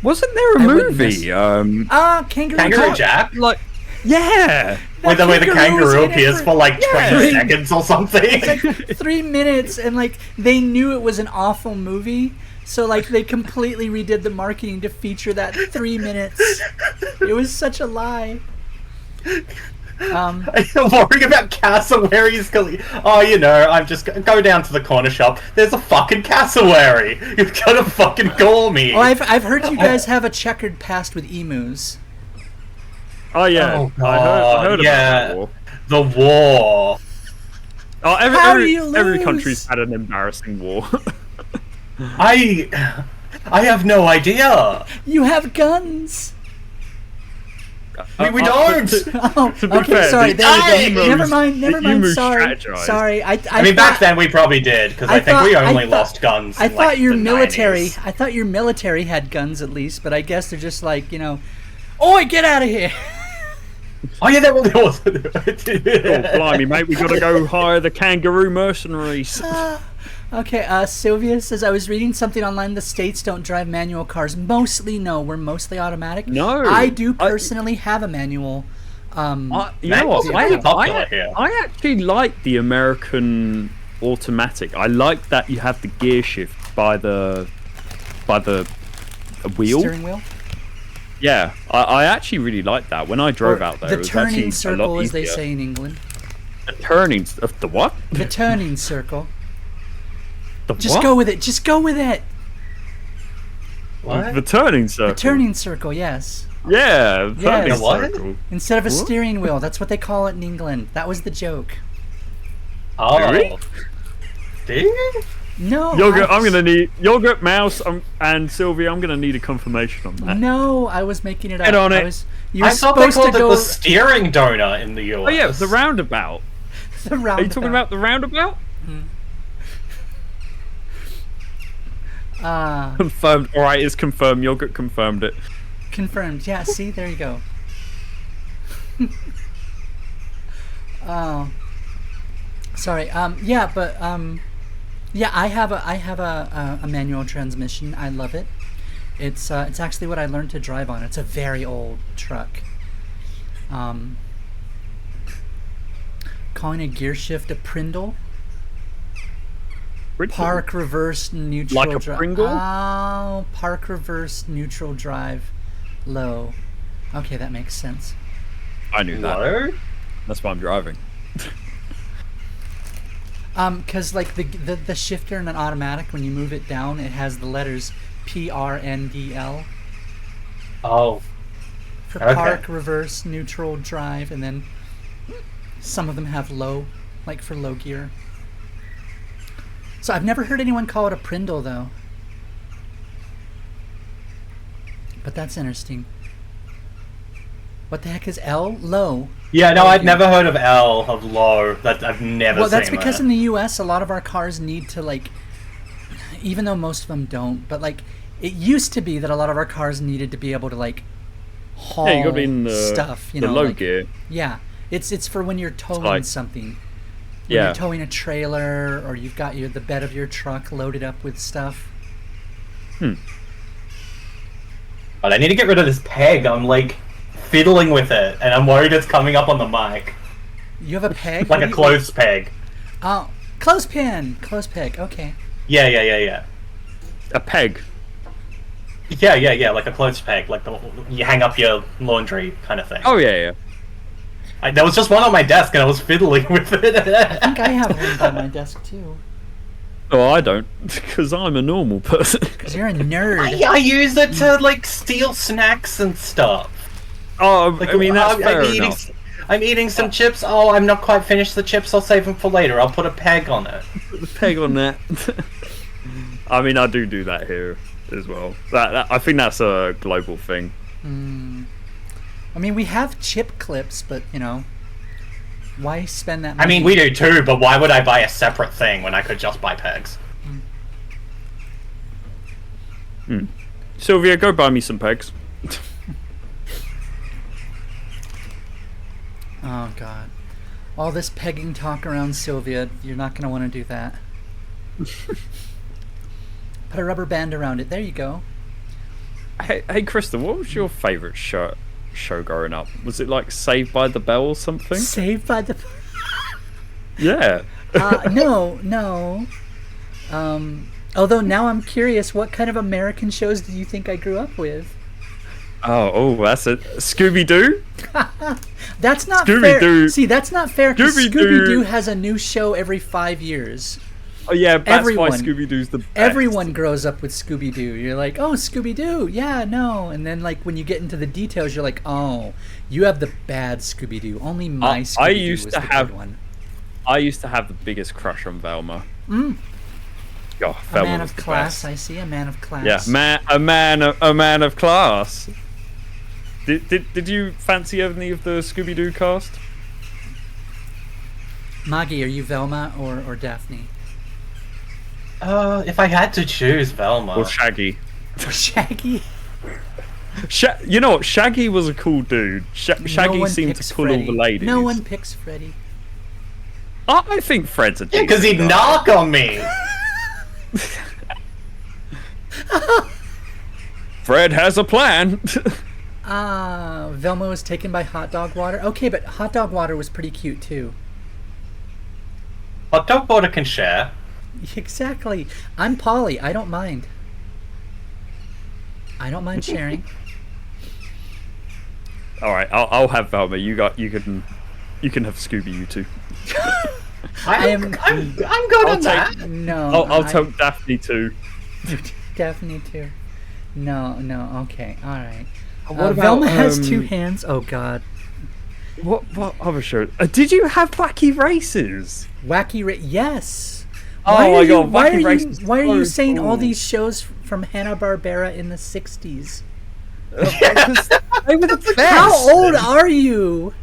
Wasn't there a I wouldn't movie? Kangaroo Kangaroo Jack, Like yeah. where the kangaroo appears for like 20 Yeah. seconds or something. 3 minutes, and like they knew it was an awful movie, so like they completely redid the marketing to feature that 3 minutes. It was such a lie. I'm worrying about cassowaries. I'm just go down to the corner shop. There's a fucking cassowary. You're gonna fucking call me. Oh, I've heard you guys have a checkered past with emus. Oh yeah. Oh, I heard yeah. about The war. Oh, How do you every lose? country's had an embarrassing war. I have no idea. You have guns. We don't. Oh, To be okay, fair, sorry. the There we go. emus- Never mind. the emus Sorry. strategized. Sorry. I mean, back then we probably did because I think we only lost guns. I in, thought like, your the military. 90s. I thought your military had guns at least, but I guess they're just like Oi, get out of here! Oh yeah, that really was. Oh, blimey, mate, we gotta go hire the kangaroo mercenaries. Okay, Sylvia says I was reading something online. The States don't drive manual cars. Mostly, no. We're mostly automatic. No, I do personally have a manual. You know Manuals what? are pretty popular here. I actually like the American automatic. I like that you have the gear shift by the wheel. Steering wheel. Yeah, I actually really liked that. When I drove Or out there, the it was turning actually a circle, lot as they easier. say in England. The turning of the what? The turning circle. The Just what? go with it. Just go with it. What? The turning circle. The turning circle, yes. Yeah, the turning Yes. What? circle. Instead of a What? steering wheel, that's what they call it in England. That was the joke. Oh. Really? Do you? No. Yogurt, I I'm was- gonna need Yogurt, Mouse, and Sylvia. I'm gonna need a confirmation on that. No, I was making it up. Get on it. You were I thought they supposed to called it go the steering donut in the US. Oh yeah, the roundabout. the Are you roundabout. talking about the roundabout? Confirmed. All right, it's confirmed. Yogurt confirmed it. Confirmed. Yeah, see, there you go. Oh. Sorry. Yeah, but yeah, I have a manual transmission. I love it. It's actually what I learned to drive on. It's a very old truck. Calling a gear shift a Prindle. Park reverse neutral Like a drive. Pringle? Oh, park reverse neutral drive low. Okay, that makes sense. I knew that. Hello? That's why I'm driving. Cause like the shifter in an automatic, when you move it down, it has the letters PRNDL Oh. for Okay. park, reverse, neutral, drive, and then some of them have low, like for low gear. So I've never heard anyone call it a Prindle though. But that's interesting. What the heck is L? Low. Yeah, no, I'd never heard of L, of low. I've never Well, seen that's because that. in the U.S. a lot of our cars need to like, even though most of them don't, but like it used to be that a lot of our cars needed to be able to like haul Yeah, you gotta be in the stuff. You the know, low like, gear. Yeah, it's for when you're towing like- something. When Yeah. you're towing a trailer, or you've got the bed of your truck loaded up with stuff. But I need to get rid of this peg. I'm like fiddling with it, and I'm worried it's coming up on the mic. You have a peg. Like a clothes peg. Oh, clothespin, clothes peg. Okay. Yeah. A peg. Yeah, like a clothes peg. Like you hang up your laundry kind of thing. Oh yeah. There was just one on my desk, and I was fiddling with it. I think I have one by my desk too. Oh, I don't, because I'm a normal person. Cause you're a nerd. I use it to like steal snacks and stuff. Oh, Like, I mean that's I'm fair eating, enough. I'm eating some chips. Oh, I'm not quite finished the chips. I'll save them for later. I'll put a peg on it. The peg on that. I mean, I do that here as well. That I think that's a global thing. I mean, we have chip clips, but you know, why spend that I money? mean, we do too, but why would I buy a separate thing when I could just buy pegs? Sylvia, go buy me some pegs. Oh God, all this pegging talk around Sylvia, you're not gonna want to do that. Put a rubber band around it. There you go. Hey, Krista, what was your favourite show growing up? Was it like Saved by the Bell or something? Saved by the. Yeah. No. Although now I'm curious, what kind of American shows do you think I grew up with? Oh, that's it. Scooby Doo. That's not Scooby-Doo. fair. See, that's not fair because Scooby-Doo. Scooby-Doo has a new show every 5 years. Oh yeah, that's Everyone. why Scooby Doo's the best. Everyone grows up with Scooby-Doo. You're like, oh, Scooby-Doo, yeah, no. And then, like, when you get into the details, you're like, oh, you have the bad Scooby-Doo. Only my Scooby-Doo I used was to the have- good one. I used to have the biggest crush on Velma. Oh, A Velma man was of the class, best. I see. A man of class. Yeah, a man of class. Did you fancy any of the Scooby Doo cast? Maggie, are you Velma or Daphne? If I had to choose Velma. Or Shaggy? Or Shaggy? You know what? Shaggy was a cool dude. Shaggy one seemed picks to pull Freddy. all the ladies. No one picks Freddy. I think Fred's a Yeah, decent because he'd guy. knock on me. Fred has a plan. Velma was taken by Hot Dog Water. Okay, but Hot Dog Water was pretty cute too. Hot dog water can share. Exactly. I'm Polly. I don't mind. I don't mind sharing. All right, I'll have Velma. You can have Scooby. You two. I'm good on that. No. I'll take Daphne too. Daphne too. No. Okay. All right. What about, Velma has 2 hands. Oh God. What other show? Did you have Wacky Races? Yes. Oh my God, Wacky Races. Why are you so saying all cool. these shows from Hanna-Barbera in the 60s? Because they were the best. How old are you?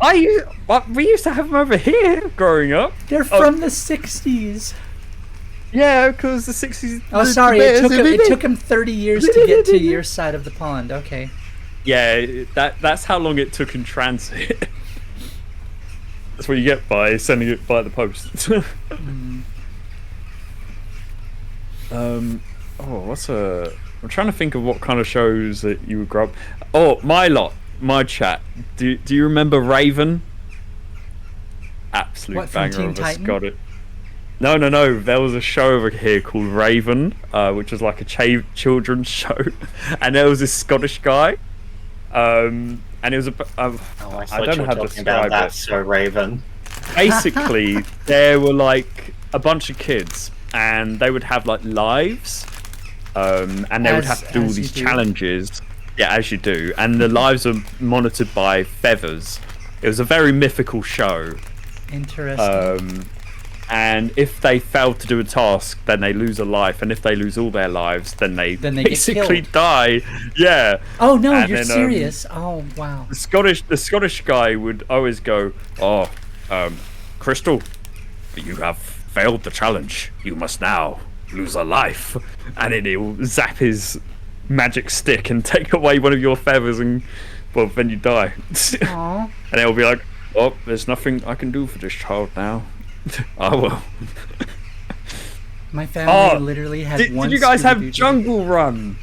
We used to have them over here growing up. They're from the 60s. Yeah, because the 60s. Oh, sorry. It took him 30 years to get to your side of the pond. Okay. Yeah, that's how long it took in transit. That's what you get by sending it by the post. I'm trying to think of what kind of shows that you would grow up. Oh, my chat. Do you remember Raven? Absolute What, from banger Teen of a Titan? Scottish. No. There was a show over here called Raven, which was like a children's show, and there was this Scottish guy, and it was I don't know how to describe that. it. So Raven. Basically, there were like a bunch of kids, and they would have like lives, and they would have to do all As you these do. challenges. Yeah, as you do, and the lives are monitored by feathers. It was a very mythical show. Interesting. And if they fail to do a task, then they lose a life, and if they lose all their lives, then they Then they get basically killed. die. Yeah. Oh no, and you're then, serious. Oh wow. The Scottish guy would always go, Crystal, you have failed the challenge. You must now lose a life. And then he'll zap his magic stick and take away one of your feathers, and well, then you die. Aw. And he'll be like, oh, there's nothing I can do for this child now. Oh well. My family literally had Did one. you guys have Scooby-Doo Jungle Run?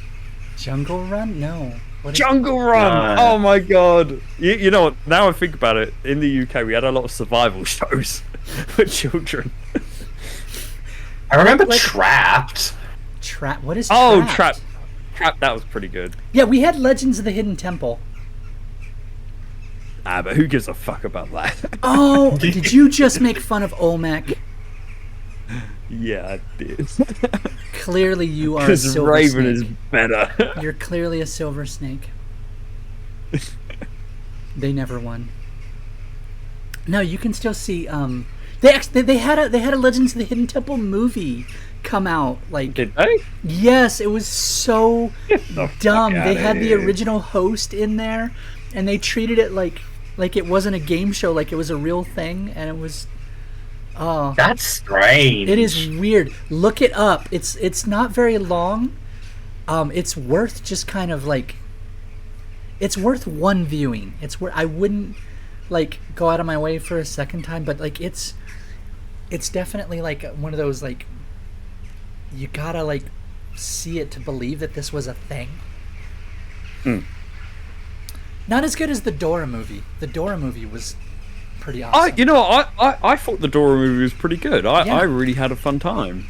Jungle Run? No. What is- Jungle Run! No. Oh my god! You know what? Now I think about it, in the UK we had a lot of survival shows for children. I remember Like- Trapped. What is Oh, Trapped? Trap! That was pretty good. Yeah, we had Legends of the Hidden Temple. But who gives a fuck about that? Oh, did you just make fun of Olmec? Yeah, I did. Clearly you are a Because silver Raven snake. is better. You're clearly a silver snake. They never won. No, you can still see. They had a Legends of the Hidden Temple movie come out. Like, Did they? yes, it was so the dumb. fuck They outta had the here. original host in there, and they treated it like it wasn't a game show, like it was a real thing, and it was. Oh, That's strange. it is weird. Look it up. It's not very long. It's worth just kind of like. It's worth one viewing. It's where I wouldn't like go out of my way for a second time, but like it's definitely like one of those like you gotta like see it to believe that this was a thing. Not as good as the Dora movie. The Dora movie was pretty awesome. I thought the Dora movie was pretty good. Yeah. I really had a fun time.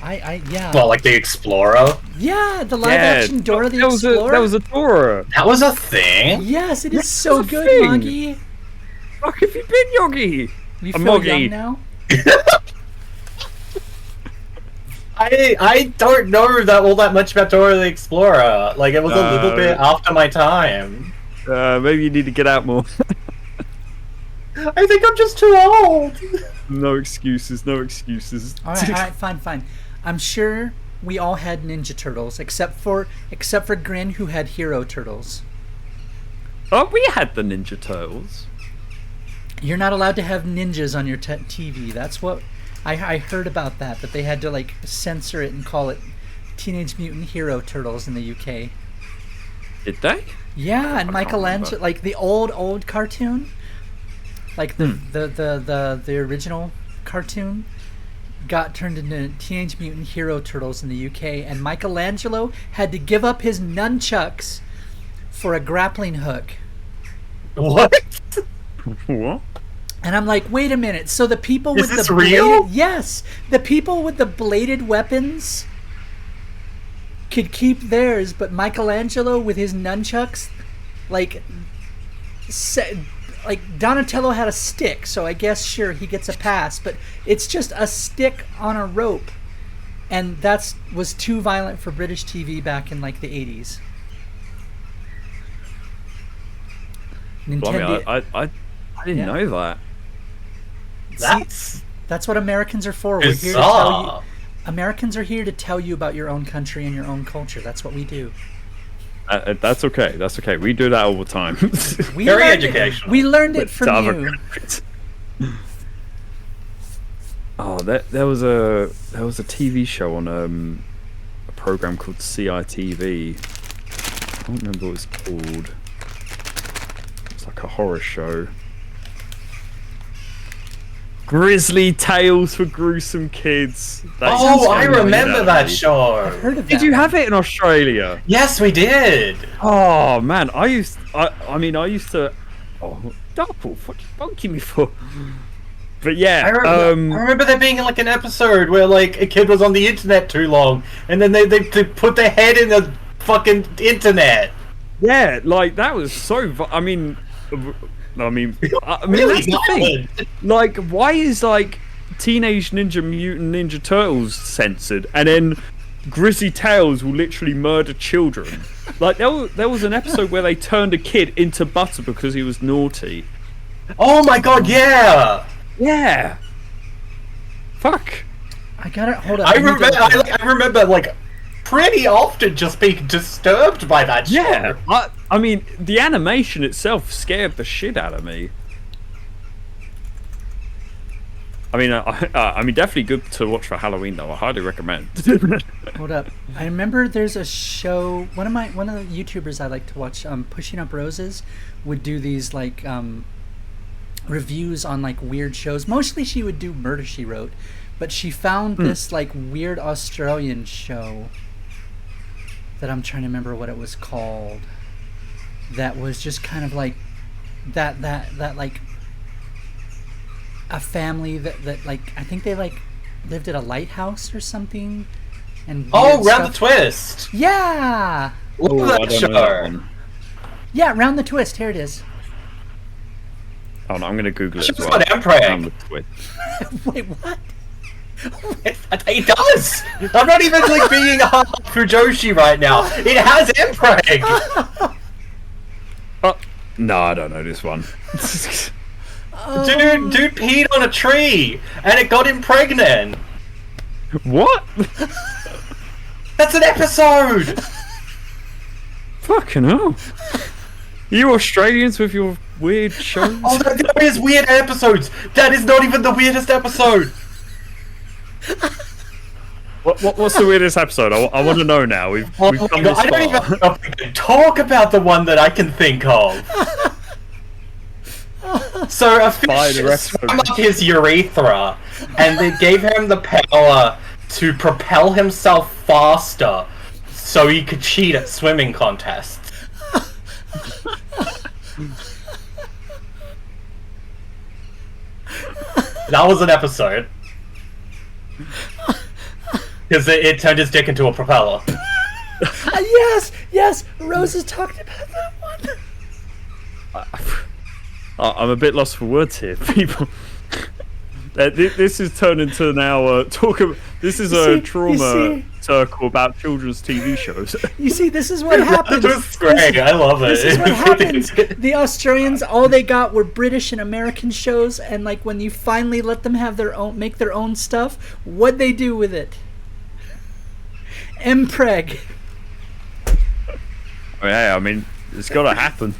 Yeah. Well, like the Explorer. Yeah, the live action Dora the Explorer. That was a Dora. That was a thing. Yes, it is That's so a good, thing. Moggy. Fuck have you been, Yogi? You A feel Moggy. young now? I don't know that much about Dora the Explorer. Like, it was a little bit after my time. Maybe you need to get out more. I think I'm just too old. No excuses. No excuses. All right, fine. I'm sure we all had Ninja Turtles, except for Grin, who had Hero Turtles. Oh, we had the Ninja Turtles. You're not allowed to have ninjas on your TV. That's what I heard about that they had to like censor it and call it Teenage Mutant Hero Turtles in the UK. Did they? Yeah, and I can't Michelangelo, remember. like the old cartoon, like the original cartoon, got turned into Teenage Mutant Hero Turtles in the UK, and Michelangelo had to give up his nunchucks for a grappling hook. What? What? And I'm like, wait a minute. So the people with this the real? bladed, yes, the people with the bladed weapons could keep theirs, but Michelangelo with his nunchucks, like Donatello had a stick, so I guess sure he gets a pass, but it's just a stick on a rope, and was too violent for British TV back in like the 80s. Nintendo. I didn't know that. That's what Americans are for. We're here to tell you. Americans are here to tell you about your own country and your own culture. That's what we do. That's okay. That's okay. We do that all the time. Very educational. We learned it from you. Oh, there was a TV show on a program called CITV. I don't remember what it's called. It's like a horror show. Grisly Tales for Gruesome Kids. I remember that show. I've heard of that. Did you have it in Australia? Yes, we did. Oh man, I used to. Oh, Darkpool, what you bonking me for? But yeah, I remember there being like an episode where like a kid was on the internet too long, and then they put their head in the fucking internet. Yeah, like that was so. I mean, really that's the thing. Like, why is like Teenage Ninja Mutant Ninja Turtles censored, and then Grisly Tales will literally murder children? Like there was an episode where they turned a kid into butter because he was naughty. Oh my god, yeah. Yeah. Fuck. I gotta hold up. I remember like pretty often just being disturbed by that show. Yeah. I mean, the animation itself scared the shit out of me. I mean, definitely good to watch for Halloween though. I highly recommend. Hold up. I remember there's a show. One of the YouTubers I like to watch, Pushing Up Roses, would do these like reviews on like weird shows. Mostly she would do Murder She Wrote, but she found this like weird Australian show that I'm trying to remember what it was called. That was just kind of like that like a family that like I think they like lived at a lighthouse or something. And Round the Twist. Yeah. Love that show. Yeah, Round the Twist. Here it is. Oh no, I'm gonna Google it as well. Round the Twist. Wait, what? It does. I'm not even like being a Fujoshi right now. It has Mpreg. No, I don't know this one. Dude peed on a tree and it got him pregnant. What? That's an episode. Fucking hell. You Australians with your weird shows. Oh, that is weird episodes. That is not even the weirdest episode. What's the weirdest episode? I want to know now. We've come this far. I don't even know if we can talk about the one that I can think of. So a fish swam up his urethra, and they gave him the power to propel himself faster, so he could cheat at swimming contests. That was an episode. Because it turned his dick into a propeller. Yes, Rose has talked about that one. I'm a bit lost for words here, people. This is turned into now this is a trauma circle about children's TV shows. You see, this is what happens. This is great. I love it. This is what happens. The Australians, all they got were British and American shows, and like when you finally let them have make their own stuff, what'd they do with it? Mpreg. Yeah, I mean, it's gotta happen.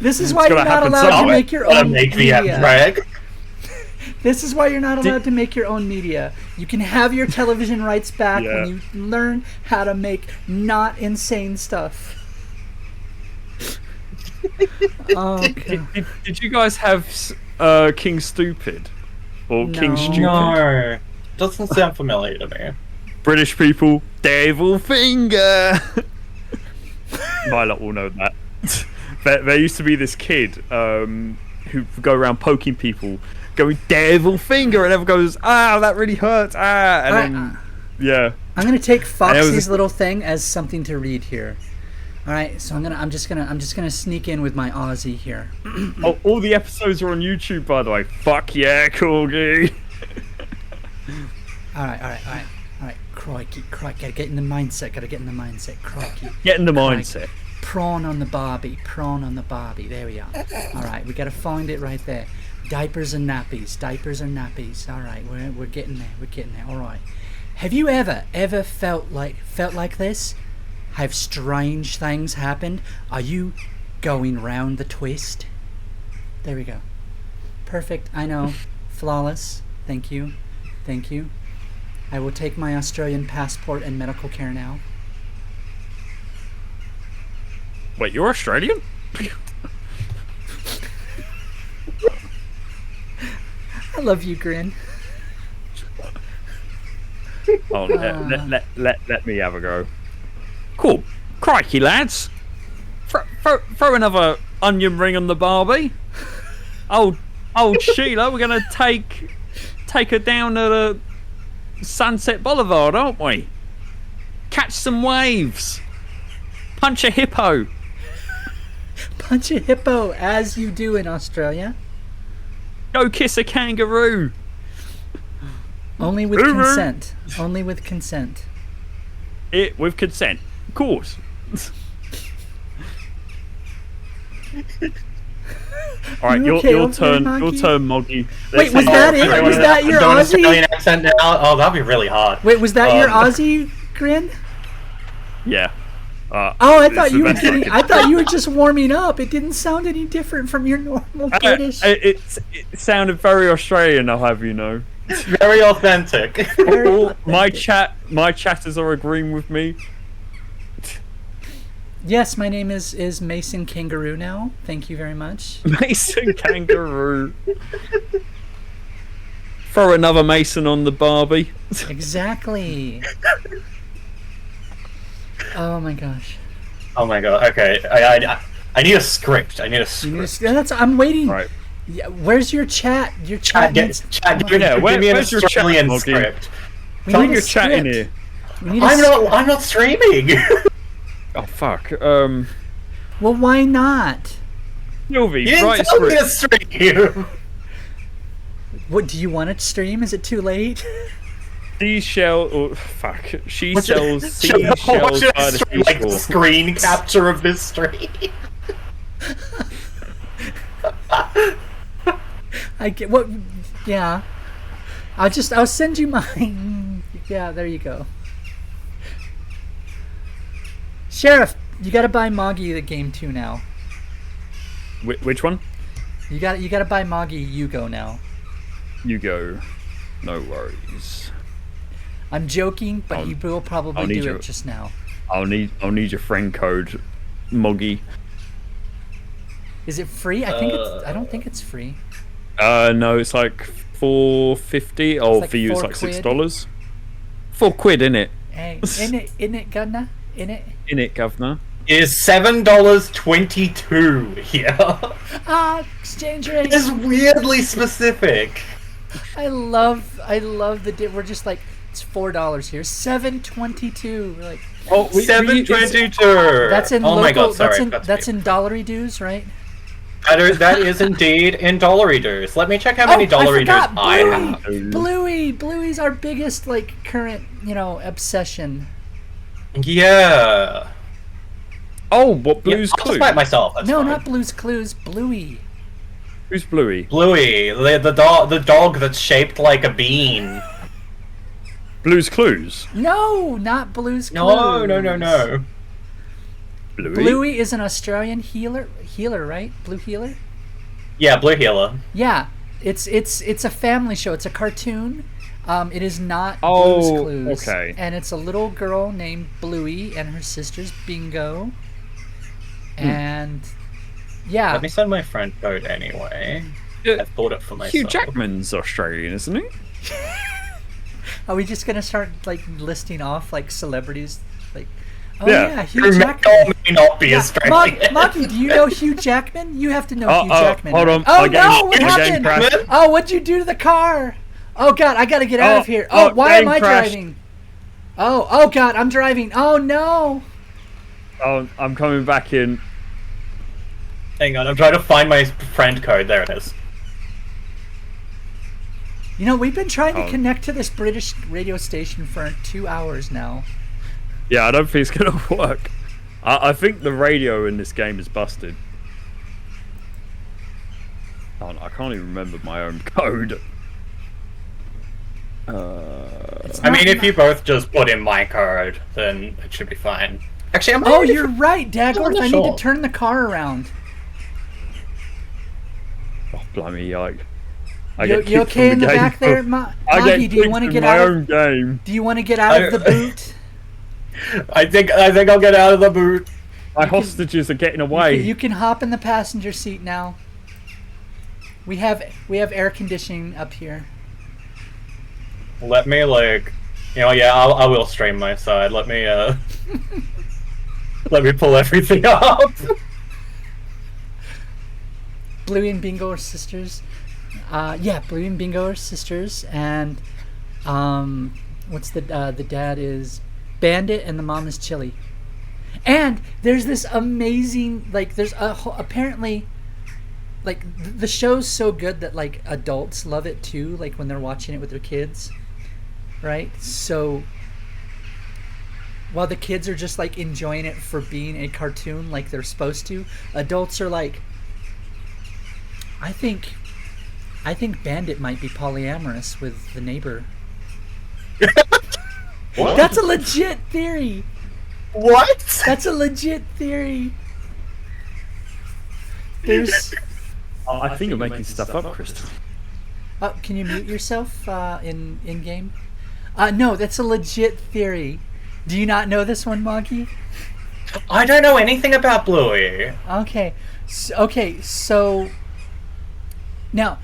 This is why you're not allowed to make your own media. This is why you're not allowed to make your own media. You can have your television rights back when you learn how to make not insane stuff. Did you guys have King Stupid? Or King Stupid? No. Doesn't sound familiar to me. British people, Devil Finger! My lot will know that. There used to be this kid, who go around poking people, going devil finger, and everyone goes, that really hurts, and then yeah. I'm gonna take Foxy's just- little thing as something to read here. All right, so I'm just gonna sneak in with my Aussie here. All the episodes are on YouTube, by the way. Fuck yeah, Corgi. All right. Crikey, gotta get in the mindset. Crikey. Get in the mindset. Prawn on the Barbie. There we are. All right, we gotta find it right there. Diapers and nappies. All right, we're getting there. All right. Have you ever felt like this? Have strange things happened? Are you going round the twist? There we go. Perfect. I know. Flawless. Thank you. I will take my Australian passport and medical care now. Wait, you're Australian? I love you, Grin. Oh, let me have a go. Cool. Crikey, lads. Throw another onion ring on the Barbie. Old Sheila, we're gonna take her down to Sunset Boulevard, aren't we? Catch some waves. Punch a hippo. Punch a hippo, as you do in Australia. Go kiss a kangaroo. Only with Uru. consent. Only with consent. With consent, of course. All right, You okay your over there, turn. Maggie? Your turn, Moggy. Wait, was that it? Was that your I'm doing Aussie? Australian accent now. Oh, that'd be really hard. Wait, was that your Aussie, Grin? Yeah. Oh, I it's thought the you were best I getting. could I thought you were just warming up. It didn't sound any different from your normal British. It sounded very Australian, I'll have you know. It's very authentic. All my chatters are agreeing with me. Yes, my name is Mason Kangaroo now. Thank you very much. Mason Kangaroo. Throw another Mason on the Barbie. Exactly. Oh my gosh. Oh my god. Okay. I need a script. I need a script. I'm waiting. Right. Yeah, where's your chat? Your chat needs. Chat, give me an where's your chat, Australian Moggy? script. We Tell need me a your chat in script. here. We need a I'm not streaming. Oh fuck. Well, why not? Sylvie, You didn't write a tell me script. to stream. What do you want to stream? Is it too late? She sells seashells Watch by a the stream, like seashore. screen capture of this stream. I get what? Yeah. I'll send you mine. Yeah, there you go. Sheriff, you gotta buy Moggy the game too now. Which one? You gotta buy Moggy Yugo now. You go. No worries. I'm joking, but he will I'll probably need do your- it just now. I'll need your friend code, Moggy. Is it free? I don't think it's free. No, it's like $4.50. Oh, like for you it's £4. like $6. £4, innit? Hey, in it, Gunna? In it? Innit, governor? Is $7.22 here. Exchange rate. It's weirdly specific. I love we're just like, it's $4 here. $7.22. We're like, Oh, $7.22. that's in oh local. my god, sorry. That's in dollary dues, right? That is indeed in dollary dues. Let me check how many dollary dues forgot, I Bluey. have. Bluey's our biggest current obsession. Yeah. Oh, what Blue's I'll just Clues? buy it myself. That's No, fine. not Blue's Clues. Bluey. Who's Bluey? Bluey, the dog that's shaped like a bean. Blue's Clues? No, not Blue's Clues. No. Bluey? Bluey is an Australian healer, right? Blue healer. Yeah, Blue Healer. Yeah, it's a family show. It's a cartoon. It is not Oh, Blue's Clues. okay. And it's a little girl named Bluey and her sister's Bingo. And yeah, Let me send my friend code anyway. I bought it for myself. Hugh Jackman's Australian, isn't he? are we just gonna start listing off celebrities? Oh Yeah. yeah, Hugh Who may Jackman. or may not be Australian. Monkey, do you know Hugh Jackman? You have to know Hugh Jackman. Hold right? on. Oh my game- no! What my game happened? crashed. Oh, what'd you do to the car? Oh god, I gotta get out of here. Oh, why am game I crashed. driving? Oh god, I'm driving. Oh no! Oh, I'm coming back in. Hang on, I'm trying to find my friend code. There it is. You know, we've been trying to Oh. connect to this British radio station for 2 hours now. Yeah, I don't think it's gonna work. I think the radio in this game is busted. Oh, I can't even remember my own code. It's I not mean, if my- you both just put in my code, then it should be fine. Actually, I'm Oh, you're right, Dagworth. not I need sure. to turn the car around. Oh, blimey, yike. You okay in the back there, I Monkey? get Do you kicked want to in get my out? own game. Do you want to get out of the boot? I think I'll get out of the boot. My hostages are getting away. You can hop in the passenger seat now. We have air conditioning up here. Let me yeah, I will stream my side. Let me let me pull everything up. Bluey and Bingo are sisters. Yeah, Bluey and Bingo are sisters, and what's the dad is Bandit and the mom is Chili. And there's this amazing there's apparently the show's so good that adults love it too, when they're watching it with their kids, right? So while the kids are just enjoying it for being a cartoon like they're supposed to, adults are I think Bandit might be polyamorous with the neighbor. What? That's a legit theory. What? That's a legit theory. There's I think you're making stuff up, Crystal. can you mute yourself in game? No, that's a legit theory. Do you not know this one, Monkey? I don't know anything about Bluey. Okay. So now,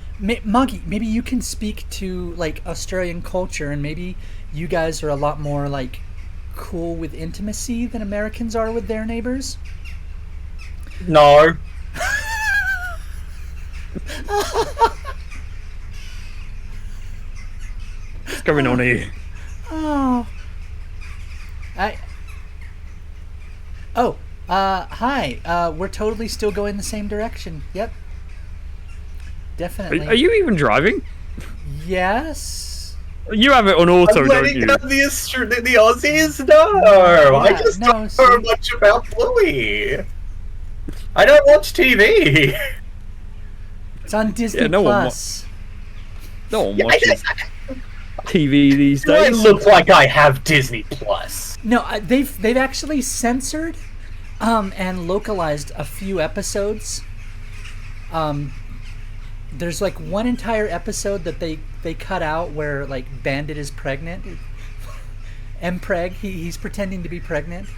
Monkey, maybe you can speak to Australian culture, and maybe you guys are a lot more cool with intimacy than Americans are with their neighbors. No. What's going on here? Oh. Hi. We're totally still going the same direction. Yep. Definitely. Are you even driving? Yes. You have it on auto, I'm don't letting you? go the Aussies? No. I Yeah, just no, don't know see- much about Bluey. I don't watch TV. It's on Disney no one Plus. No one Yeah, watches TV these Do I days. look like I have Disney Plus? No, they've actually censored and localized a few episodes. There's one entire episode that they cut out where Bandit is pregnant. Mpreg, he's pretending to be pregnant.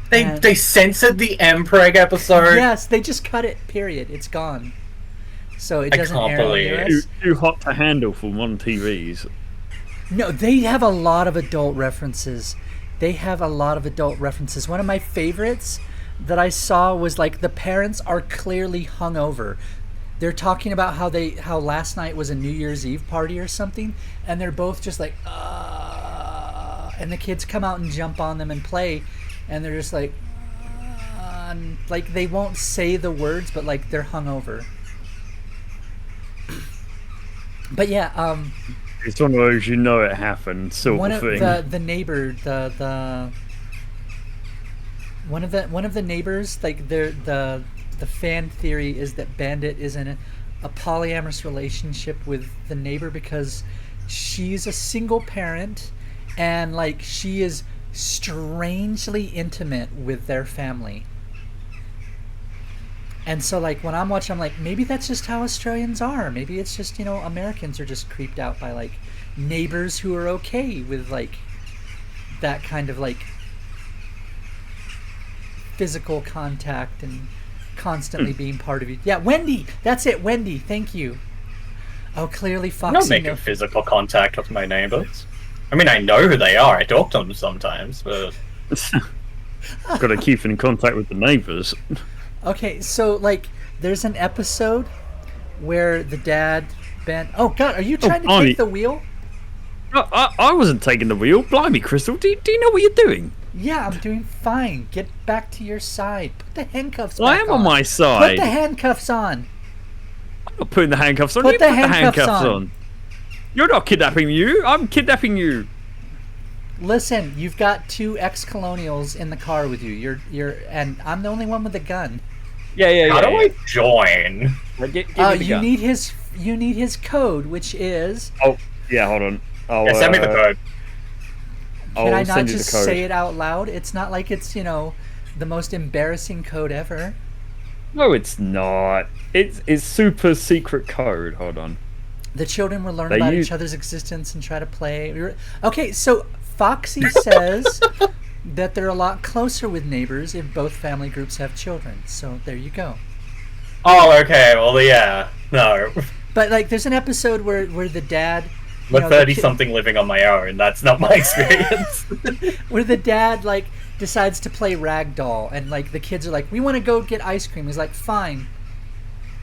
They censored the Mpreg episode. Yes, they just cut it. Period. It's gone. So it I doesn't can't air in believe the it. US. Too hot to handle for one TVs. No, they have a lot of adult references. One of my favorites that I saw was the parents are clearly hungover. They're talking about how last night was a New Year's Eve party or something, and they're both just and the kids come out and jump on them and play, and they're just and, they won't say the words, but they're hungover. But yeah, It's one of those it happened sort one of of thing. the neighbor one of the neighbors the fan theory is that Bandit is in a polyamorous relationship with the neighbor because she's a single parent and she is strangely intimate with their family. And so when I'm watching, I'm maybe that's just how Australians are. Maybe it's just Americans are just creeped out by neighbors who are okay with that kind of physical contact and constantly being part of you. Yeah, Wendy, that's it. Wendy, thank you. Oh, clearly I'm not Foxy. making physical contact with my neighbors. I mean, I know who they are. I talk to them sometimes, but Got to keep in contact with the neighbours. Okay, so like, there's an episode where the dad Oh God, are you trying to blimey. take the wheel? I wasn't taking the wheel. Blimey, Crystal, do you know what you're doing? Yeah, I'm doing fine. Get back to your side. Put the handcuffs Well, I back am on my side. Put the handcuffs on. I'm not putting the handcuffs on. Put You the put the handcuffs handcuffs on. on. You're not kidnapping you. I'm kidnapping you. Listen, you've got 2 ex-colonials in the car with you. And I'm the only one with a gun. Yeah. How do I join? Give me the You gun. need his code, which is. Oh, yeah. Hold on. Yeah, send me the code. Can I I'll not send you just the code. say it out loud? It's not like it's the most embarrassing code ever. No, it's not. It's super secret code. Hold on. The children will learn They about use- each other's existence and try to play. Okay, so Foxy says that they're a lot closer with neighbors if both family groups have children. So there you go. Oh, okay. Well, yeah. No. But like, there's an episode where the dad, I'm a the 30-something living on my own. That's not my experience. where the dad like decides to play ragdoll, and like the kids are like, "We want to go get ice cream." He's like, "Fine,"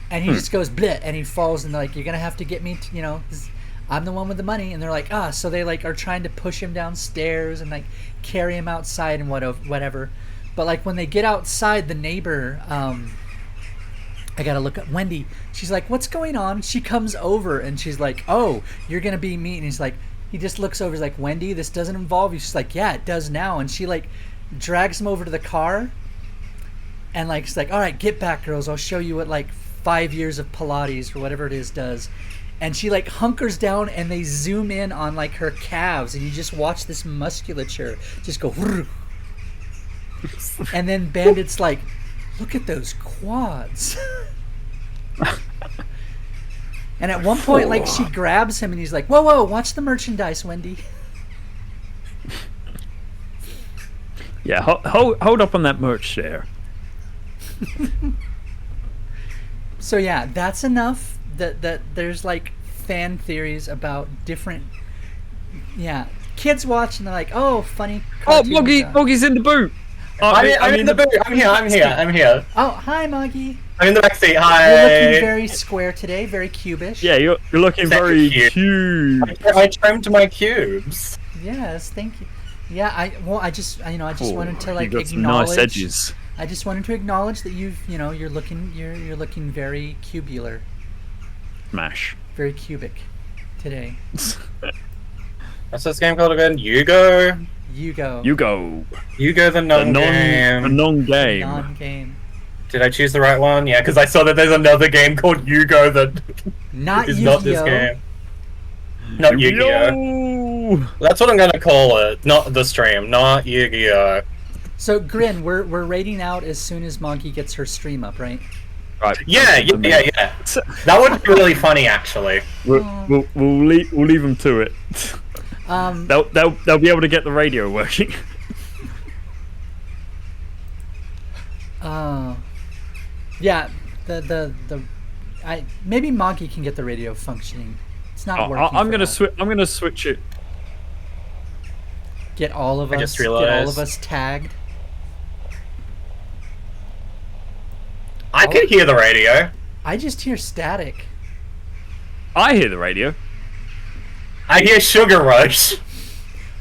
and he just goes bleh, and he falls, and they're like, "You're gonna have to get me, I'm the one with the money," and they're like, "Ah," so they like are trying to push him downstairs and like carry him outside and whatever. But like when they get outside, the neighbor, I gotta look up Wendy. She's like, "What's going on?" She comes over and she's like, "Oh, you're gonna be me," and he's like. He just looks over. He's like, "Wendy, this doesn't involve you." She's like, "Yeah, it does now." And she like drags him over to the car, and like she's like, "All right, get back, girls. I'll show you what like 5 years of Pilates or whatever it is does." And she like hunkers down, and they zoom in on like her calves, and you just watch this musculature just go. And then Bandit's like, "Look at those quads." And at one point, like, she grabs him and he's like, whoa, watch the merchandise, Wendy. Yeah, hold up on that merch there. So yeah, that's enough that there's like fan theories about different, kids watch and they're like, oh, funny Oh, cartoons. Moggy's in the boot. I'm in the boot. I'm here. Oh, hi, Moggy. I'm in the backseat. You're Hi. looking very square today, very cubish. Yeah, you're looking very Thank you. cute. I trimmed my cubes. Yes, thank you. Yeah, I just wanted to like you got some acknowledge. nice edges. I just wanted to acknowledge that you're looking very cubular, Smash. very cubic today. What's this game called again? Yugo? You go. Yugo the The non-game. non-game. Non-game. Did I choose the right one? Yeah, because I saw that there's another game called Yugo that Not is Yu-Gi-Oh. not this game. Not Yu-Gi-Oh. Yo! That's what I'm gonna call it. Not the stream. Not Yu-Gi-Oh. So Grin, we're rating out as soon as Monkey gets her stream up, right? Right. Yeah. That would be really funny, actually. We'll leave them to it. They'll be able to get the radio working. Yeah. Maybe Monkey can get the radio functioning. It's not working. I'm gonna switch it. Get all of I us. just Get all realized. of us tagged. I can hear the radio. I just hear static. I hear the radio. I hear Sugar Rush.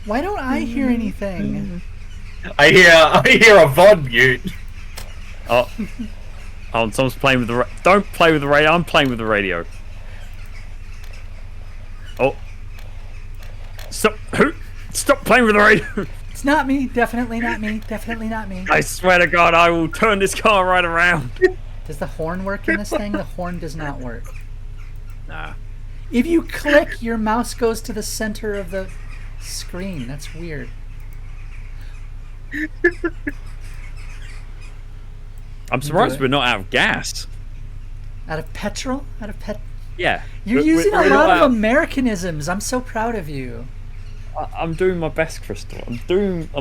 Why don't I hear anything? I hear a VOD mute. Oh, someone's playing with the. Don't play with the radio. I'm playing with the radio. Oh, stop! Stop playing with the radio! It's not me. Definitely not me. Definitely not me. I swear to God, I will turn this car right around. Does the horn work in this thing? The horn does not work. Nah. If you click, your mouse goes to the center of the screen. That's weird. I'm surprised it. we're not out of gas. Out of petrol? Yeah. You're We're- using we're a not lot of out- Americanisms. I'm so proud of you. I'm doing my best, Crystal. I'm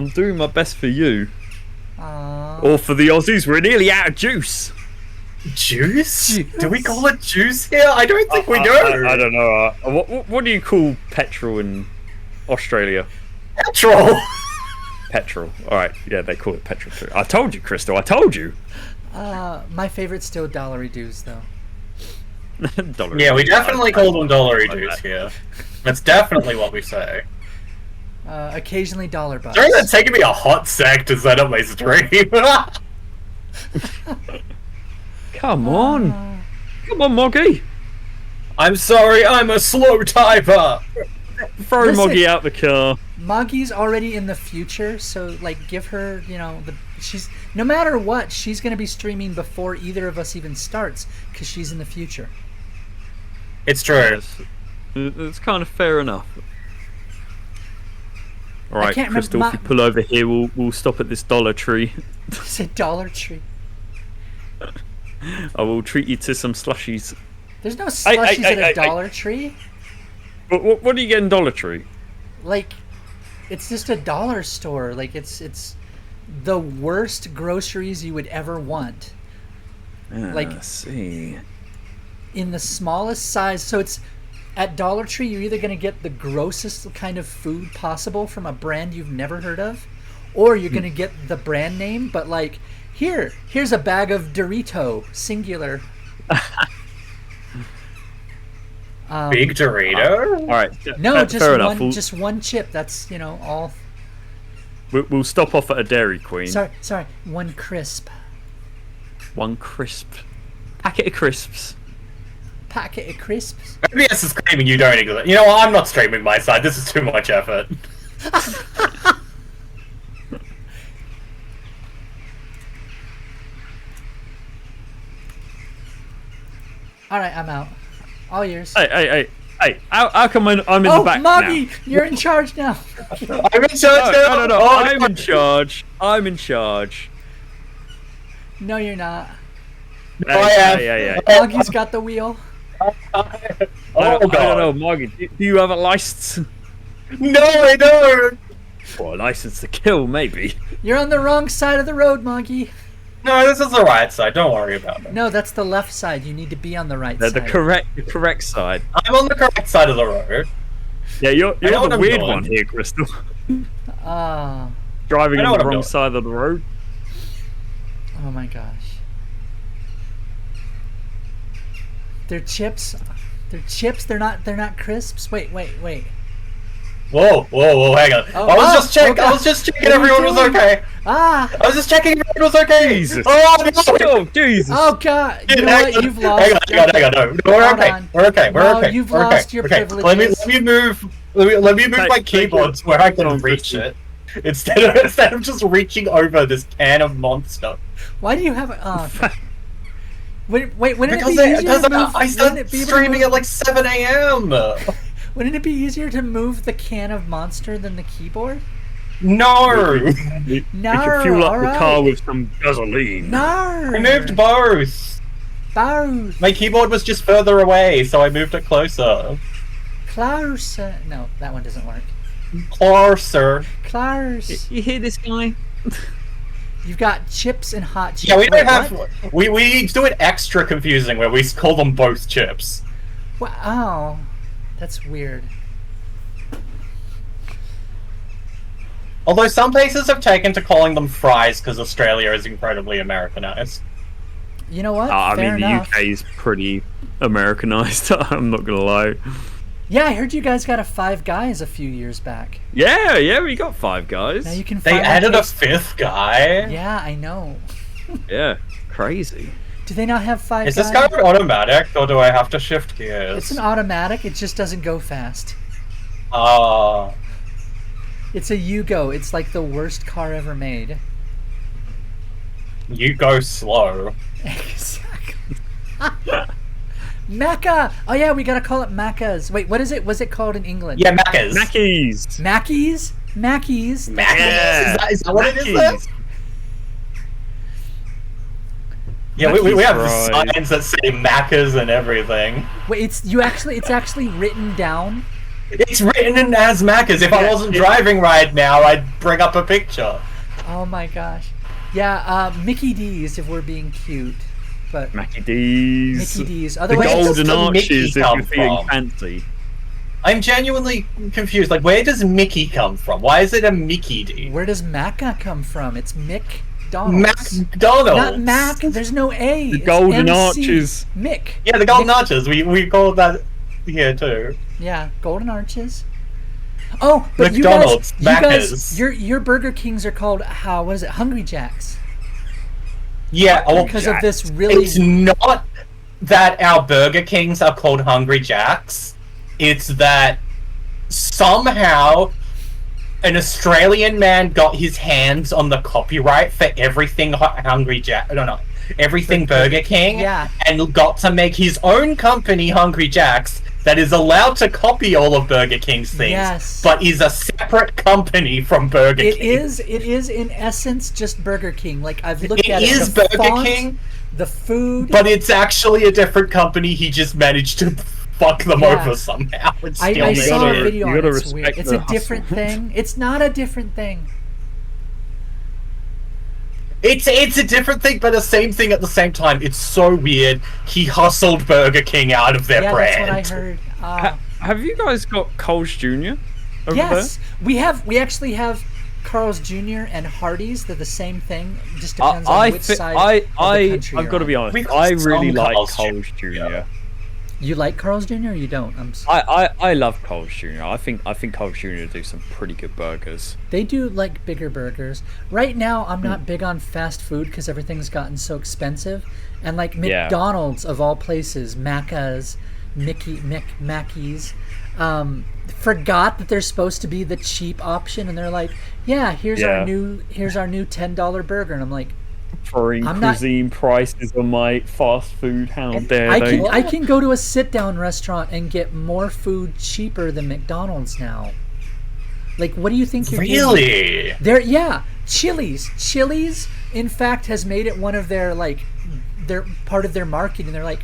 doing my best for you. Aww. Or for the Aussies. We're nearly out of juice. Juice? Do we call it juice here? I don't think we do. I don't know. What do you call petrol in Australia? Petrol. petrol. All right, yeah, they call it petrol too. I told you, Crystal. I told you. My favorite's still dollary dues, though. Dollar Yeah, we dues. definitely call them dollary like dues that. here. That's definitely what we say. Occasionally dollar bucks. Sorry, that's taken me a hot sec to set up my stream. Come on, come on, Moggy. I'm sorry, I'm a slow typer. Throw Listen. Moggy out the car. Moggy's already in the future, so like give her, she's no matter what, she's gonna be streaming before either of us even starts, because she's in the future. It's true. Yes. It's kind of fair enough. All right, can't Crystal, remember- if you pull over here, we'll stop at this Dollar Tree. It's a Dollar Tree. I will treat you to some slushies. There's no slushies at a hey. Dollar Tree. What do you get in Dollar Tree? Like, it's just a dollar store. Like, it's the worst groceries you would ever want. Like- Let's see. In the smallest size. So it's at Dollar Tree, you're either going to get the grossest kind of food possible from a brand you've never heard of, or you're going to get the brand name, but like, here's a bag of Dorito, singular. Big Dorito? All right. No, fair enough. just one chip. That's, all. We'll stop off at a Dairy Queen. Sorry, one crisp. One crisp packet of crisps. Packet of crisps. OBS is claiming you don't exist. You know what? I'm not streaming my side. This is too much effort. All right, I'm out. All yours. Hey! How come I'm in the back Moggy, now? you're in charge now. I'm in charge now. No. Oh, I'm in charge. I'm in charge. No, you're not. I am. Yeah. Moggy's got the wheel. Oh, I don't God. know, Margie. Do you have a license? No, I don't. Or a license to kill, maybe. You're on the wrong side of the road, Moggy. No, this is the right side. Don't worry about it. No, that's the left side. You need to be on the right The side. correct side. I'm on the correct side of the road. Yeah, you're I know what the I'm weird doing. one here, Crystal. Ah, Driving I know on what the I'm wrong doing. side of the road. oh my gosh. They're chips. They're chips. They're not crisps. Wait. Whoa, hang on. Oh, I was oh, just checking. oh, I was just checking what are you everyone was doing? okay. Ah. I was just checking everyone was okay. Jesus. Oh, no. Oh, Jesus. Oh God. You know Hang what? on, You've lost. Hang on. No, we're Hold okay. on. We're okay. We're No, okay. you've we're lost okay. your okay. privileges. Let me move. Let me move my Take keyboard to where I can reach it instead of just reaching over this can of Monster. Why do you have? Wait. Wouldn't Because it be easier because to move? I wouldn't started it be able to streaming move- at like 7 a.m. Wouldn't it be easier to move the can of Monster than the keyboard? No, We can fuel up the car with some gasoline. No. I moved both. Both. My keyboard was just further away, so I moved it closer. Closer. No, that one doesn't work. Closer. Close. You hear this guy? You've got chips and hot chips. Yeah, we don't Wait, have. what? We do it extra confusing where we call them both chips. Wow, that's weird. Although some places have taken to calling them fries because Australia is incredibly Americanized. You know what? I Fair mean, the enough. UK is pretty Americanized. I'm not gonna lie. Yeah, I heard you guys got a Five Guys a few years back. Yeah, we got Five Guys. Now you can. They finally added a taste- fifth guy. Yeah, I know. Yeah, crazy. Do they not have Five Is Guys? this guy automatic or do I have to shift gears? It's an automatic. It just doesn't go fast. It's a Yugo. It's like the worst car ever made. You go slow. Exactly. Macca! Oh yeah, we gotta call it Maccas. Wait, what is it? Was it called in England? Yeah, Macca's. Mackies. Mackies? Mackies? Macca's. Yeah. Is that what it is then? Mackies. Yeah, we have Mackies signs that say Macca's and everything. Wait, it's actually written down. It's written in as Macca's. If I wasn't driving right now, I'd bring up a picture. Oh my gosh. Yeah, Mickey D's if we're being cute. But Mackie D's. Mickey D's. The Otherwise, Where does golden the Mickey arches if come you're feeling from? fancy. I'm genuinely confused. Like, where does Mickey come from? Why is it a Mickey D? Where does Macca come from? It's McDonald's. McDonald's. Not Mac. There's no A. The It's Golden MC. Arches. Mick. Yeah, the Golden Mick- Arches. We call that here too. Yeah, Golden Arches. Oh, but McDonald's, you guys, Macca's. your Burger Kings are called what is it? Hungry Jacks. Yeah, Because of this really. It's not that our Burger Kings are called Hungry Jacks. It's that somehow an Australian man got his hands on the copyright for everything Hungry Jack. No, everything Burger King. Yeah. And got to make his own company, Hungry Jacks, that is allowed to copy all of Burger King's things, Yes. but is a separate company from Burger It King. is in essence just Burger King. Like I've looked at It it. is The Burger font, King, the food. but it's actually a different company. He just managed to fuck them Yeah. over somehow. And I steal saw a their- video you on gotta it. It's weird. respect It's the a different hustle. thing. It's not a different thing. It's a different thing, but the same thing at the same time. It's so weird. He hustled Burger King out of their Yeah, brand. that's what I heard. Have you guys got Coles Jr. over Yes, we have. We actually have Carl's Jr. and Hardee's. They're the same thing. Just there? depends on which side of the country I've you're got to be on. honest. We got I really some like Carl's Coles Jr. Jr. You like Carl's Jr. or you don't? I love Coles Jr. I think Coles Jr. do some pretty good burgers. They do like bigger burgers. Right now, I'm not big on fast food because everything's gotten so expensive. And like Yeah. McDonald's of all places, Macca's, Mackey's, forgot that they're supposed to be the cheap option, and they're like, "Yeah, here's our new $10 burger," and I'm like, Offering I'm not- cuisine prices on my fast food. How dare I they? can go to a sit down restaurant and get more food cheaper than McDonald's now. Like, what do you think you're getting? Really? Chili's in fact has made it one of their part of their marketing. They're like,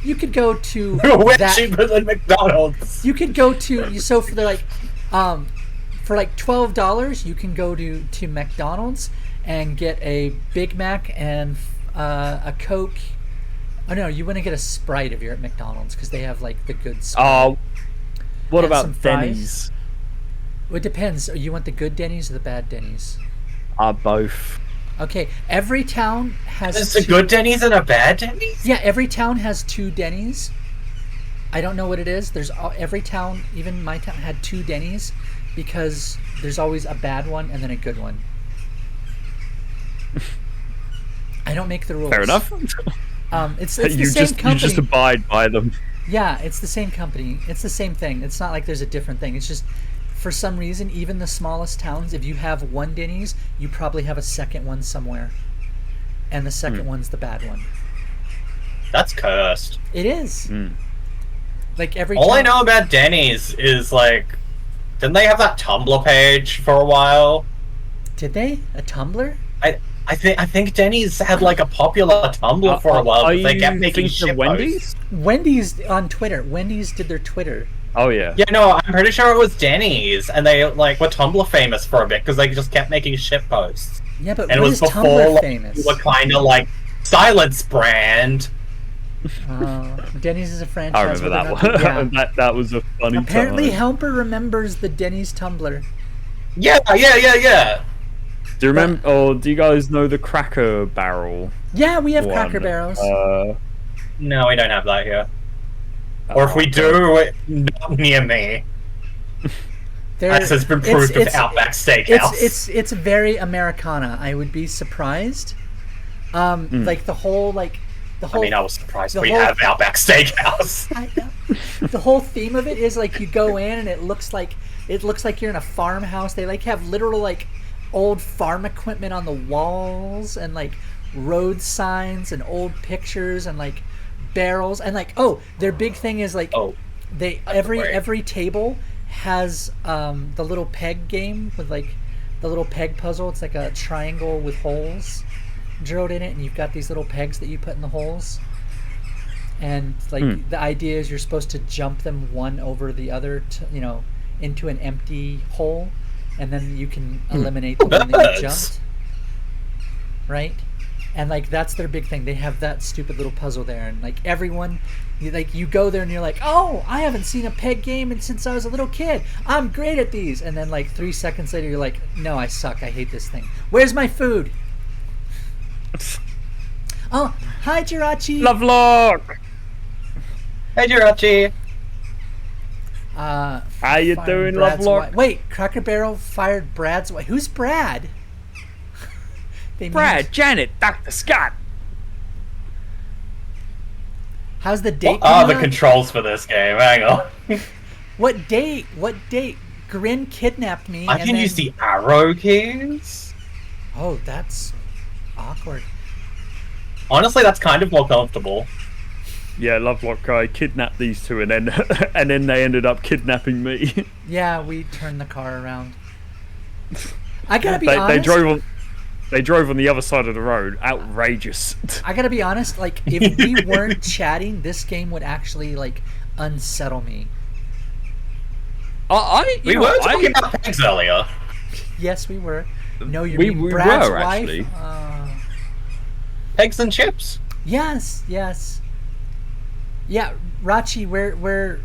you could go to Way that cheaper than McDonald's. you could go to so for they're like for like $12 you can go to McDonald's and get a Big Mac and a Coke. Oh no, you want to get a Sprite if you're at McDonald's because they have like the good Sprite. What And some about fries. Denny's? Well, it depends. You want the good Denny's or the bad Denny's? Both. Okay, every town has There's a good Denny's and a bad Denny's? Yeah, every town has two Denny's. I don't know what it is. Every town, even my town, had two Denny's because there's always a bad one and then a good one. I don't make the rules. Fair enough. It's the you same just company. you just abide by them. Yeah, it's the same company. It's the same thing. It's not like there's a different thing. It's just for some reason, even the smallest towns, if you have one Denny's, you probably have a second one somewhere, and the second one's the bad one. That's cursed. It is. Like every. All I town- know about Denny's is like, didn't they have that Tumblr page for a while? Did they a Tumblr? I think Denny's had like a popular Tumblr for a while, Are but they kept you making thinking shit of Wendy's? posts. Wendy's on Twitter. Wendy's did their Twitter. Oh yeah. Yeah, no, I'm pretty sure it was Denny's, and they like were Tumblr famous for a bit because they just kept making shit posts. Yeah, but And it what was is before Tumblr like, famous? you were kind of like Silence brand. Denny's is a franchise. I remember where that they're one. not- yeah. that was a funny Apparently, time. Helper remembers the Denny's Tumblr. Yeah. Do you remember? Or do you guys know the Cracker Barrel? Yeah, we have one? Cracker Barrels. No, we don't have that here. Or if we do, not near me. They're- As has been proved with Outback Steakhouse. It's very Americana. I would be surprised. Like the whole I mean, I was surprised the we whole- have Outback Steakhouse. I know. The whole theme of it is like you go in and it looks like you're in a farmhouse. They like have literal like old farm equipment on the walls and like road signs and old pictures and like barrels and like their big thing is like they every table has the little peg game with like the little peg puzzle. It's like a triangle with holes drilled in it, and you've got these little pegs that you put in the holes. And like the idea is you're supposed to jump them one over the other, into an empty hole, and then you can eliminate the one that you Birds. jumped. Right? And like that's their big thing. They have that stupid little puzzle there, and like everyone, you go there and you're like, oh, I haven't seen a peg game since I was a little kid. I'm great at these. And then like 3 seconds later, you're like, no, I suck. I hate this thing. Where's my food? Oh, hi, Jirachi. Lovelock. Hey, Jirachi. How you doing, Brad's Lovelock? wife. Wait, Cracker Barrel fired Brad's wife. Who's Brad? Brad, Janet, Dr. Scott. How's the date? What are the going on? controls for this game? Hang on. What date? What date? Grin kidnapped me. I and can then... use the arrow keys. Oh, that's awkward. Honestly, that's kind of more comfortable. Yeah, Lovelock guy kidnapped these two, and then and then they ended up kidnapping me. Yeah, we turned the car around. I gotta be honest. They drove on the other side of the road. Outrageous. I gotta be honest. Like, if we weren't chatting, this game would actually like unsettle me. We were talking about pegs earlier. Yes, we were. No, you We mean were, Brad's actually. wife? Pegs and chips. Yes, yes. Yeah, Rachi, where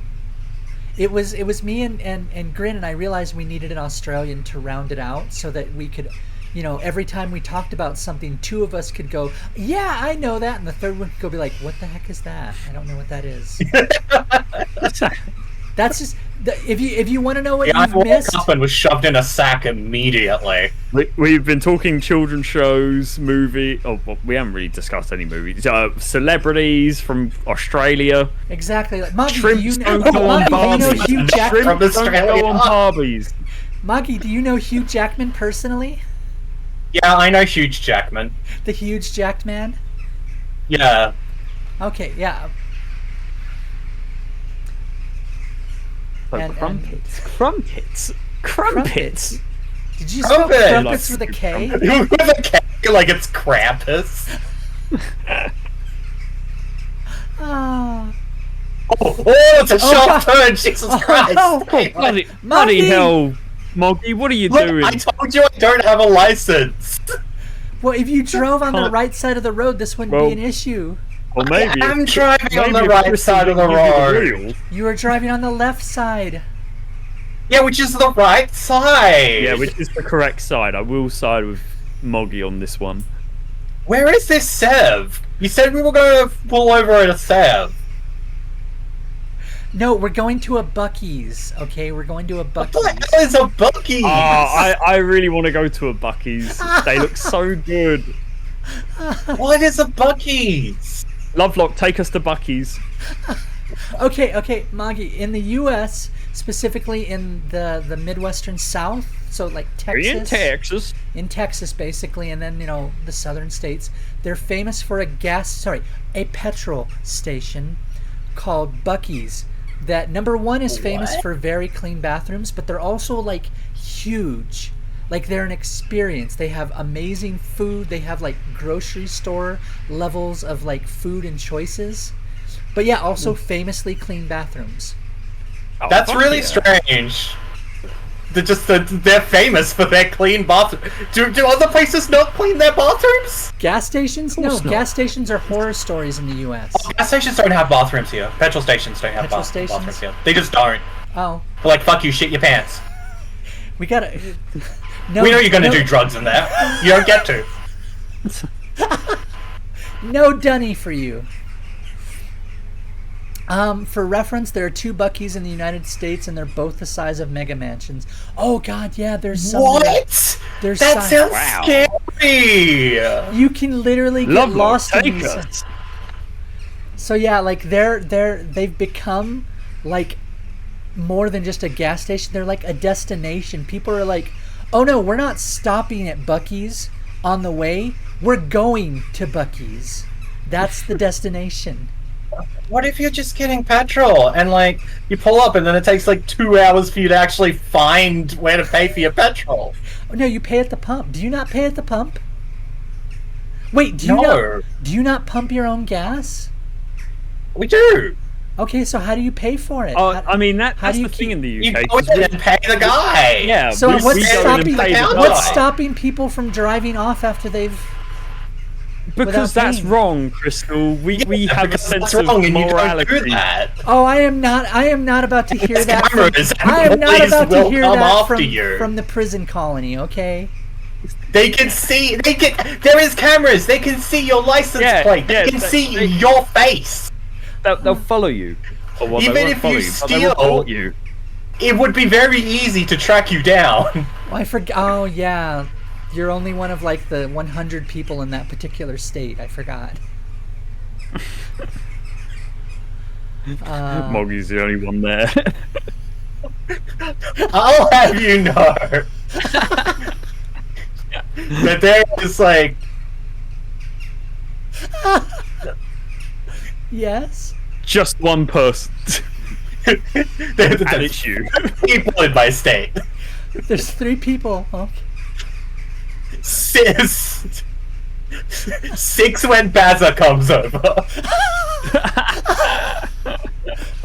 it was me and Grin, and I realized we needed an Australian to round it out so that we could, every time we talked about something, 2 of us could go, yeah, I know that, and the third one could go be like, what the heck is that? I don't know what that is. That's just if you want to know what I you've woke missed. up and was shoved in a sack immediately. We've been talking children's shows, movie. Oh, well, we haven't really discussed any movies. Celebrities from Australia. Exactly. Like, Maggie, Shrimp do you don't know, go on Maggie, do you know Barbies. Hugh Jackman? From Shrimp don't Australia. go on Barbies. Maggie, do you know Hugh Jackman personally? Yeah, I know Huge Jackman. The huge jacked man? Yeah. Okay, yeah. So And- crumpets. Crumpets. Did you spell Crumpet. crumpets with a K? With a K, like it's Krampus. Oh. Oh, it's a sharp turn, Jesus Christ. Oh, Bloody Maggie! hell, Moggy, what are you Look, doing? I told you I don't have a license. Well, if you drove on the Can't- right side of the road, this wouldn't Well- be an issue. Or maybe I'm if- driving on maybe the if right Kristen side of the didn't give you road. wheel. You were driving on the left side. Yeah, which is the right side. Yeah, which is the correct side. I will side with Moggy on this one. Where is this Sev? You said we were going to pull over at a Sev. No, we're going to a Buc-ee's. Okay, we're going to a What Buc-ee's. the hell is a Buc-ee's? I really want to go to a Bucky's. They look so good. What is a Buc-ee's? Lovelock, take us to Bucky's. Okay, Maggie. In the U.S., specifically in the Midwestern South, so like Texas. In Texas, basically, and then the southern states, they're famous for a petrol station called Buc-ee's. That number one is famous What? for very clean bathrooms, but they're also like huge. Like they're an experience. They have amazing food. They have like grocery store levels of like food and choices. But yeah, also famously clean bathrooms. Oh, That's fuck really yeah. strange. They're famous for their clean bathroom. Do other places not clean their bathrooms? Gas stations? No, course not. gas stations are horror stories in the U.S. Gas stations don't have bathrooms here. Petrol stations don't have Petrol bathrooms stations? here. They just don't. Oh, They're like, fuck you, shit your pants. we gotta. No, We know you're gonna no, do drugs in there. You don't get to. No dunny for you. For reference, there are 2 Buc-ee's in the United States, and they're both the size of mega mansions. Oh God, yeah, there's some. What? There's That some- sounds Wow. scary. You can literally get Lovelock, lost in take these. us. So yeah, like they've become like more than just a gas station. They're like a destination. People are like, oh no, we're not stopping at Buc-ee's on the way. We're going to Buc-ee's. That's the destination. What if you're just getting petrol and like you pull up and then it takes like 2 hours for you to actually find where to pay for your petrol? Oh no, you pay at the pump. Do you not pay at the pump? Wait, do you No. not pump your own gas? We do. Okay, so how do you pay for it? I mean, how that's do you the thing in the You UK. go 'cause in and pay the guy. yeah, So we what's go in and stopping pay the the guy. what's stopping people from driving off after they've? Because that's pain. wrong, Crystal. We have a Because sense that's of wrong and you don't morality. do that. Oh, I am not about to hear that. Cameras and I am not police about to will hear come that after you. from the prison colony. Okay. They can see. There is cameras. They can see your license plate. They can see your face. They'll follow you. Or, well, Even they won't if follow you but they will steal- report you. It would be very easy to track you down. Oh, I forgot. Oh, yeah. You're only one of like the 100 people in that particular state. I forgot. Moggy's the only one there. I'll have you know that there is like Yes. Just one person. And there's it's you. people in my state. There's 3 people. Okay. Six when Baza comes over.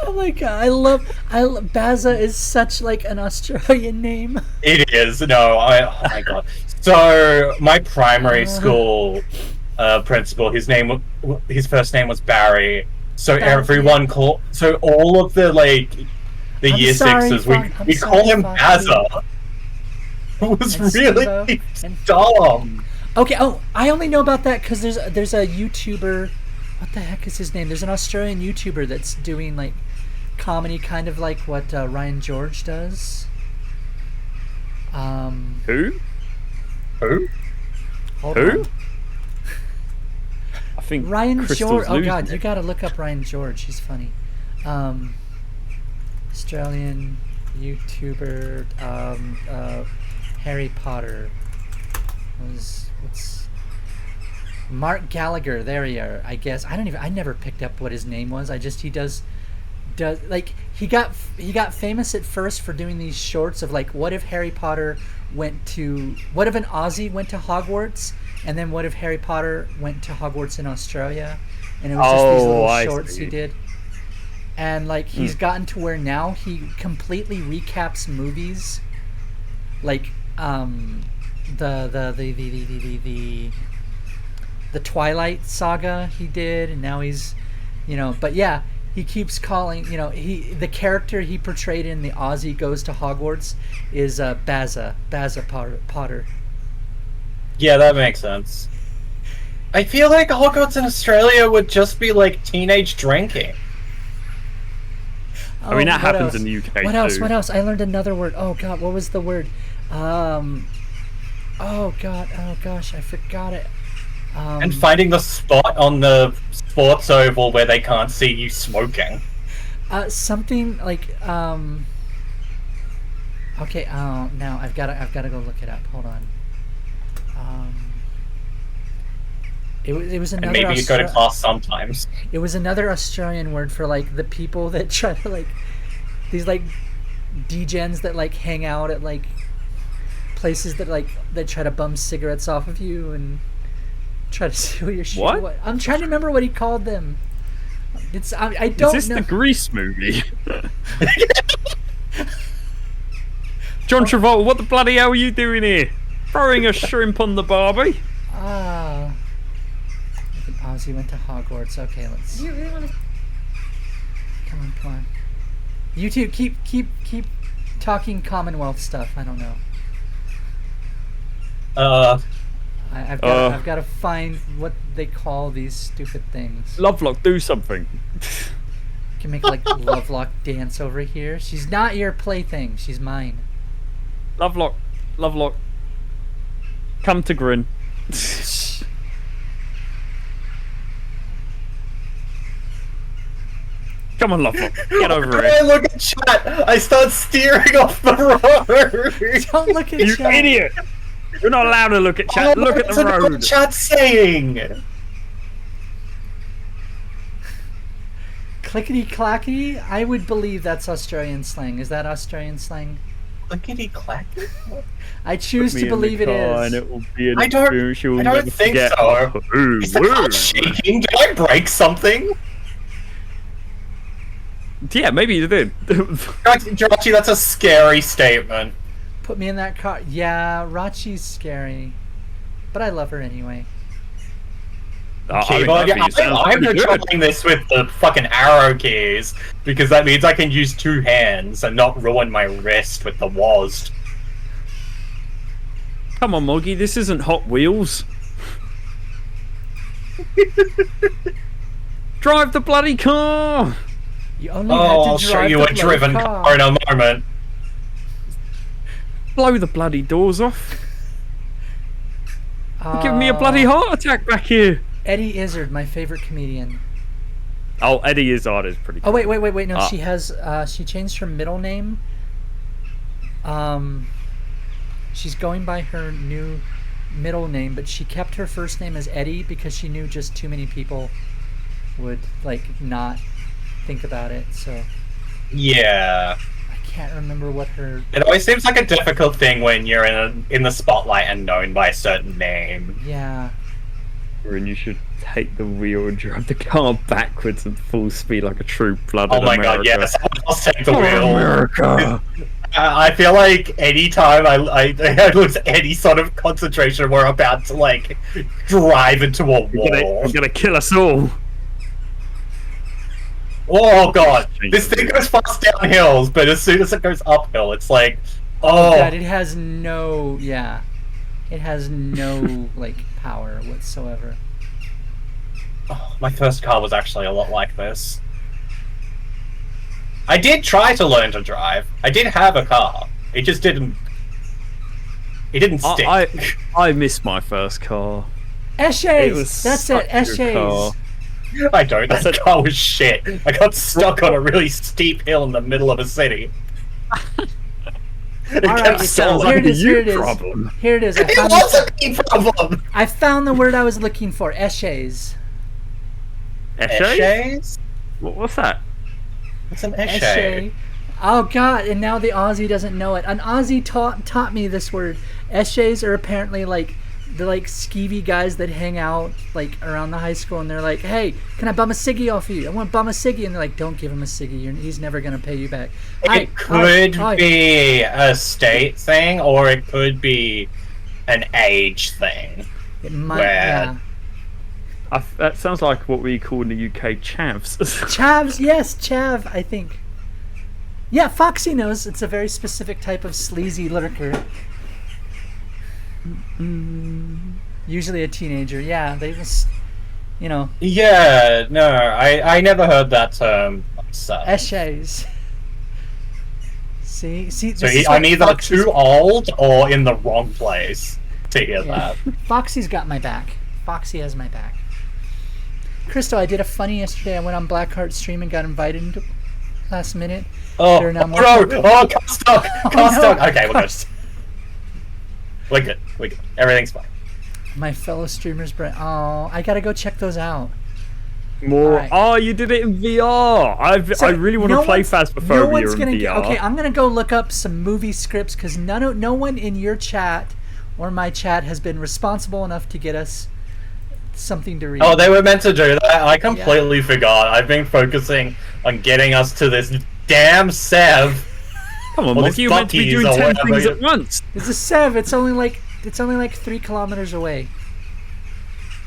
Oh my god, I love Baza is such like an Australian name. It is. No, oh my god. So my primary school principal, his first name was Barry. So Barry. everyone so all of the the I'm year sorry, sixes, I'm we call sorry, him Foxy. Baza. It was And really Steve-O, and- dumb. Okay, oh, I only know about that because there's a YouTuber. What the heck is his name? There's an Australian YouTuber that's doing like comedy, kind of like what Ryan George does. Who? Who? Hold Who? on. I think Ryan Crystal's George. Oh losing god, it. you gotta look up Ryan George. He's funny. Australian YouTuber. Harry Potter. What's Mark Gallagher? There you are. I guess I never picked up what his name was. He does like he got famous at first for doing these shorts of like what if an Aussie went to Hogwarts, and then what if Harry Potter went to Hogwarts in Australia, and it was just these little I shorts see. he did. And like he's gotten to where now he completely recaps movies, like the Twilight saga he did, and now he's, but yeah, he keeps calling, the character he portrayed in the Aussie Goes to Hogwarts is Baza Potter. Yeah, that makes sense. I feel like Hogwarts in Australia would just be like teenage drinking. I mean, that what happens else? in the UK What else? too. What else? I learned another word. Oh god, what was the word? Oh god. Oh gosh, I forgot it. And finding the spot on the sports oval where they can't see you smoking. Something like Okay. Oh, now I've got to go look it up. Hold on. It was And another. maybe you go to class sometimes. It was another Australian word for like the people that try to like these like degens that like hang out at like places that try to bum cigarettes off of you and try to steal your shit. What? I'm trying to remember what he called them. I don't Is this know. the Grease movie? John Travolta, what the bloody hell are you doing here? Throwing a shrimp on the Barbie? Ah. Ozzy went to Hogwarts. Okay, let's. Do you really want to? Come on. You two keep talking Commonwealth stuff. I don't know. I've got to find what they call these stupid things. Lovelock, do something. Can make like Lovelock dance over here. She's not your plaything. She's mine. Lovelock. Come to Grin. Come on, Lovelock. Get over When it. I look at chat, I start steering off the road. Don't look at You chat. idiot! You're not allowed to look at chat. Look at the What road. chat's saying? Clickety clackety. I would believe that's Australian slang. Is that Australian slang? Clickety clacky? I choose Me to in the believe it car And is. it will be an I don't- experience you will I don't never think forget. so. Ooh, Is the woo. car shaking? Did I break something? Yeah, maybe you did. Jirachi, that's a scary statement. Put me in that car. Yeah, Rachi's scary. But I love her anyway. Keyboard? Yeah, I'm controlling this with the fucking arrow keys because that means I can use two hands and not ruin my wrist with the WASD. Come on, Moggy, this isn't Hot Wheels. Drive the bloody car! You only I'll had to show drive you the a bloody driven car in a moment. Blow the bloody doors off. You're giving me a Uh, bloody heart attack back here. Eddie Izzard, my favorite comedian. Oh, Eddie Izzard is pretty Oh cool. wait. No, she has. She changed her middle name. She's going by her new middle name, but she kept her first name as Eddie because she knew just too many people would like not think about it. So Yeah. I can't remember what her. It always seems like a difficult thing when you're in the spotlight and known by a certain name. Yeah. And you should take the wheel and drive the car backwards at full speed like a true blooded Oh my America. god, yes, I'll take the Oh, wheel. America! I feel like any time I lose any sort of concentration, we're about to like drive into a wall. You're gonna kill us all. Oh god, this thing goes fast down hills, but as soon as it goes uphill, it's like, Oh oh, god, it has no. Yeah. It has no like power whatsoever. oh, my first car was actually a lot like this. I did try to learn to drive. I did have a car. It just didn't. It didn't stick. I missed my first car. Eshays! That's it, such a good car. Eshays! I don't. That car was shit. I got stuck on a really steep hill in the middle of a city. It Alright, kept it's stalling. here it is, here it is. problem. Here it is. It was a big problem. I found the word I was looking for. Eshays. Eshay? Eshays? What's that? What's an Eshay. eshay? Oh god, and now the Aussie doesn't know it. An Aussie taught me this word. Eshays are apparently like the like skeevy guys that hang out like around the high school, and they're like, "Hey, can I bum a ciggy off you? I want to bum a ciggy," and they're like, "Don't give him a ciggy. He's never gonna pay you back." It could be a state thing, or it could be an age thing. It might, where- yeah. That sounds like what we call in the UK chavs. Chavs, yes, chav, I think. Yeah, Foxy knows. It's a very specific type of sleazy lurker. Usually a teenager. Yeah, they just, you know, Yeah, no, I never heard that term myself. eshays. See, So this is I'm what either Foxy's- too old or in the wrong place to hear Yeah. that. Foxy's got my back. Foxy has my back. Crystal, I did a funny yesterday. I went on Blackheart stream and got invited into last minute. Oh, They're now no! more- Oh, car stuck! Car no, stuck! Okay, we're car good. We're good. We're good. Everything's fine. My fellow streamers, oh, I gotta go check those out. More. Alright. Oh, you did it in VR. So, I really want no to play one's- Phasmophobia no one's in gonna VR. Okay, I'm gonna go look up some movie scripts because no one in your chat or my chat has been responsible enough to get us something to read. Oh, they were meant to do that. I completely forgot. I've been focusing on getting us to this damn Sev. Come on, Well, Monkey, this you meant to be Buc-ee's doing or 10 whatever things you- at once. It's a Sev. It's only like 3 kilometers away.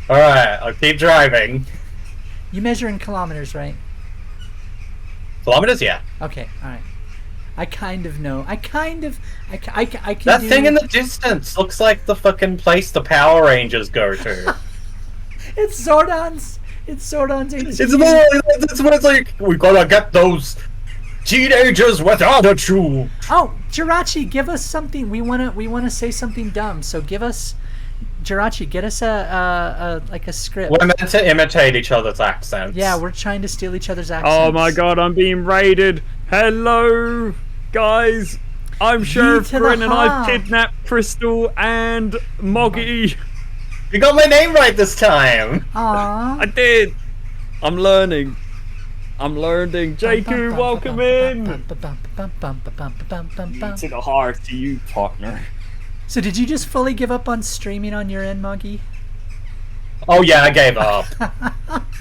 Alright, I'll keep driving. You measure in kilometers, right? Kilometers, yeah. Okay, all right. I kind of know. I can That do... thing in the distance looks like the fucking place the Power Rangers go to. It's Zordon's. It's Zordon's HQ. It's more. That's what it's like. We gotta get those teenagers without a shoe. Oh, Jirachi, give us something. We wanna say something dumb. So give us, Jirachi, get us a script. We're meant to imitate each other's accents. Yeah, we're trying to steal each other's accents. Oh my god, I'm being raided. Hello, guys. I'm Sheriff to the Grin and I've heart. kidnapped Crystal and Moggy. You got my name right this time. Aww. I did. I'm learning. JQ, welcome in. To the heart to you, partner. So did you just fully give up on streaming on your end, Moggy? Oh yeah, I gave up.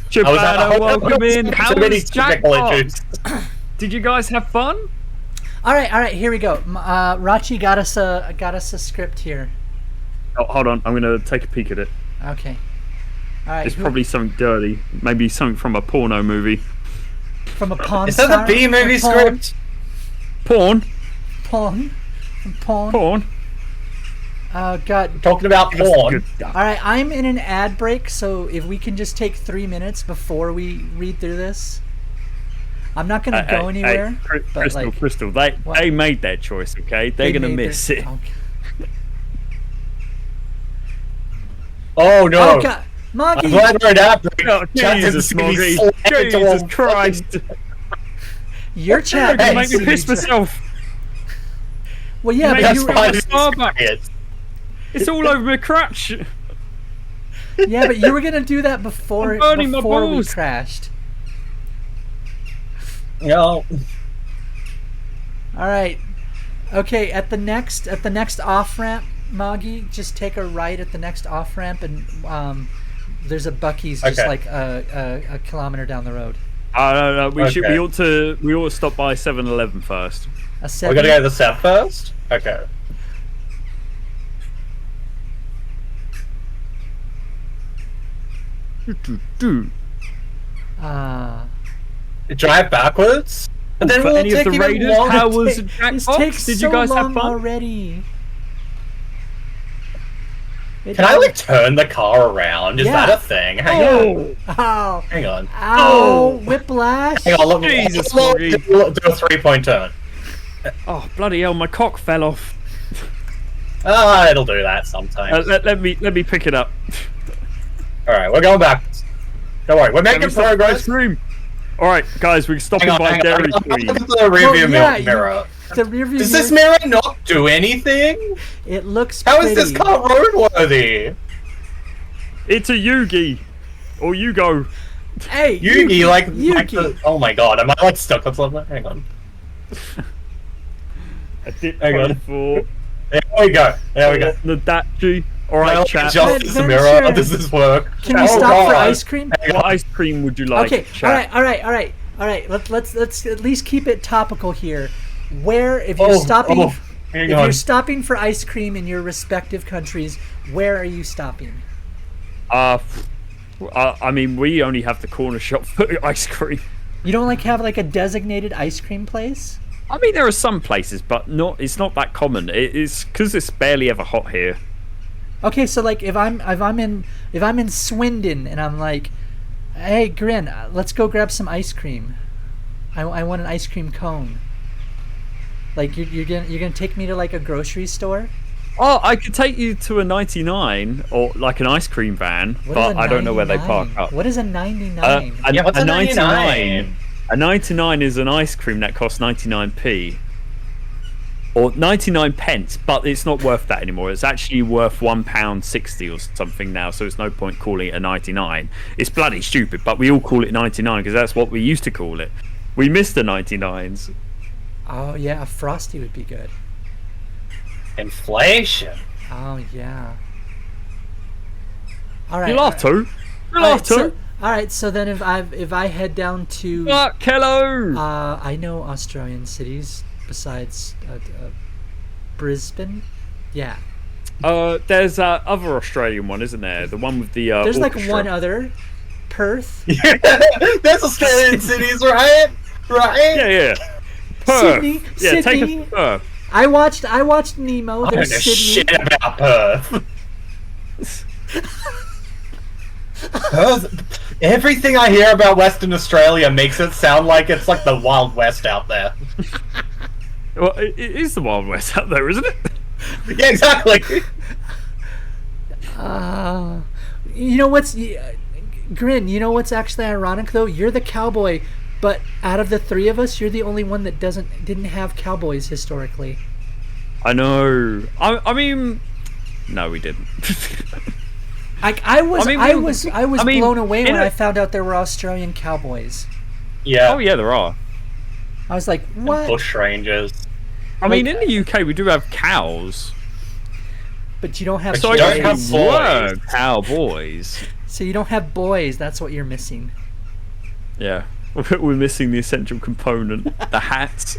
Chipado, welcome in. How So many was technical Jackpot? issues. Did you guys have fun? All right, here we go. Rachi got us a script here. Oh, hold on, I'm gonna take a peek at it. Okay. All right. It's probably something dirty. Maybe something from a porno movie. from a pawn. Is that the star- B movie a pawn- script? Porn? Pawn. Pawn. Porn? Oh God. Talking about porn. All right, I'm in an ad break, so if we can just take 3 minutes before we read through this. I'm not gonna go anywhere. but Crystal, what? they made their choice, okay? They're gonna made miss their- it. Okay. Oh no! Oh God, I'm Moggy, glad we're in ad break. Oh, Justin's Jesus, gonna be Moggy. slammed into Jesus a Christ. your chat. You're gonna needs make to me be piss dra- myself. Well, yeah, Mate, but that's you fine. were, Starbucks. It's all over my crotch. yeah, but you were gonna do that before I'm burning my before we balls. crashed. No. All right. Okay, at the next off ramp, Moggy, just take a right at the next off ramp, and there's a Bucky's just Okay. like a kilometer down the road. No. We Okay. ought to stop by 7-Eleven first. A We're 7. gonna go to the south first? Okay. Drive backwards? And then For we'll any of take the even Raiders, longer how to was take- This Jackbox? takes Did so you guys have long fun? already. Can I like turn the car around? Is Yeah. that a thing? Hang on. Ow! Hang on. Ow! Whiplash! Hang on, look, Jesus, look, Moggy. do a 3-point turn. Oh bloody hell! My cock fell off. Ah, it'll do that sometimes. Let me pick it up. Alright, we're going backwards. Don't worry, we're Let making me stop progress. ice cream. All right, guys, we're stopping Hang on, by hang on. Dairy Look Queen. at the rearview yeah, you- mirror. The rearview Does this mirror, mirror not do anything? it looks How pretty. is this car roadworthy? It's a Yugi, or Yugo. Hey, Yugi, like Yugi. the, oh my god, am I like stuck on something? Hang on. A dip Hang on. for There we go. There we go. the Dachi. All right, Well, chat. just this Venture. mirror. How does this work? Can we Oh, stop for God. ice cream? What ice cream would you like? Okay, chat? all right. Let's at least keep it topical here. Where, if you're Oh, stopping, oh, hang if on. you're stopping for ice cream in your respective countries, where are you stopping? I mean, we only have the corner shop for ice cream. You don't like have like a designated ice cream place? I mean, there are some places, but not. It's not that common. It's because it's barely ever hot here. Okay, so like if I'm in Swindon and I'm like, hey Grin, let's go grab some ice cream. I want an ice cream cone. Like you're gonna take me to like a grocery store? Oh, I could take you to a 99 or like an ice cream van, What but is a I don't know where they park 99? up. What is a 99? Yeah, what's a 99? A 99 is an ice cream that costs 99p. Or 99 pence, but it's not worth that anymore. It's actually worth £1.60 or something now, so it's no point calling it a 99. It's bloody stupid, but we all call it 99 because that's what we used to call it. We missed the 99s. Oh yeah, a Frosty would be good. Inflation. Oh yeah. All right. You laugh too. You All laugh right, so, too. all right. So then, if I head down to, Fuck, hello. I know Australian cities besides Brisbane. Yeah. There's that other Australian one, isn't there? The one with the There's like orchestra. one other, Perth, There's Australian cities, right? Right? Yeah. Perth. Sydney. Yeah, take Sydney. us to Perth. I watched Nemo. I don't know There's Sydney. shit about Perth. Perth. Everything I hear about Western Australia makes it sound like it's like the Wild West out there. Well, it is the Wild West out there, isn't it? Yeah, exactly. You know what's Grin? You know what's actually ironic though? You're the cowboy, but out of the three of us, you're the only one that didn't have cowboys historically. I know. I mean, no, we didn't. Like I was I mean, blown away in when a- I found out there were Australian cowboys. Yeah. Oh yeah, there are. I was like, what? Bush rangers. I mean, in the UK, we do have cows. But you don't have But So you don't I have guess boys. were cowboys. So you don't have boys. That's what you're missing. Yeah, we're missing the essential component: the hats,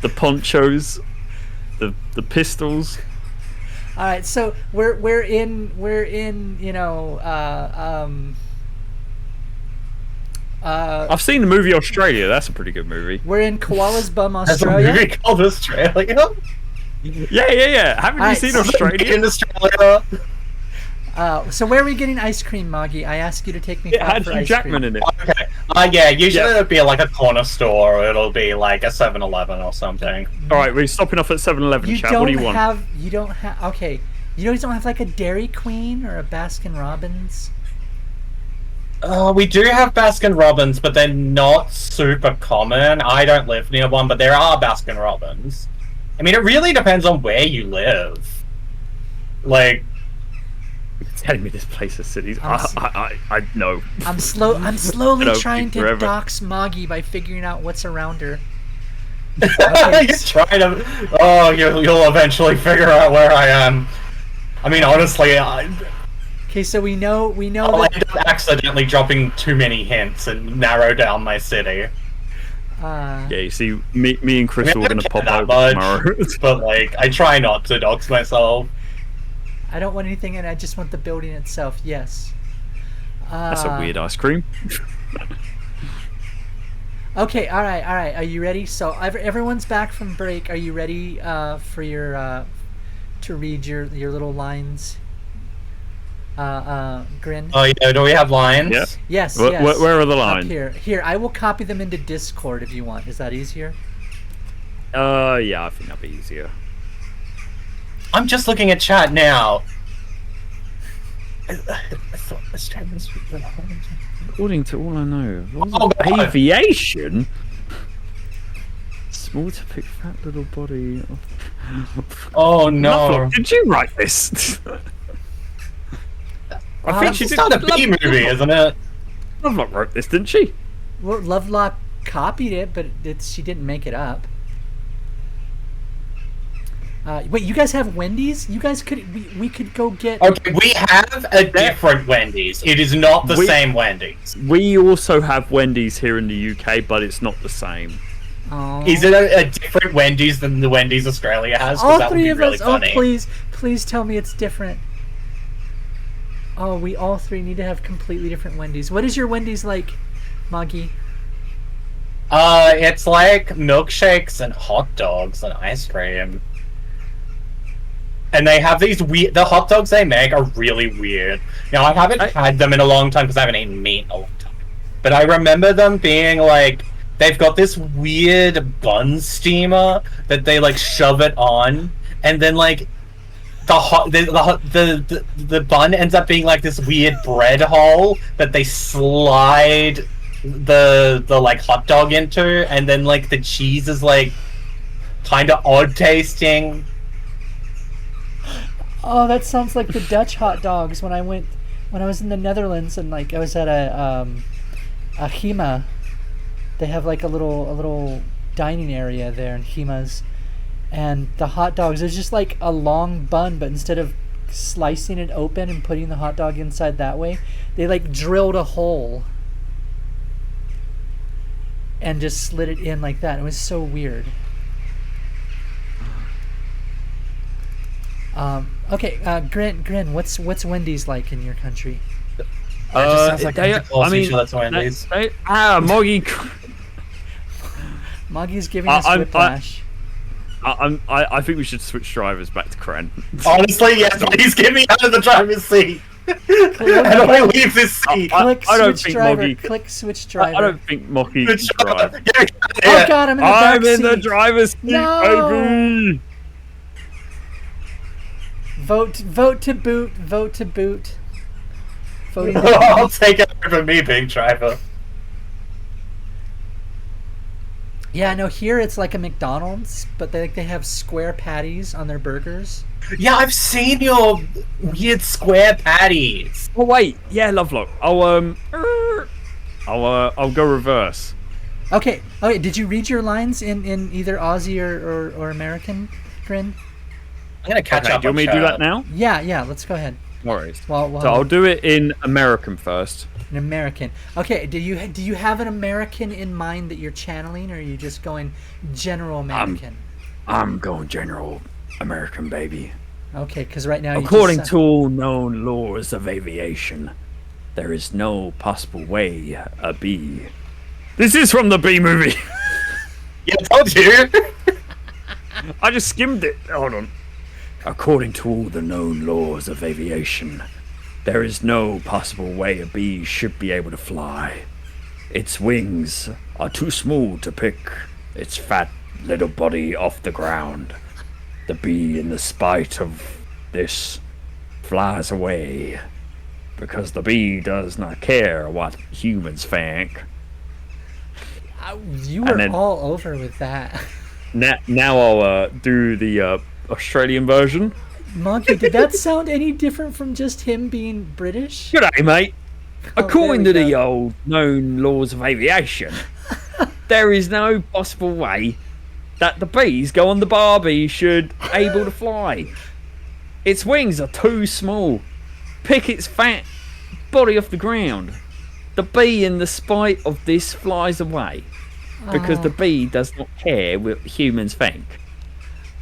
the ponchos, the pistols. All right, so we're in I've seen the movie Australia. That's a pretty good movie. we're in Koala's Bum, There's a Australia. movie called Australia. Yeah. Haven't you Alright, seen so- Australia? In Australia. So where are we getting ice cream, Moggy? I ask you to take me It out had for Hugh ice Jackman cream. in it. Okay. Yeah, usually Yeah. it'll be like a corner store or it'll be like a 7-Eleven or something. All right, we're stopping off at 7-Eleven. You Chat. don't What do you want? have. You don't have. Okay. You guys don't have like a Dairy Queen or a Baskin Robbins. We do have Baskin Robbins, but they're not super common. I don't live near one, but there are Baskin Robbins. I mean, it really depends on where you live. Like, Telling me this place is cities. I'm I know. I'm slowly It'll trying be to forever. dox Moggy by figuring out what's around her. you're trying to. Oh, you'll eventually figure out where I am. I mean, honestly, I'll Okay, so we know that. end up accidentally dropping too many hints and narrow down my city. Uh, Yeah, you see, me and Chris I mean, are I going don't to care pop that over much, tomorrow. but like, I try not to dox myself. I don't want anything, and I just want the building itself. Yes. That's a weird ice cream. Okay, all right. Are you ready? So everyone's back from break. Are you ready for your to read your little lines? Grin. Oh yeah, do we have lines? Yeah. Yes. Where- Yes. where are the Up lines? Here. I will copy them into Discord if you want. Is that easier? Yeah, I think that'd be easier. I'm just looking at chat now. According to all I know, Oh, God. aviation. Small to pick fat little body. Oh no. Lovelock, did you write this? I think she It's did. not a B movie, isn't it? Lovelock wrote this, didn't she? Well, Lovelock copied it, but she didn't make it up. Wait, you guys have Wendy's? You guys we could go get. Okay, we have a different Wendy's. It is not the We- same Wendy's. We also have Wendy's here in the UK, but it's not the same. Oh. Is it a different Wendy's than the Wendy's Australia has? 'Cause All that would three be of really us. funny. Oh, please tell me it's different. Oh, we all three need to have completely different Wendy's. What is your Wendy's like, Moggy? It's like milkshakes and hot dogs and ice cream. And they have these weird. The hot dogs they make are really weird. Now I haven't had them in a long time because I haven't eaten meat in a long time. But I remember them being like they've got this weird bun steamer that they like shove it on, and then like the bun ends up being like this weird bread hole that they slide the like hot dog into, and then like the cheese is like kind of odd tasting. Oh, that sounds like the Dutch hot dogs when I was in the Netherlands and like I was at a Hema. They have like a little dining area there in Hima's, and the hot dogs is just like a long bun, but instead of slicing it open and putting the hot dog inside that way, they like drilled a hole and just slid it in like that. It was so weird. Okay, Grin, what's Wendy's like in your country? It just sounds like they- a close I mean, each other to Wendy's. Moggy. Moggy's giving us I'm- whiplash. I think we should switch drivers back to Kren. Honestly, yes, please get me out of the driver's seat. How do I leave this seat? Click I don't switch think driver. Moggy. Click switch I driver. don't think Mocky can drive. Oh God, I'm in the back I'm in the seat. driver's seat, No. baby. Vote to boot. Vote to boot. Voting. I'll take it over me, big driver. Yeah, no. Here it's like a McDonald's, but they have square patties on their burgers. Yeah, I've seen your weird square patties. Oh wait, yeah, Lovelock. I'll go reverse. Okay. Did you read your lines in either Aussie or American, Grin? I'm gonna catch Okay, up. do you want me to do that now? Yeah. Let's go ahead. No worries. Well, So I'll do it in American first. An American. Okay. Do you have an American in mind that you're channeling, or are you just going general American? I'm going general American, baby. Okay, because right now According you just to all known laws of aviation, there is no possible way a bee. This is from the Bee Movie. Yeah, I told you. I just skimmed it. Hold on. According to all the known laws of aviation, there is no possible way a bee should be able to fly. Its wings are too small to pick its fat little body off the ground. The bee, in the spite of this, flies away because the bee does not care what humans think. you and were then- all over with that. Now I'll do the Australian version. Monkey, did that sound any different from just him being British? G'day, mate. Oh, According there to we the go. old known laws of aviation, there is no possible way that the bees go on the barbie should able to fly. Its wings are too small. Pick its fat body off the ground. The bee, in the spite of this, flies away because the bee does not care what humans think.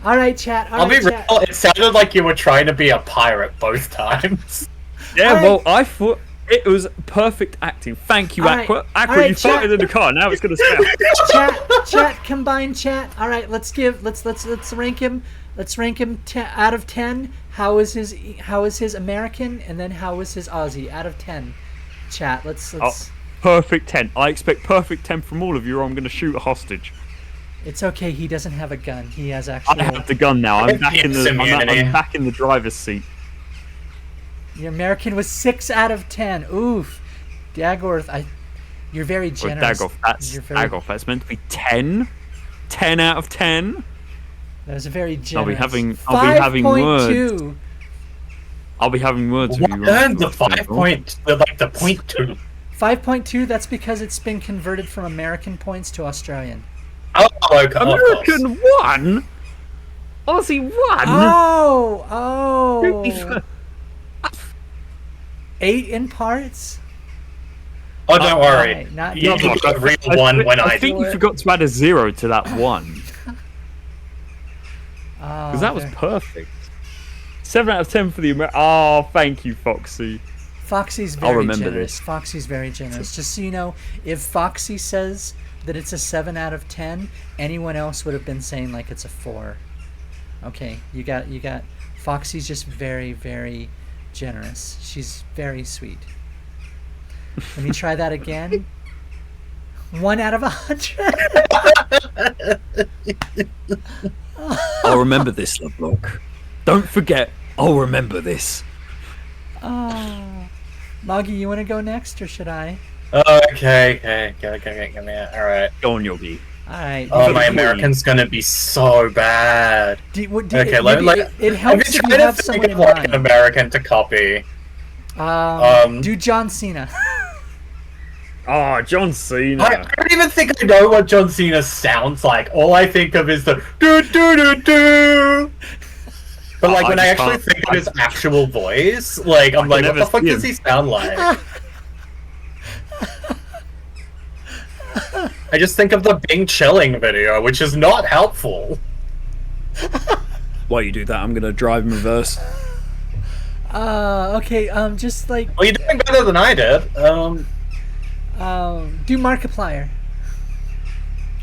All right, chat. All I'll be right, chat. real. It sounded like you were trying to be a pirate both times. Yeah, Alright. well, I thought it was perfect acting. Thank you, Alright. Aqua. Aqua, Alright, you farted chat. in the car. Now it's gonna smell. Chat, combine chat. All right, let's rank him. Let's rank him out of 10. How is his American, and then how is his Aussie out of 10? Chat. Let's. Perfect 10. I expect perfect 10 from all of you, or I'm gonna shoot a hostage. It's okay. He doesn't have a gun. He has actual. I have the gun now. I'm back in the. Immunity. I'm back in the driver's seat. Your American was 6 out of 10. Oof, Dagworth, you're very Or generous. Dagoff. That's You're very, Dagoff. That's meant to be 10. 10 out of 10. That was a very generous. I'll be having words. 5.2. I'll be having words with What? you. The 5 point, the point 2. 5.2. That's because it's been converted from American points to Australian. Oh, okay. of course. American 1. Aussie 1. Oh. 8 in parts. Oh, don't worry. Alright, not You double. got a real one when I think do you it. forgot to add a 0 to that 1. Oh, Because that was perfect. 7 out of 10 for the American. Oh, thank you, Foxy. Foxy's I'll very remember generous. this. Foxy's very generous. Just so you know, if Foxy says that it's a 7 out of 10, anyone else would have been saying like it's a 4. Okay, you got Foxy's just very, very generous. She's very sweet. Let me try that again. 1 out of 100. I'll remember this, Lovelock. Don't forget, I'll remember this. Oh. Moggy, you want to go next or should I? Okay. Give me it. All right. Go on, Yogi. All right. Oh, my American's gonna be so bad. Okay, it helps if you have someone in like an mind. American to copy. Do John Cena. Oh, John Cena. I don't even think I know what John Cena sounds like. All I think of is the do do do do. But like when I actually think of his actual voice, like I'm like, what the fuck does he sound like? I just think of the Bing chilling video, which is not helpful. While you do that, I'm gonna drive in reverse. Okay, just like Well, you're doing better than I did. do Markiplier.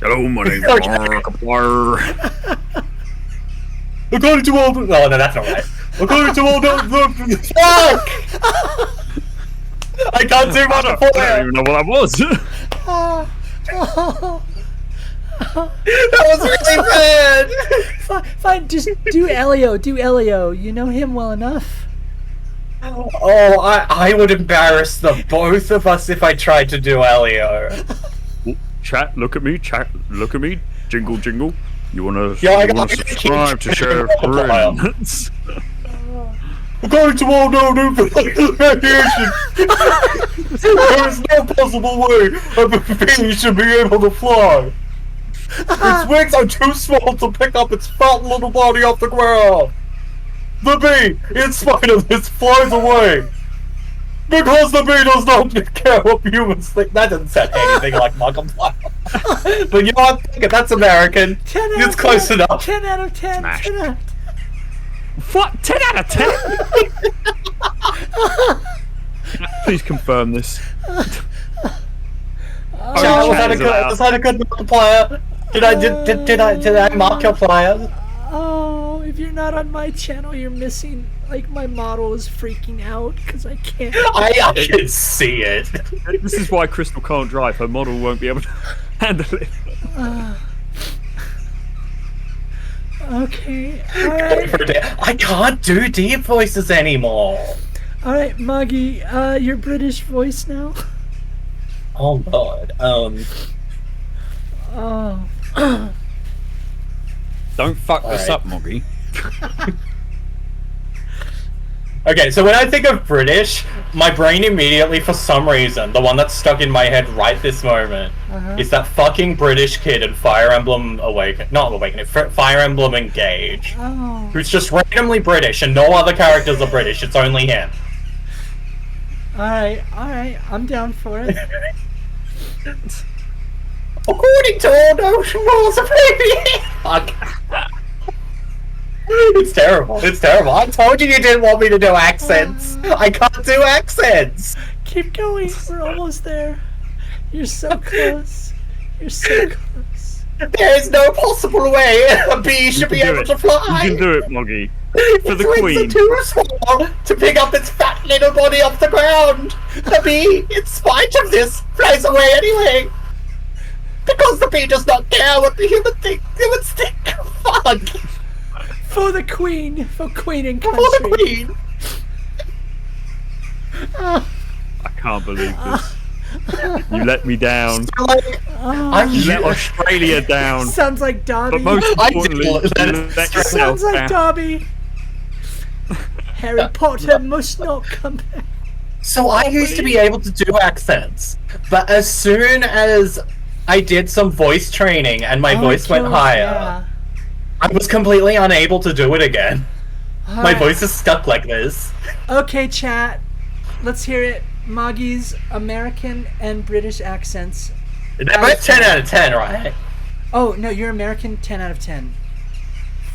Hello, my name's Okay. Markiplier. According to all, no, that's not right. According to all, fuck! I can't do I don't Markiplier. even know what that was. That was really bad. Fine, just do Elio. Do Elio. You know him well enough. Oh, I would embarrass the both of us if I tried to do Elio. Chat, look at me. Chat, look at me. Jingle, jingle. You wanna, Yeah, you wanna subscribe to share friends? According to all known information, there is no possible way a bee should be able to fly. Its wings are too small to pick up its fat little body off the ground. The bee, in spite of this, flies away. Because the bee does not care what humans think. That doesn't sound anything like Markiplier. But you know what? That's American. 10 out It's of close 10. enough. 10 out of 10. Smash. 10 out of 10. What? 10 out of 10? Please confirm this. Charles, was that a good multiplier? Did I mark your player? Oh, if you're not on my channel, you're missing. Like, my model is freaking out because I can't. I can see it. This is why Crystal can't drive. Her model won't be able to handle it. Okay, alright. I can't do deep voices anymore. Alright, Maggie, your British voice now? Oh Lord. Oh. Don't fuck this Alright. up, Moggy. Okay, so when I think of British, my brain immediately, for some reason, the one that's stuck in my head right this moment, is that fucking British kid in Fire Emblem Fire Emblem Engage, Oh. who's just randomly British and no other characters are British. It's only him. Alright, I'm down for it. According to all those rules of Fuck. It's terrible. It's terrible. I told you didn't want me to do accents. I can't do accents. Keep going, we're almost there. You're so close. You're so close. There is no possible way a bee should be able to fly. You can do it, Moggy. For the Its wings Queen. are too small to pick up its fat little body off the ground. The bee, in spite of this, flies away anyway. Because the bee does not care what the humans think. Fuck. For the Queen. For Queen and For country. the Queen. I can't believe this. You let me down. Like, You let Australia down. Sounds like Dobby. But most I importantly, did you let let yourself Sounds like down. Dobby. Harry Potter must not come back. So I used to be able to do accents, but as soon as I did some voice training and my voice went higher, I was completely unable to do it again. My voice is stuck like this. Okay, chat. Let's hear it. Moggy's American and British accents. They're both 10 out of 10, right? Oh, no, you're American, 10 out of 10.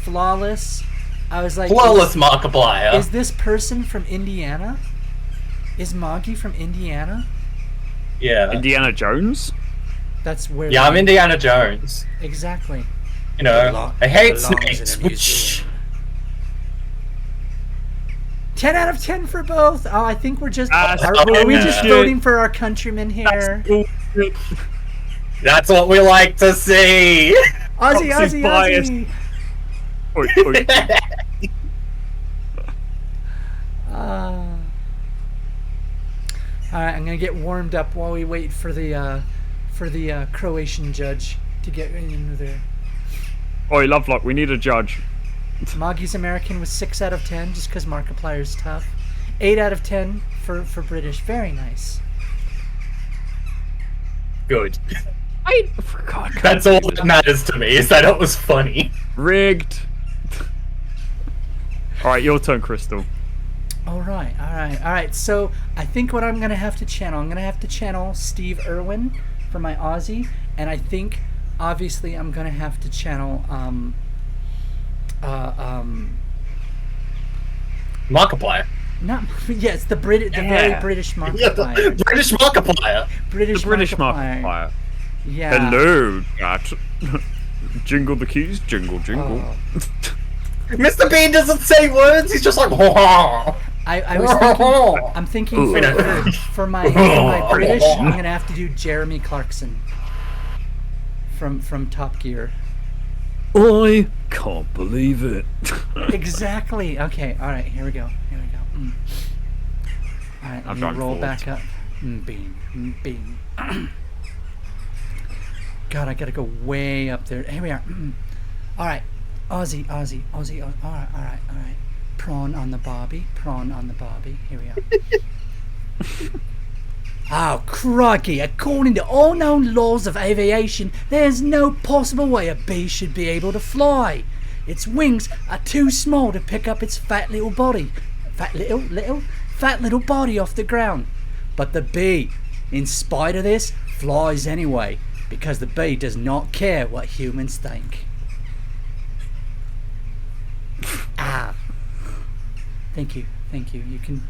Flawless. I was like... Flawless Markiplier. Is this person from Indiana? Is Moggy from Indiana? Yeah. Indiana Jones? That's where... Yeah, I'm Indiana Jones. Exactly. You know, I hate belongs in a snakes. museum. 10 out of 10 for both. Oh, I think we're just... Are we just bullshit. voting for our countrymen here? That's what we like to see. Aussie, Foxy's Aussie, biased. Aussie. Oi, oi. Alright, I'm gonna get warmed up while we wait for the Croatian judge to get into there. Oi, Lovelock, we need a judge. Moggy's American was 6 out of 10 just because Markiplier's tough. 8 out of 10 for British. Very nice. Good. God, That's all that matters to me, is that it was funny. rigged. Alright, your turn, Crystal. Alright. So I think what I'm gonna have to channel, I'm gonna have to channel Steve Irwin for my Aussie, and I think obviously I'm gonna have to channel Markiplier. not yes, the very British Markiplier. British Markiplier. The British Markiplier. Yeah. Hello, chat. Jingle the keys, jingle, jingle. Oh. Mr. Bean doesn't say words, he's just like, I was thinking, I'm thinking for my British, I'm gonna have to do Jeremy Clarkson from Top Gear. I can't believe it. Exactly. Okay. All right. Here we go. All right. Let me gone roll forward. back up. Bean. God, I gotta go way up there. Here we are. All right. Aussie. All right. Prawn on the bobby. Here we are. Oh, crikey. According to all known laws of aviation, there's no possible way a bee should be able to fly. Its wings are too small to pick up its fat little body. Fat little body off the ground. But the bee, in spite of this, flies anyway, because the bee does not care what humans think. Thank you. You can.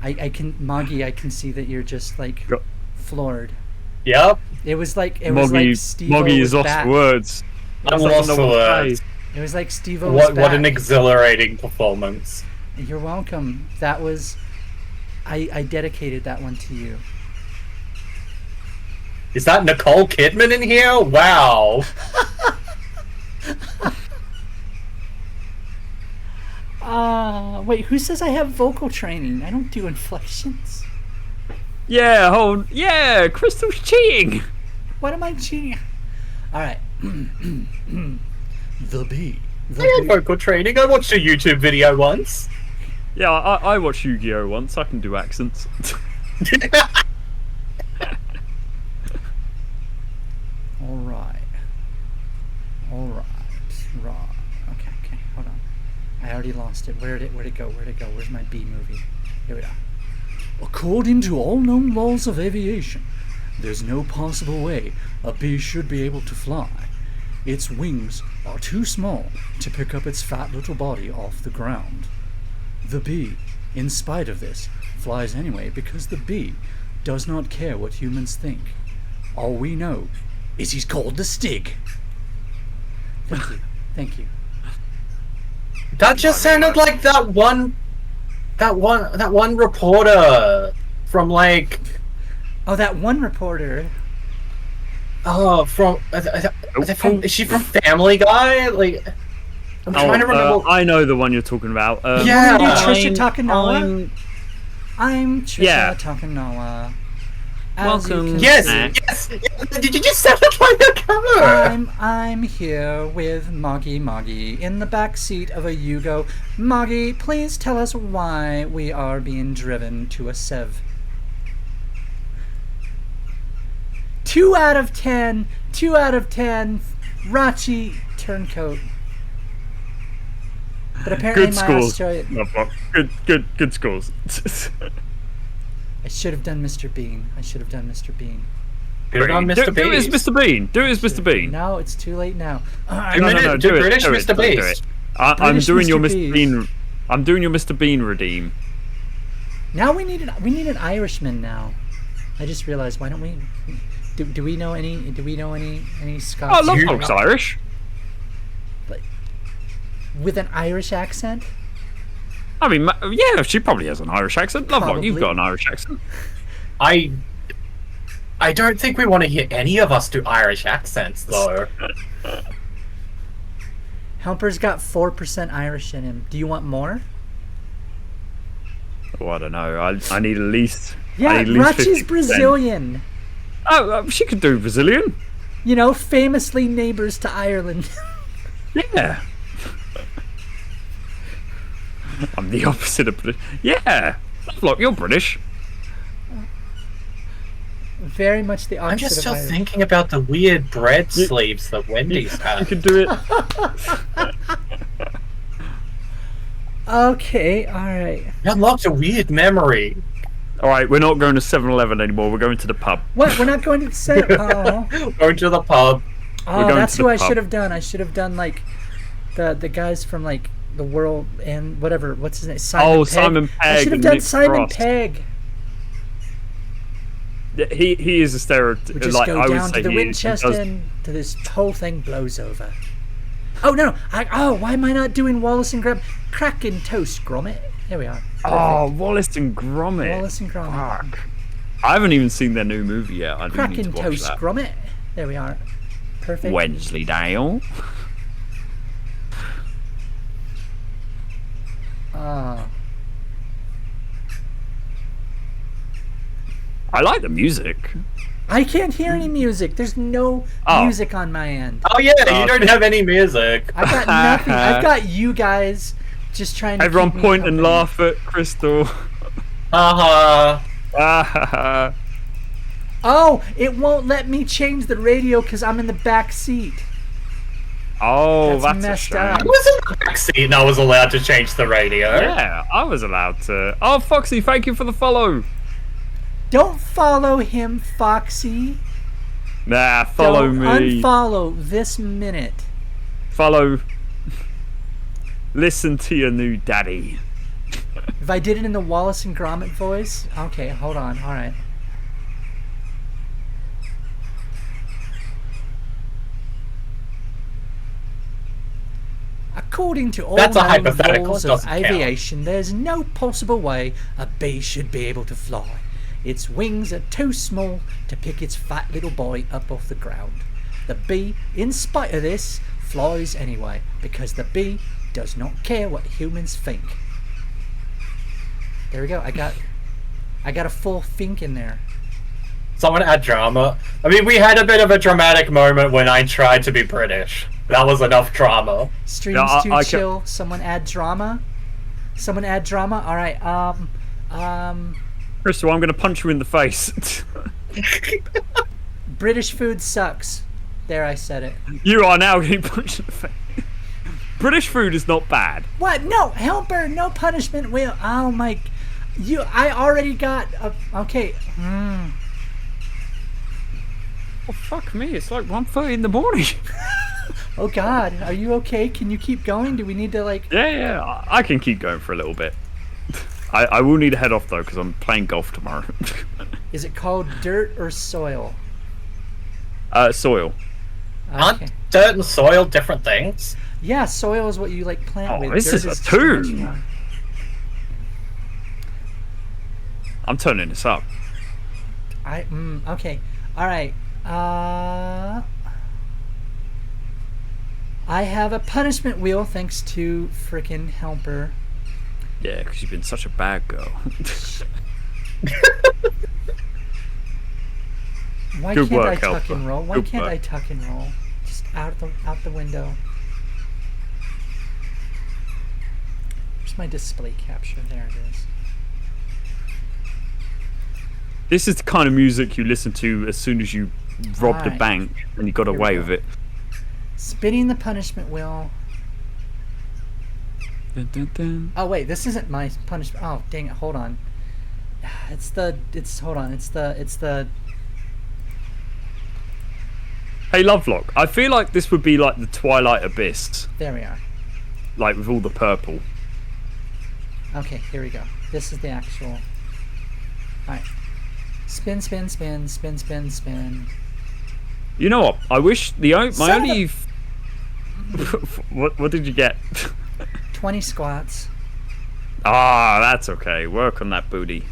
I can, Moggy. I can see that you're just like Go- floored. Yep. It was like Steve-O Moggy was is lost back. for words. I'm Doesn't lost know for what to words. say. It was like Steve-O was back. What an exhilarating performance. You're welcome. That was. I dedicated that one to you. Is that Nicole Kidman in here? Wow. Wait, who says I have vocal training? I don't do inflections. Yeah, Crystal's cheating. What am I cheating? Alright. The bee. I had vocal training. I watched a YouTube video once. Yeah, I watched Yu-Gi-Oh once. I can do accents. Alright. Right. Okay, hold on. I already lost it. Where'd it go? Where's my bee movie? Here we are. According to all known laws of aviation, there's no possible way a bee should be able to fly. Its wings are too small to pick up its fat little body off the ground. The bee, in spite of this, flies anyway because the bee does not care what humans think. All we know is he's called the Stig. Thank you. That just sounded like that one reporter from like. Oh, that one reporter. Oh, is she from Family Guy? Like, I'm trying to remember. I know the one you're talking about. Yeah. Trisha Takanawa. I'm Trisha Takanawa. As you Welcome. can Yes, see, yes. Did you just sound like a cover? I'm here with Moggy in the back seat of a Yugo. Moggy, please tell us why we are being driven to a Sev. 2 out of 10. Rachi Turncoat. But apparently Good my scores. Australia. No, good scores. I should have done Mr. Bean. Could have done Mr. Do it as Mr. Bean. Do it as Mr. Bean. No, it's too late now. No, do do it. British do it, Mr. do it. Beast. I'm British doing your Mr. Mr. Beast. Bean. I'm doing your Mr. Bean redeem. Now we need an Irishman now. I just realized, why don't we do we know any Scots? Oh, Lovelock's Irish. With an Irish accent? I mean, yeah, she probably has an Irish accent. Lovelock, you've got Probably. an Irish accent. I don't think we want to hear any of us do Irish accents, though. Helper's got 4% Irish in him. Do you want more? Oh, I don't know. I need at least. Yeah, I need at least Rachi's 50%. Brazilian. Oh, she could do Brazilian. You know, famously neighbors to Ireland. Yeah. I'm the opposite of British. Yeah. Lovelock, you're British. Very much the opposite I'm just of still Irish. thinking about the weird bread sleeves that Wendy's You had. could do it. Okay, alright. You unlocked a weird memory. All right, we're not going to 7-Eleven anymore. We're going to the pub. What? We're not going to say. Oh, Going to the pub. oh going that's to the who I pub. should have done. I should have done like the guys from like the world and whatever. What's his name? Simon Pegg. Simon I Pegg should have and done Nick Simon Frost. Pegg. He is a We stereotype. just Like go I would down say, to the he Winchester does. and to this whole thing blows over. Oh no! Why am I not doing Wallace and Gromit? Cracking toast, Gromit. There we are. Oh, Wallace and Gromit. Wallace and Gromit. Fuck. I haven't even seen their new movie yet. I do need Cracking to watch toast, that. Gromit. There we are. Perfect. Wensleydale. Ah. I like the music. I can't hear any music. There's no Oh. music on my end. Oh yeah, you don't have any music. I've got nothing. I've got you guys just trying to Everyone keep me point and company. laugh at Crystal. Uh-huh. Oh, it won't let me change the radio because I'm in the back seat. Oh, That's that's a messed shame. up. I was in the backseat and I was allowed to change the radio. Yeah, I was allowed to. Oh, Foxy, thank you for the follow. Don't follow him, Foxy. Nah, follow Don't me. Unfollow this minute. Follow. Listen to your new daddy. If I did it in the Wallace and Gromit voice, okay, hold on. All right. According to all That's a known hypothetical, rules it of doesn't count. aviation, there's no possible way a bee should be able to fly. Its wings are too small to pick its fat little body up off the ground. The bee, in spite of this, flies anyway, because the bee does not care what humans think. There we go. I got a full think in there. Someone add drama. I mean, we had a bit of a dramatic moment when I tried to be British. That was enough drama. Streams No, too chill. Someone add drama. Someone add drama. All right. Crystal, I'm going to punch you in the face. British food sucks. There, I said it. You are now getting punched in the face. British food is not bad. What? No, helper, no punishment. Will. Oh my. I already got. Okay. Oh, fuck me. It's like 1:30 in the morning. Oh God, are you okay? Can you keep going? Do we need to like? Yeah, I can keep going for a little bit. I will need to head off though because I'm playing golf tomorrow. Is it called dirt or soil? Soil. Okay. Aren't dirt and soil different things? Yeah, soil is what you like plant Oh, with. this Dirt is a just two. what you want. I'm turning this up. Okay. All right. I have a punishment wheel thanks to frickin' helper. Yeah, because you've been such a bad girl. Why Good can't work, I tuck helper. and roll? Why Good can't work. I tuck and roll? Just out the window. Where's my display capture? There it is. This is the kind of music you listen to as soon as you robbed a Right. bank and you got we away go. with it. Spinning the punishment wheel. Dun, dun, dun. Oh wait, this isn't my punishment. Oh dang it! Hold on. Hold on. It's the. Hey, Lovelock, I feel like this would be like the Twilight Abyss, There we are. like with all the purple. Okay, here we go. This is the actual. All right. Spin, spin, spin, spin, spin, spin. You know what? I wish my Son of only. What did you get? 20 squats. Ah, that's okay. Work on that booty.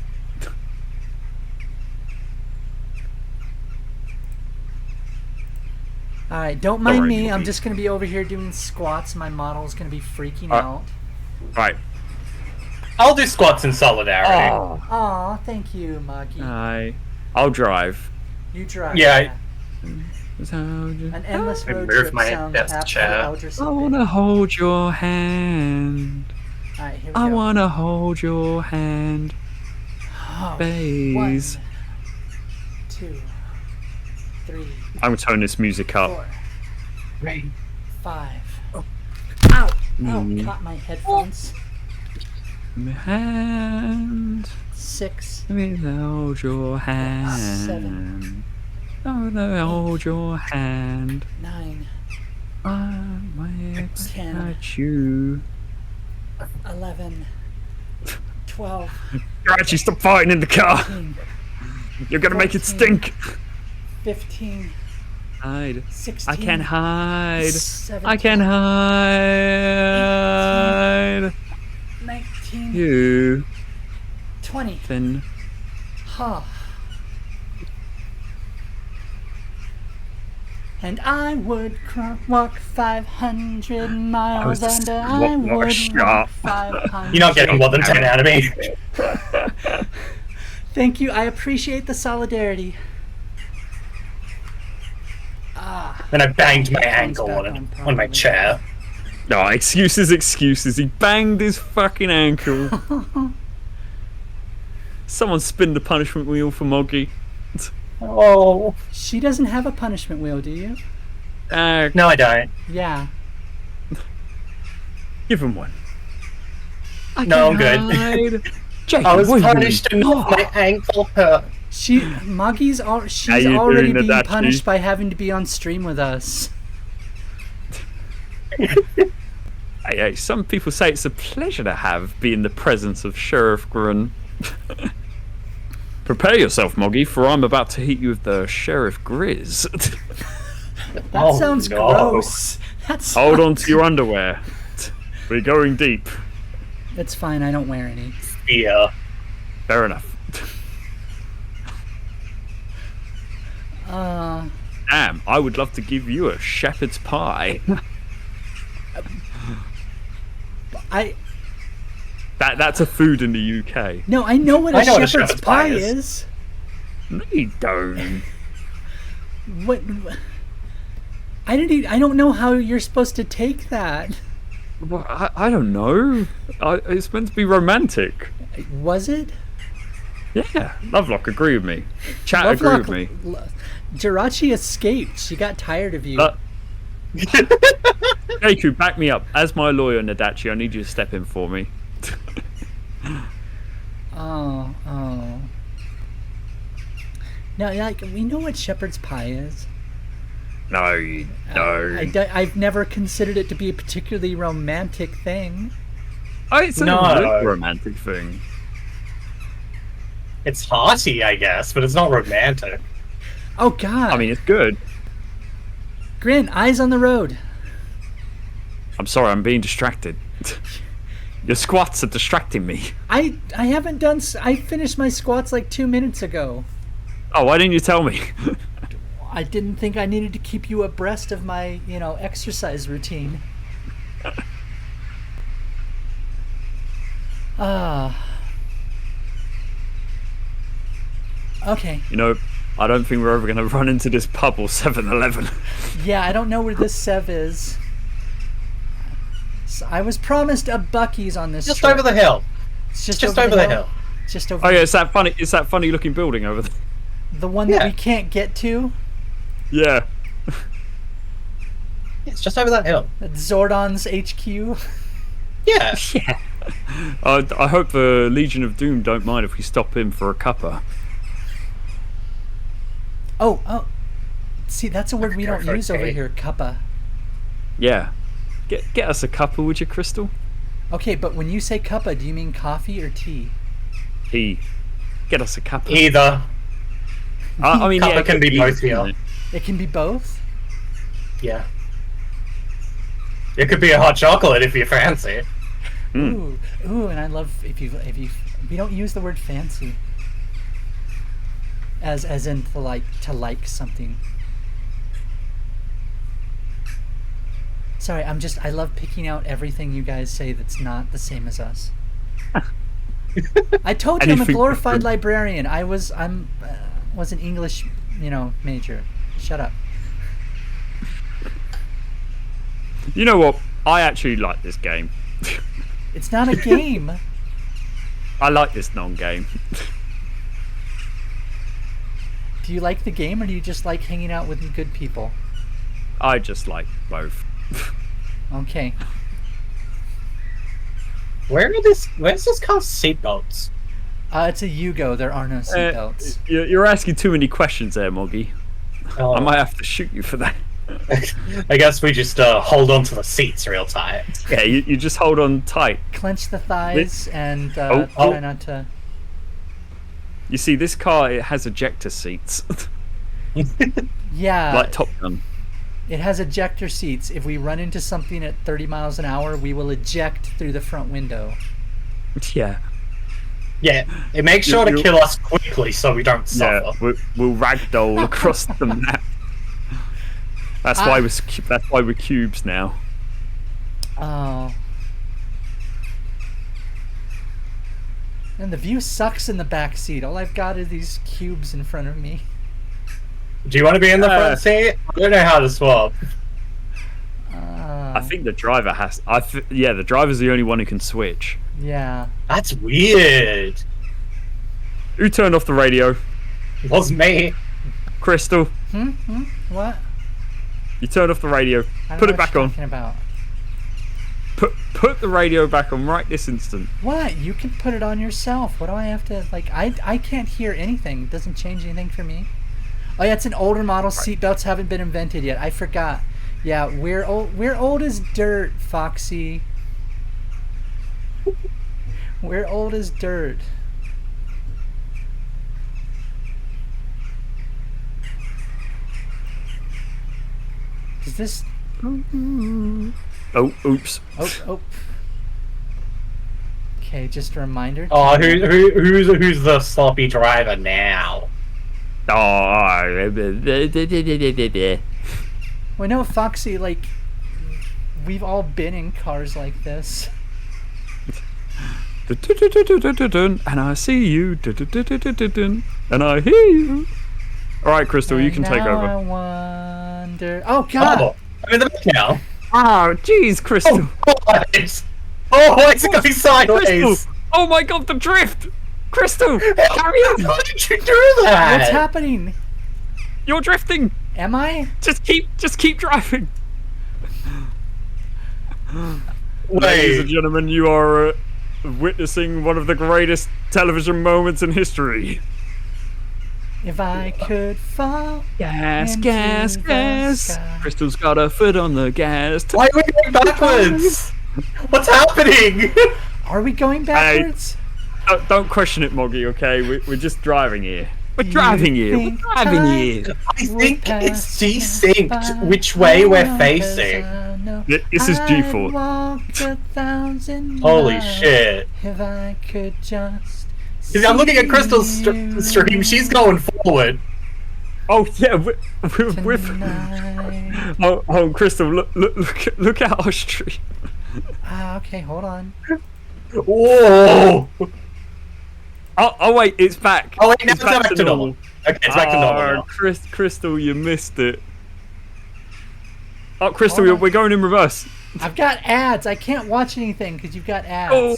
All right, don't mind worry, me. you'll I'm be- just gonna be over here doing squats. My model's gonna be freaking out. Right. I'll do squats in solidarity. Oh. Aw, thank you, Muggy. I'll drive. You drive. Yeah, An endless I road moved trip my sounds desk apt for chair. Eldris I and wanna Vinny. hold your hand. All right, here we I go. wanna hold your hand, Oh, babe. 1, 2, 3, I'm gonna turn this music up. 4, Right. 5. Ow! Ow! Mm. Caught my headphones. My hand. 6. Let me hold your hand. 7. I wanna hold your hand. 9. I might 10. touch you. 11. 12. Archie, stop fighting in the car. 13. You're gonna make it 14. stink. 15. Hide. 16. I can hide. 17. I can hide. 19. You 20. then. Huh. And I would walk 500 miles and I what a would shot. walk 500. You're not getting more than 10 out of me. Thank you. I appreciate the solidarity. Then I banged my Headphones ankle back on on my properly. chair. No, excuses, excuses. He banged his fucking ankle. Someone spin the punishment wheel for Moggy. Oh. She doesn't have a punishment wheel, do you? No, I don't. Yeah. Give him one. No, I'm good. Hide. Jake, I was what are you punished doing? enough. My ankle hurt. She's How you already doing, being Adachi? punished by having to be on stream with us. Hey, some people say it's a pleasure to have be in the presence of Sheriff Grun. Prepare yourself, Moggy, for I'm about to hit you with the Sheriff Grizz. That sounds gross. Hold on to your underwear. We're going deep. It's fine. I don't wear any. Yeah. Fair enough. Damn, I would love to give you a shepherd's pie. That's a food in the UK. No, I know what a shepherd's pie is. No, you don't. What? I don't know how you're supposed to take that. Well, I don't know. It's meant to be romantic. Was it? Yeah, Lovelock, agree with me. Chat, agree with me. Jirachi escaped. She got tired of you. Deku, back me up. As my lawyer, Nadachi, I need you to step in for me. Oh. No, like, we know what shepherd's pie is. No, you don't. I've never considered it to be a particularly romantic thing. It's a really romantic thing. It's hearty, I guess, but it's not romantic. Oh, God. I mean, it's good. Grin, eyes on the road. I'm sorry, I'm being distracted. Your squats are distracting me. I haven't done... I finished my squats like 2 minutes ago. Oh, why didn't you tell me? I didn't think I needed to keep you abreast of my, exercise routine. Okay. I don't think we're ever going to run into this pub or 7-Eleven. Yeah, I don't know where this Sev is. So I was promised a Buc-ee's on this Just trip. over the hill. It's just over the hill. Just over. Oh yeah, it's that funny looking building over there. The one that we can't get to. Yeah. It's just over that hill. That's Zordon's HQ. Yeah. Yeah. I hope the Legion of Doom don't mind if we stop in for a cuppa. Oh. See, that's a word we don't use over here, cuppa. Yeah. Get us a cuppa, would you, Crystal? Okay, but when you say cuppa, do you mean coffee or tea? Tea. Get us a cuppa. Either. I mean, cuppa can be both here. It can be both? Yeah. It could be a hot chocolate if you fancy. Ooh, and I love if you we don't use the word fancy as in to like something. Sorry, I love picking out everything you guys say that's not the same as us. I told you I'm a glorified librarian. I'm an English, major. Shut up. You know what? I actually like this game. It's not a game. I like this non-game. Do you like the game, or do you just like hanging out with good people? I just like both. Okay. Where's this car's seatbelts? It's a Yugo. There are no seatbelts. You're asking too many questions there, Moggy. Oh. I might have to shoot you for that. I guess we just hold on to the seats real tight. Yeah, you just hold on tight. Clench the thighs and try not to... You see, this car, it has ejector seats. Yeah. Like Top Gun. It has ejector seats. If we run into something at 30 miles an hour, we will eject through the front window. Yeah. Yeah, it makes sure to kill us quickly so we don't suffer. Yeah, we'll ragdoll across the map. That's why we're cubes now. Oh. And the view sucks in the back seat. All I've got are these cubes in front of me. Do you want to be in the front seat? I don't know how to swap. I think the driver has. The driver's the only one who can switch. Yeah. That's weird. Who turned off the radio? It wasn't me. Crystal. What? You turned off the radio. I don't Put know it back what you're on. talking about. Put the radio back on right this instant. What? You can put it on yourself. What do I have to I can't hear anything. It doesn't change anything for me. Oh yeah, it's an older model. Seatbelts haven't been invented yet. I forgot. Yeah, we're old as dirt, Foxy. We're old as dirt. Is this? Oh, oops. Oh. Okay, just a reminder. Oh, who's the sloppy driver now? Oh, Well, no, Foxy, like, we've all been in cars like this. and I see you, and I hear you. All right, Crystal, you can take Now I over. wonder. Oh God! Oh, I'm in the back now. Oh, jeez, Crystal. What? Oh, why is it going sideways? Crystal! Oh my God, the drift! Crystal, carry on! How did you do that? What's happening? You're drifting. Am I? Just keep driving. Wait. Ladies and gentlemen, you are witnessing one of the greatest television moments in history. If I could fall. Gas, into gas, the gas. sky. Crystal's got her foot on the gas. Why are we going backwards? What's happening? Are we going backwards? Don't question it, Moggy, okay? We're just driving here. We're driving here. We're think driving time here. I think it's desynced which way we're facing. This is G4. Holy shit. If I could just. I'm looking at Crystal's stream, she's going forward. Oh yeah, we're Tonight. oh, Crystal, look at our stream. Okay, hold on. Whoa! Oh wait, it's back. Oh wait, now it's it's back to normal. Okay, it's back to normal now. Crystal, you missed it. Oh, Crystal, Hold on. we're going in reverse. I've got ads. I can't watch anything because you've got ads. Oh.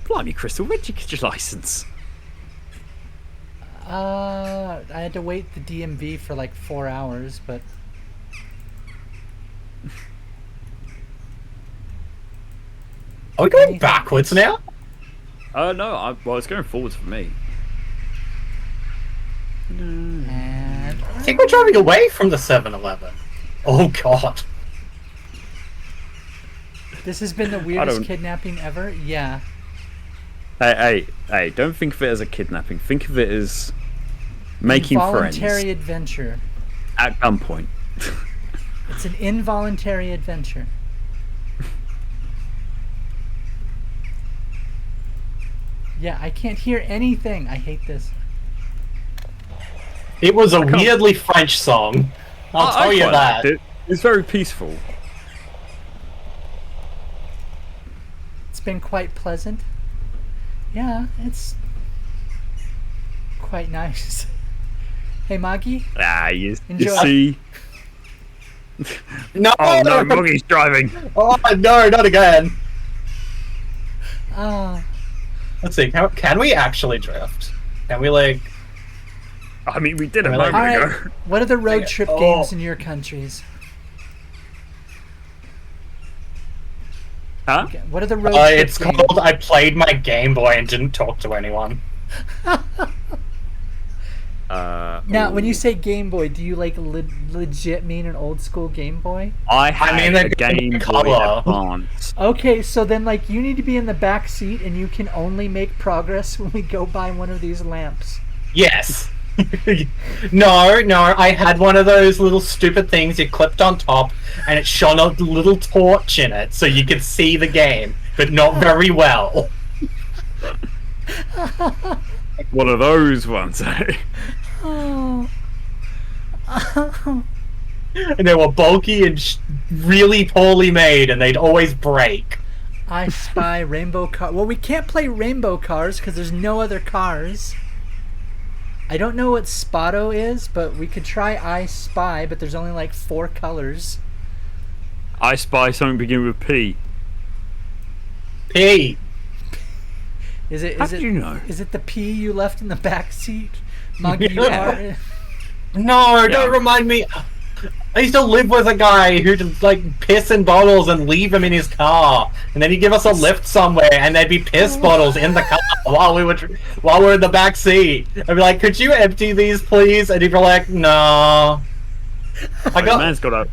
Blimey, Crystal, where'd you get your license? I had to wait the DMV for like 4 hours, but Are we going backwards now? No, well, it's going forwards for me. and I think we're driving away from the 7-Eleven. Oh god. this has been the weirdest kidnapping ever. Yeah. Hey, don't think of it as a kidnapping. Think of it as making friends Involuntary adventure. at gunpoint. It's an involuntary adventure. Yeah, I can't hear anything. I hate this. It was a weirdly French song. I'll tell you quite that. liked it. It's very peaceful. It's been quite pleasant. Yeah, it's quite nice. Hey, Maggie. You Enjoy. see. No! Oh no, Muggy's driving. Oh no, not again. Oh, Let's see, can we actually drift? Can we like... I mean, we did a Really? moment all right. ago. What are the road trip Oh. games in your countries? Huh? Okay, what are the road trip it's games? called I played my Game Boy and didn't talk to anyone. Now, when you say Game Boy, do you like legit mean an old school Game Boy? I had mean, a the Game Boy color. Advance. Okay, so then like you need to be in the back seat and you can only make progress when we go by one of these lamps. Yes. No, I had one of those little stupid things you clipped on top and it shone a little torch in it so you could see the game, but not very well. One of those ones, eh? Oh. And they were bulky and really poorly made and they'd always break. I Spy Rainbow Car. Well, we can't play Rainbow Cars because there's no other cars. I don't know what Spotto is, but we could try I Spy, but there's only like 4 colors. I spy something beginning with P. P. Is it? How Is did it? you know? Is it the P you left in the back seat? Maggie, you are. No, Yeah. don't remind me. I used to live with a guy who'd like piss in bottles and leave them in his car, and then he'd give us a lift somewhere, and there'd be piss bottles in the car while we were in the back seat. I'd be like, "Could you empty these, please?" And he'd be like, "No." Man's got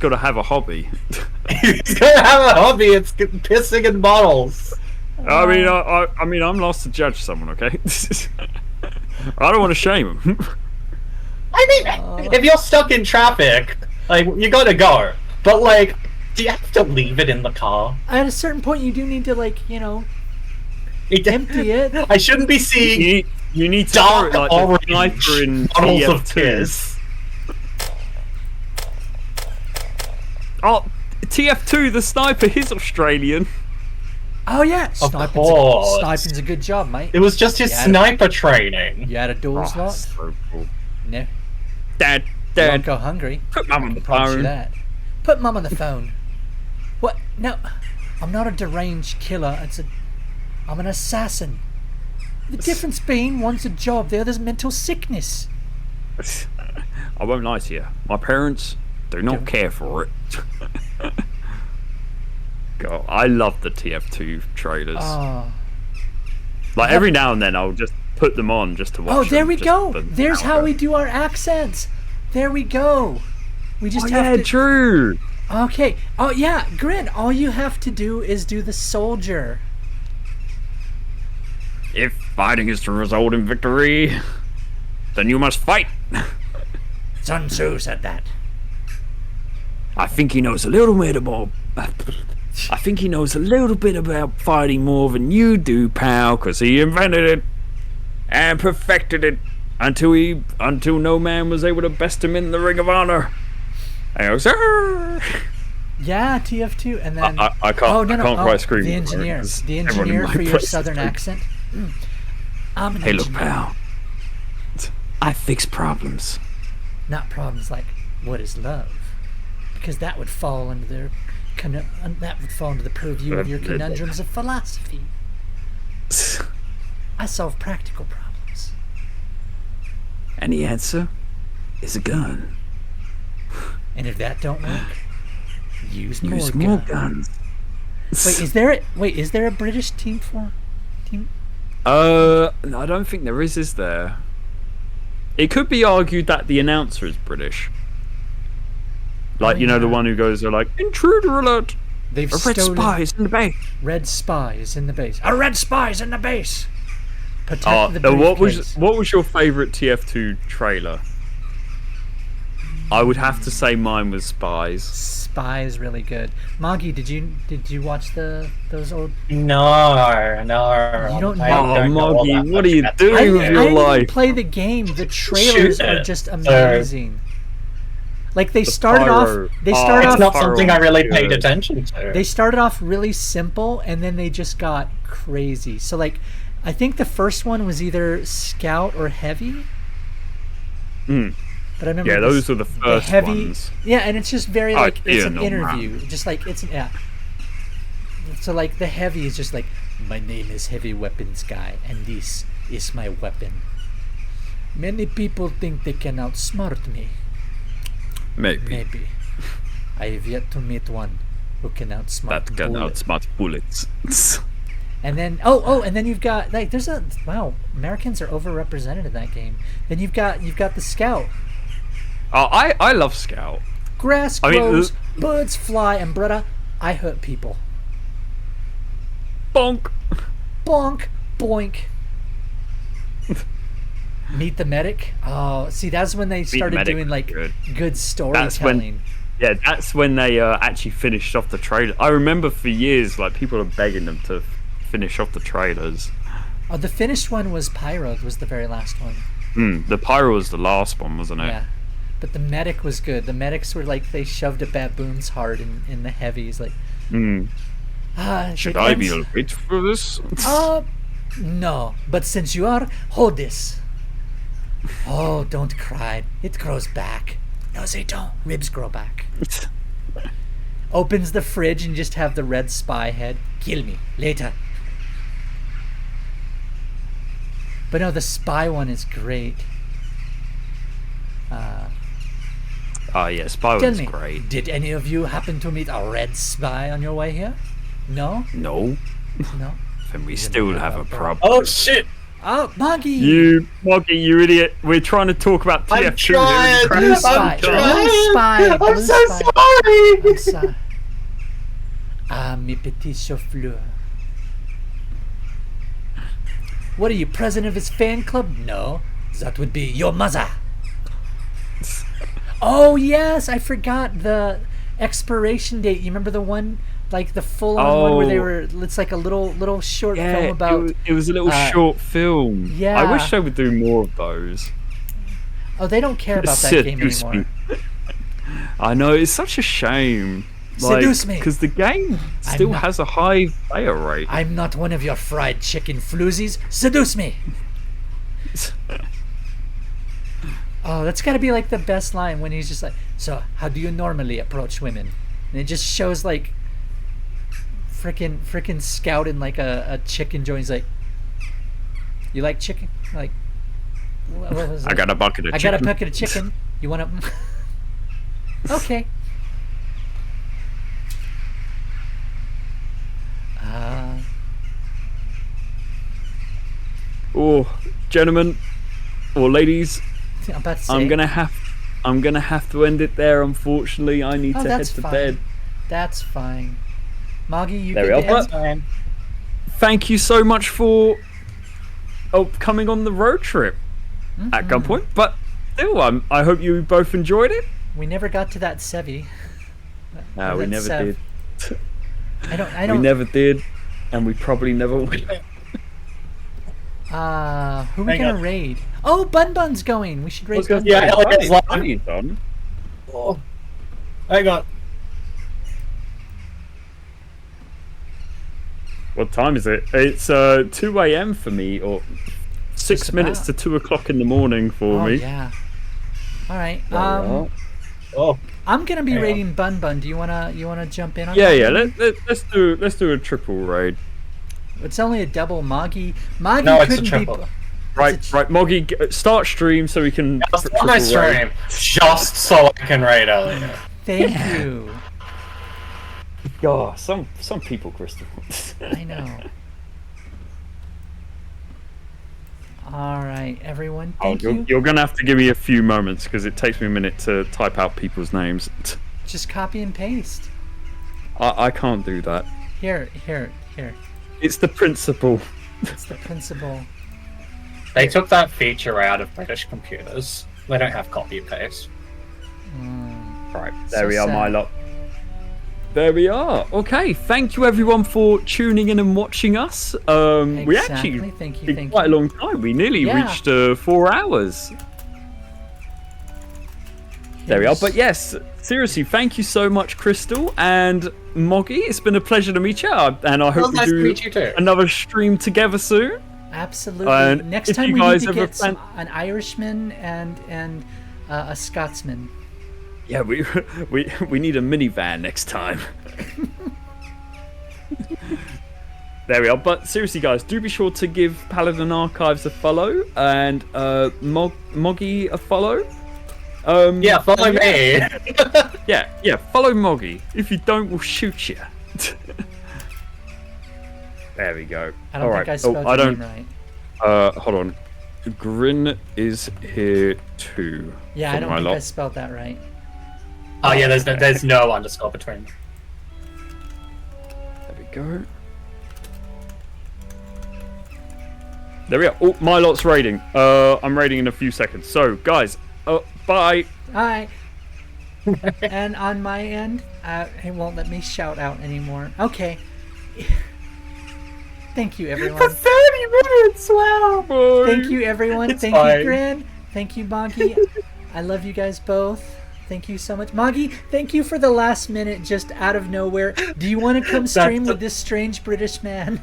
to have a hobby. He's gonna have a hobby. It's pissing in bottles. I mean, I'm lost to judge someone. Okay, I don't want to shame him. I mean, if you're stuck in traffic, like you gotta go. But like, do you have to leave it in the car? At a certain point, you do need to empty it. I shouldn't be seeing You need to dark throw it, orange the sniper in bottles of TF2. piss. Oh, TF2, the sniper, he's Australian. Oh yeah, Of course. sniping's a good job, mate. It was just his Yeah. sniper training. You had a dual slot? So cool. No. Dad, Don't go hungry. put mum on the Promise you phone. that. Put mum on the phone. What? No, I'm not a deranged killer. I'm an assassin. The difference being one's a job, the other's mental sickness. I won't lie to you. My parents do not care for it. God, I love the TF2 trailers. Oh. Like every now and then, I'll just put them on just to watch. Oh, there them, we just go. for There's how we do our accents. There we go. We just have to. True. Okay. Oh yeah, Grin. All you have to do is do the soldier. If fighting is to result in victory, then you must fight. Sun Tzu said that. I think he knows a little bit about. I think he knows a little bit about fighting more than you do, pal, because he invented it and perfected it until no man was able to best him in the Ring of Honor. And he goes, "Sir." Yeah, TF2, and then I can't. Oh no, no, I can't quite scream. the for it, engineer, 'cause the everyone in engineer my for your place is southern like, accent. I'm an Hey, look, engineer. pal. I fix problems. Not problems like what is love, because that would fall under their that would fall under the purview of your conundrums of philosophy. I solve practical problems. And the answer is a gun. And if that don't work, use Use more more guns. guns. Wait, is there a British team? I don't think there is there? It could be argued that the announcer is British. Like, you know, the one who goes, they're like, intruder alert! They've A red stolen spy is in the base. red spies in the base. A red spy's in the base. Protect the What briefcase. was your favourite TF2 trailer? I would have to say mine was Spies. Spy is really good. Moggy, did you watch those old? No. You don't I know. don't know all Moggy, that what much are you about doing I with didn't your even life? play the game. The trailers Shoot are it. just amazing. Like they started pyro. off. They Oh, started It's off. not something I really paid Good. attention to. They started off really simple, and then they just got crazy. So like, I think the first one was either Scout or Heavy. Mm. But I remember Yeah, those were the the first Heavy. ones. Yeah, and it's just very like it's yeah, an no, interview. Just like it's an yeah. So like the Heavy is just like, my name is Heavy Weapons Guy, and this is my weapon. Many people think they can outsmart me. Maybe. Maybe. I have yet to meet one who can outsmart That can bullets. outsmart bullets. And then and then you've got like Americans are overrepresented in that game. Then you've got the Scout. I love Scout. Grass I mean, grows, birds fly, and brother, I hurt people. Bonk. Bonk, boink. Meet the Medic. Oh, see, that's when they started Medic doing like was good storytelling. That's when they actually finished off the trailer. I remember for years, like, people are begging them to finish off the trailers. Oh, the finished one was Pyro. Was the very last one. The Pyro was the last one, wasn't it? Yeah. But the Medic was good. The Medics were like, they shoved a baboon's heart in the Heavies. Like, Should it I be ends- a bit for this? No. But since you are, hold this. Oh, don't cry. It grows back. No, they don't. Ribs grow back. Opens the fridge and just have the red spy head. Kill me. Later. But no, the spy one is great. Oh yeah, Spy Tell was me, great. did any of you happen to meet a red spy on your way here? No? No, No? then we still have a problem. Oh shit! Oh, Moggy! You, Moggy, you idiot! We're trying to talk about I'm TF2. trying. Blue spy, I'm trying. blue spy, I'm blue so spy. sorry. I'm sorry. Ah, mes petits chauffeurs. What are you, president of his fan club? No, that would be your mother. Oh yes, I forgot the expiration date. You remember the one, like the full-on one where they were? It's like a little short film about. it was a little short film. yeah. I wish they would do more of those. Oh, they don't care about that game Seduce anymore. me. I know, it's such a shame. Seduce me. Because the game still not- has a high failure rate. I'm not one of your fried chicken floozies. Seduce me. Oh, that's got to be like the best line when he's just like, so how do you normally approach women? And it just shows like freaking Scout in like a chicken joint. He's like, you like chicken? Like, what was it? I got a bucket of I chicken. got a bucket of chicken. You want to? Okay. Oh, gentlemen or ladies, I'm about to say. I'm gonna have to end it there. Unfortunately, I need Oh, to head that's to fine. bed. That's fine. Moggy, you There we get are, to but- end. Thank you so much for coming on the road trip at gunpoint. But still, I hope you both enjoyed it. We never got to that Sevi. No, Or we that never Sev. did. I We don't. never did, and we probably never will. Who are we Hang gonna on. raid? Oh, Bun Bun's going. We should raid Bun Yeah, Bun. Elliot's live. Funny's on. Oh. Hang on. What time is it? It's 2 a.m. for me, or 6 Just minutes about. to 2 o'clock in the morning for Oh me. yeah. All right. There we are. Oh. I'm gonna be Hang on. raiding Bun Bun. Do you wanna jump in on Yeah, that? yeah. one? Let's do a triple raid. It's only a double. Moggy no, No, it's a couldn't triple. be. Right, right. Moggy, start stream so we can. I'll start my triple raid. stream just so I can raid Elliot. Thank you. Oh, some people, Crystal. I know. All right, everyone. Thank you. You're gonna have to give me a few moments because it takes me a minute to type out people's names. Just copy and paste. I can't do that. Here. It's the principle. It's the principle. They took that feature out of British computers. They don't have copy and paste. Right, So there we are, sad. my lot. There we are. Okay, thank you everyone for tuning in and watching us. We actually Exactly. Thank you. did Thank quite you. a long time. We nearly Yeah. reached 4 hours. There we are. Yes. But yes, seriously, thank you so much, Crystal and Moggy. It's been a pleasure to meet you, and I hope Well, we nice to do meet you too. another stream together soon. Absolutely. And Next if time you we guys need to ever get an Irishman and a Scotsman. Yeah, we need a minivan next time. There we are. But seriously, guys, do be sure to give Paladin Archives a follow and Moggy a follow. Yeah, follow me. Yeah, follow Moggy. If you don't, we'll shoot you. There we go. I don't All think right. I spelled I your don't. name right. Hold on. Grin is here too. Yeah, for I don't my think lot. I spelled that right. Oh yeah, there's no underscore between them. There we go. There we are. Oh, my lot's raiding. I'm raiding in a few seconds. So, guys, bye. All right. And on my end, it won't let me shout out anymore. Okay. Thank you, everyone. 30 minutes, wow. Bye. Thank you, everyone. It's Thank fine. you, Gran. Thank you, Moggy. I love you guys both. Thank you so much. Moggy, thank you for the last minute, just out of nowhere. Do you want to come stream with this strange British man?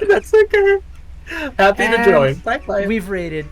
That's okay. Happy to And join. Bye bye. We've raided.